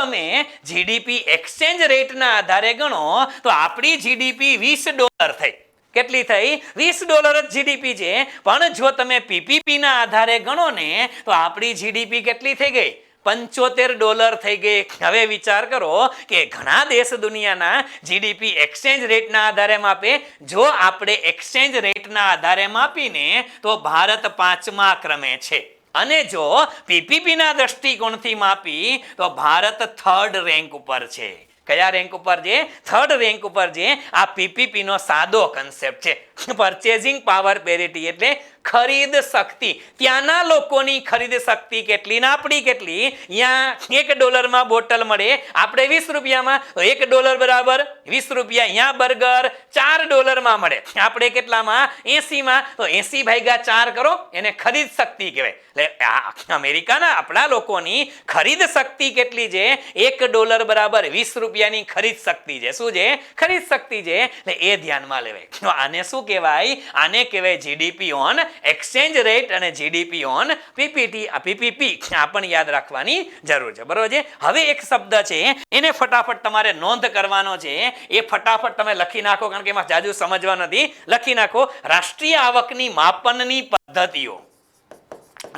તમે જીડીપી એક્સચેન્જ રેટના આધારે ગણો તો આપણી જીડીપી $20 થઈ. કેટલી થઈ? $20 જ જીડીપી છે. પણ જો તમે પીપીપી ના આધારે ગણો ને તો આપણી જીડીપી કેટલી થઈ ગઈ? $75 થઈ ગઈ. હવે વિચાર કરો કે ઘણા દેશ દુનિયાના જીડીપી એક્સચેન્જ રેટના આધારે માપે. જો આપણે એક્સચેન્જ રેટના આધારે માપીને તો ભારત 5મા ક્રમે છે. અને જો પીપીપી ના દ્રષ્ટિકોણથી માપી તો ભારત 3rd રેન્ક ઉપર છે. કયા રેન્ક ઉપર છે? 3rd રેન્ક ઉપર છે. આ પીપીપી નો સાદો કન્સેપ્ટ છે. પરચેઝિંગ પાવર પેરિટી એટલે ખરીદ શક્તિ. ત્યાંના લોકોની ખરીદ શક્તિ કેટલી ને આપણી કેટલી? અહીંયા $1 બોટલ મળે, આપણે 20 રૂપિયામાં. તો $1 બરાબર 20 રૂપિયા. અહીંયા બર્ગર $4 મળે, આપણે કેટલામાં? 80માં. તો 80/4 કરો, એને ખરીદ શક્તિ કહેવાય. એટલે અમેરિકાના આપણા લોકોની ખરીદ શક્તિ કેટલી છે? $1 બરાબર 20 રૂપિયાની ખરીદ શક્તિ છે. શું છે? ખરીદ શક્તિ છે. એટલે એ ધ્યાનમાં લેવાય. આને શું કહેવાય? આને કહેવાય જીડીપી ઓન એક્સચેન્જ રેટ અને જીડીપી ઓન પીપીપી. આ પણ યાદ રાખવાની જરૂર છે. બરોબર છે? હવે એક શબ્દ છે એને ફટાફટ તમારે નોંધ કરવાનો છે. એ ફટાફટ તમે લખી નાખો, કારણ કે એમાં જાજુ સમજવા નથી. લખી નાખો. રાષ્ટ્રીય આવકની માપનની પદ્ધતિઓ.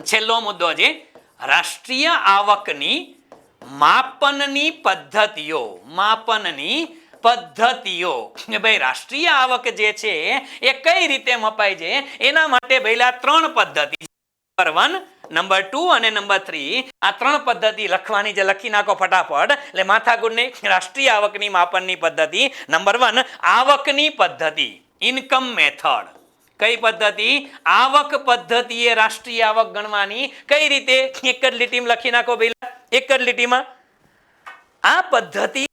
છેલ્લો મુદ્દો છે રાષ્ટ્રીય આવકની માપનની પદ્ધતિઓ, માપનની પદ્ધતિઓ કે ભાઈ રાષ્ટ્રીય આવક જે છે એ કઈ રીતે મપાય છે એના માટે પહેલા 3 પદ્ધતિ, નંબર 1, નંબર 2 અને નંબર 3, આ 3 પદ્ધતિ લખવાની છે. લખી નાખો ફટાફટ. એટલે માથાકૂટની રાષ્ટ્રીય આવકની માપનની પદ્ધતિ. નંબર 1 આવકની પદ્ધતિ, ઇન્કમ મેથડ. કઈ પદ્ધતિ? આવક પદ્ધતિએ રાષ્ટ્રીય આવક ગણવાની. કઈ રીતે? એક જ લીટીમાં લખી નાખો પહેલા, એક જ લીટીમાં. આ પદ્ધતિ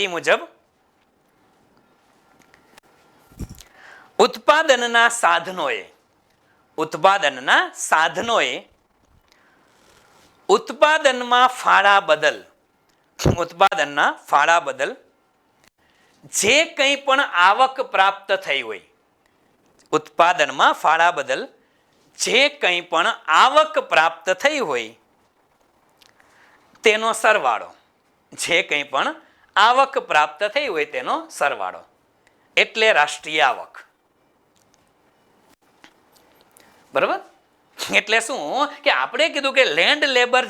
મુજબ ઉત્પાદનના સાધનોએ ઉત્પાદનમાં ફાળા બદલ જે કંઈ પણ આવક પ્રાપ્ત થઈ હોય, ઉત્પાદનમાં ફાળા બદલ જે કંઈ પણ આવક પ્રાપ્ત થઈ હોય તેનો સરવાળો, જે કંઈ પણ આવક પ્રાપ્ત થઈ હોય તેનો સરવાળો, એટલે રાષ્ટ્રીય આવક. બરાબર? એટલે શું કે આપણે કીધું કે લેન્ડ લેબર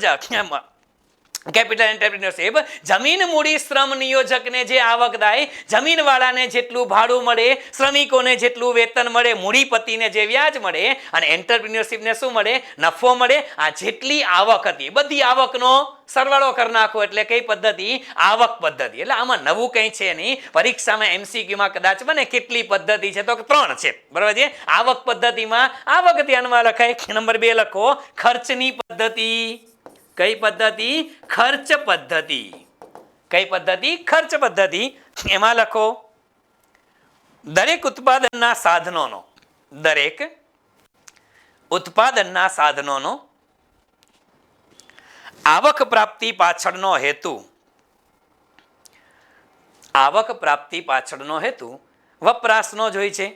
કેપિટલ એન્ટરપ્રિન્યોરશિપ, જમીન મૂડી શ્રમ નિયોજકને જે આવક થાય, જમીનવાળાને જેટલું ભાડું મળે, શ્રમિકોને જેટલું વેતન મળે, મૂડીપતિને જે વ્યાજ મળે, અને એન્ટરપ્રિન્યોરશિપને શું મળે? નફો મળે. આ જેટલી આવક હતી બધી આવકનો સરવાળો કરી નાખો એટલે કઈ પદ્ધતિ? આવક પદ્ધતિ. એટલે આમાં નવું કંઈ છે નહીં. પરીક્ષામાં MCQમાં કદાચ બને કેટલી પદ્ધતિ છે તો 3 છે. બરાબર છે? આવક પદ્ધતિમાં આવક ધ્યાનમાં લખાય. નંબર 2 લખો ખર્ચની પદ્ધતિ. કઈ પદ્ધતિ? ખર્ચ પદ્ધતિ. કઈ પદ્ધતિ? ખર્ચ પદ્ધતિ. એમાં લખો દરેક ઉત્પાદનના સાધનોનો આવક પ્રાપ્તિ પાછળનો હેતુ વપરાશનો જ હોય છે,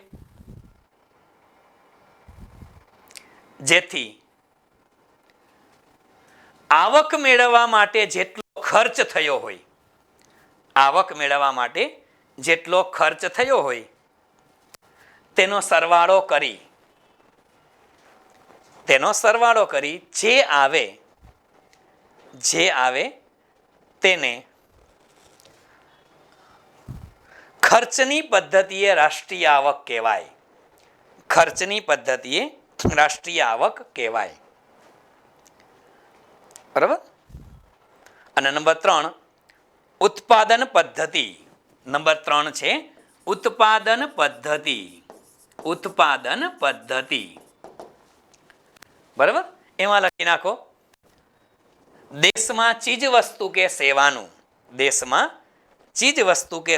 જેથી આવક મેળવવા માટે જેટલો ખર્ચ થયો હોય તેનો સરવાળો કરી જે આવે તેને ખર્ચની પદ્ધતિએ રાષ્ટ્રીય આવક કહેવાય. બરાબર? અને નંબર 3 ઉત્પાદન પદ્ધતિ. નંબર 3 છે ઉત્પાદન પદ્ધતિ. બરાબર? એમાં લખી નાખો દેશમાં ચીજ વસ્તુ કે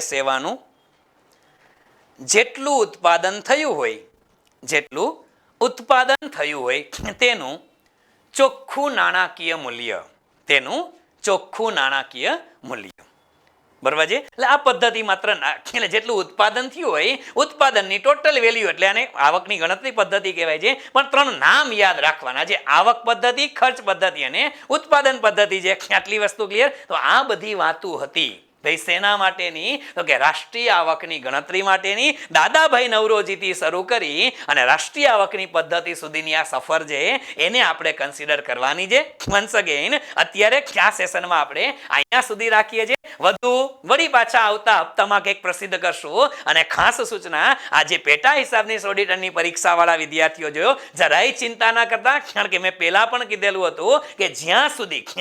સેવાનું જેટલું ઉત્પાદન થયું હોય તેનું ચોખ્ખું નાણાકીય મૂલ્ય. બરાબર છે? એટલે આ પદ્ધતિ માત્ર એટલે જેટલું ઉત્પાદન થયું હોય, ઉત્પાદનની ટોટલ વેલ્યુ, એટલે આને આવકની ગણતરી પદ્ધતિ કહેવાય છે. પણ 3 નામ યાદ રાખવાના છે: આવક પદ્ધતિ, ખર્ચ પદ્ધતિ અને ઉત્પાદન પદ્ધતિ છે. આટલી વસ્તુ ક્લિયર? તો આ બધી વાતો હતી ભાઈ શેના માટેની? તો કે રાષ્ટ્રીય આવકની ગણતરી માટેની. દાદાભાઈ નવરોજીથી શરૂ કરી અને રાષ્ટ્રીય આવકની પદ્ધતિ સુધીની આ સફર છે એને આપણે કન્સિડર કરવાની છે. વન્સ અગેન અત્યારે આ સેશનમાં આપણે અહીંયા સુધી રાખીએ છીએ. વળી પાછા આવતા હપ્તામાં કંઈક પ્રસિદ્ધ કરશું. અને ખાસ સૂચના, આજે પેટા હિસાબની ઓડિટરની પરીક્ષા વાળા વિદ્યાર્થીઓ જોયો, જરાય ચિંતા ના કરતા. કારણ કે મેં પહેલા પણ કીધેલું હતું કે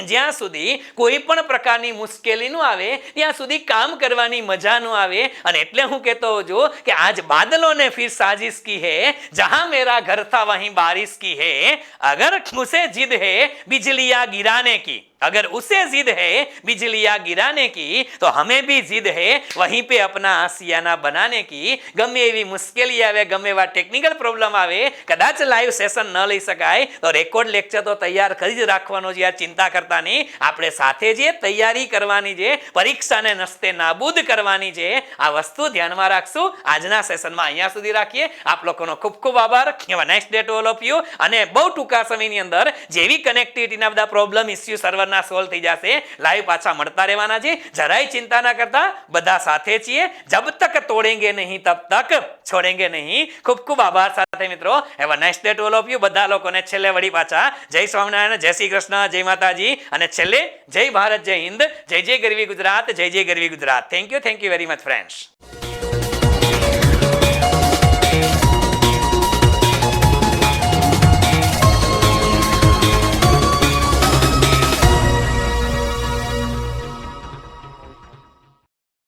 જ્યાં સુધી કોઈ પણ પ્રકારની મુશ્કેલી ન આવે ત્યાં સુધી કામ કરવાની મજા ન આવે. અને એટલે હું કહેતો હોઉં છું કે આજ બાદલોं ने फिर साजिश की है, जहां मेरा घर था वहीं बारिश की है, अगर उसे जिद है बिजलियां गिराने की, अगर उसे जिद है बिजलियां गिराने की, तो हमें भी जिद है वहीं पे अपना आशियाना बनाने की. गमे एवी मुश्केली आवे, गमे एवा टेक्निकल प्रॉब्लम आवे, कदाच लाइव सेशन न लई शकाय तो रेकॉर्ड लेक्चर तो तैयार करी ज राखवानो छे. यार चिंता करता नहीं, आपणे साथे जे तैयारी करवानी छे, परीक्षाने नस्ते नाबूद करवानी छे. आ वस्तु ध्याનમાં રાખશું. આજના સેશનમાં અહીંયા સુધી રાખીએ. આપ લોકોનો ખૂબ ખૂબ આભાર. Have a nice day to all of you. અને બહુ ટૂંકા સમયની અંદર જેવી કનેક્ટિવિટીના બધા પ્રોબ્લેમ ઇસ્યુ સર્વર તમારના સોલ્વ થઈ જશે. લાઈવ પાછા મળતા રહેવાના છે, જરાય ચિંતા ના કરતા, બધા સાથે છીએ. જબ તક તોડેંગે નહીં તબ તક છોડેંગે નહીં. ખૂબ ખૂબ આભાર સાથે મિત્રો. Have a nice day to all of you. બધા લોકોને છેલ્લે વળી પાછા જય સ્વામિનારાયણ, જય શ્રી કૃષ્ણ, જય માતાજી, અને છેલ્લે જય ભારત, જય હિન્દ, જય જય ગરવી ગુજરાત, જય જય ગરવી Gujarat. Thank you very much friends.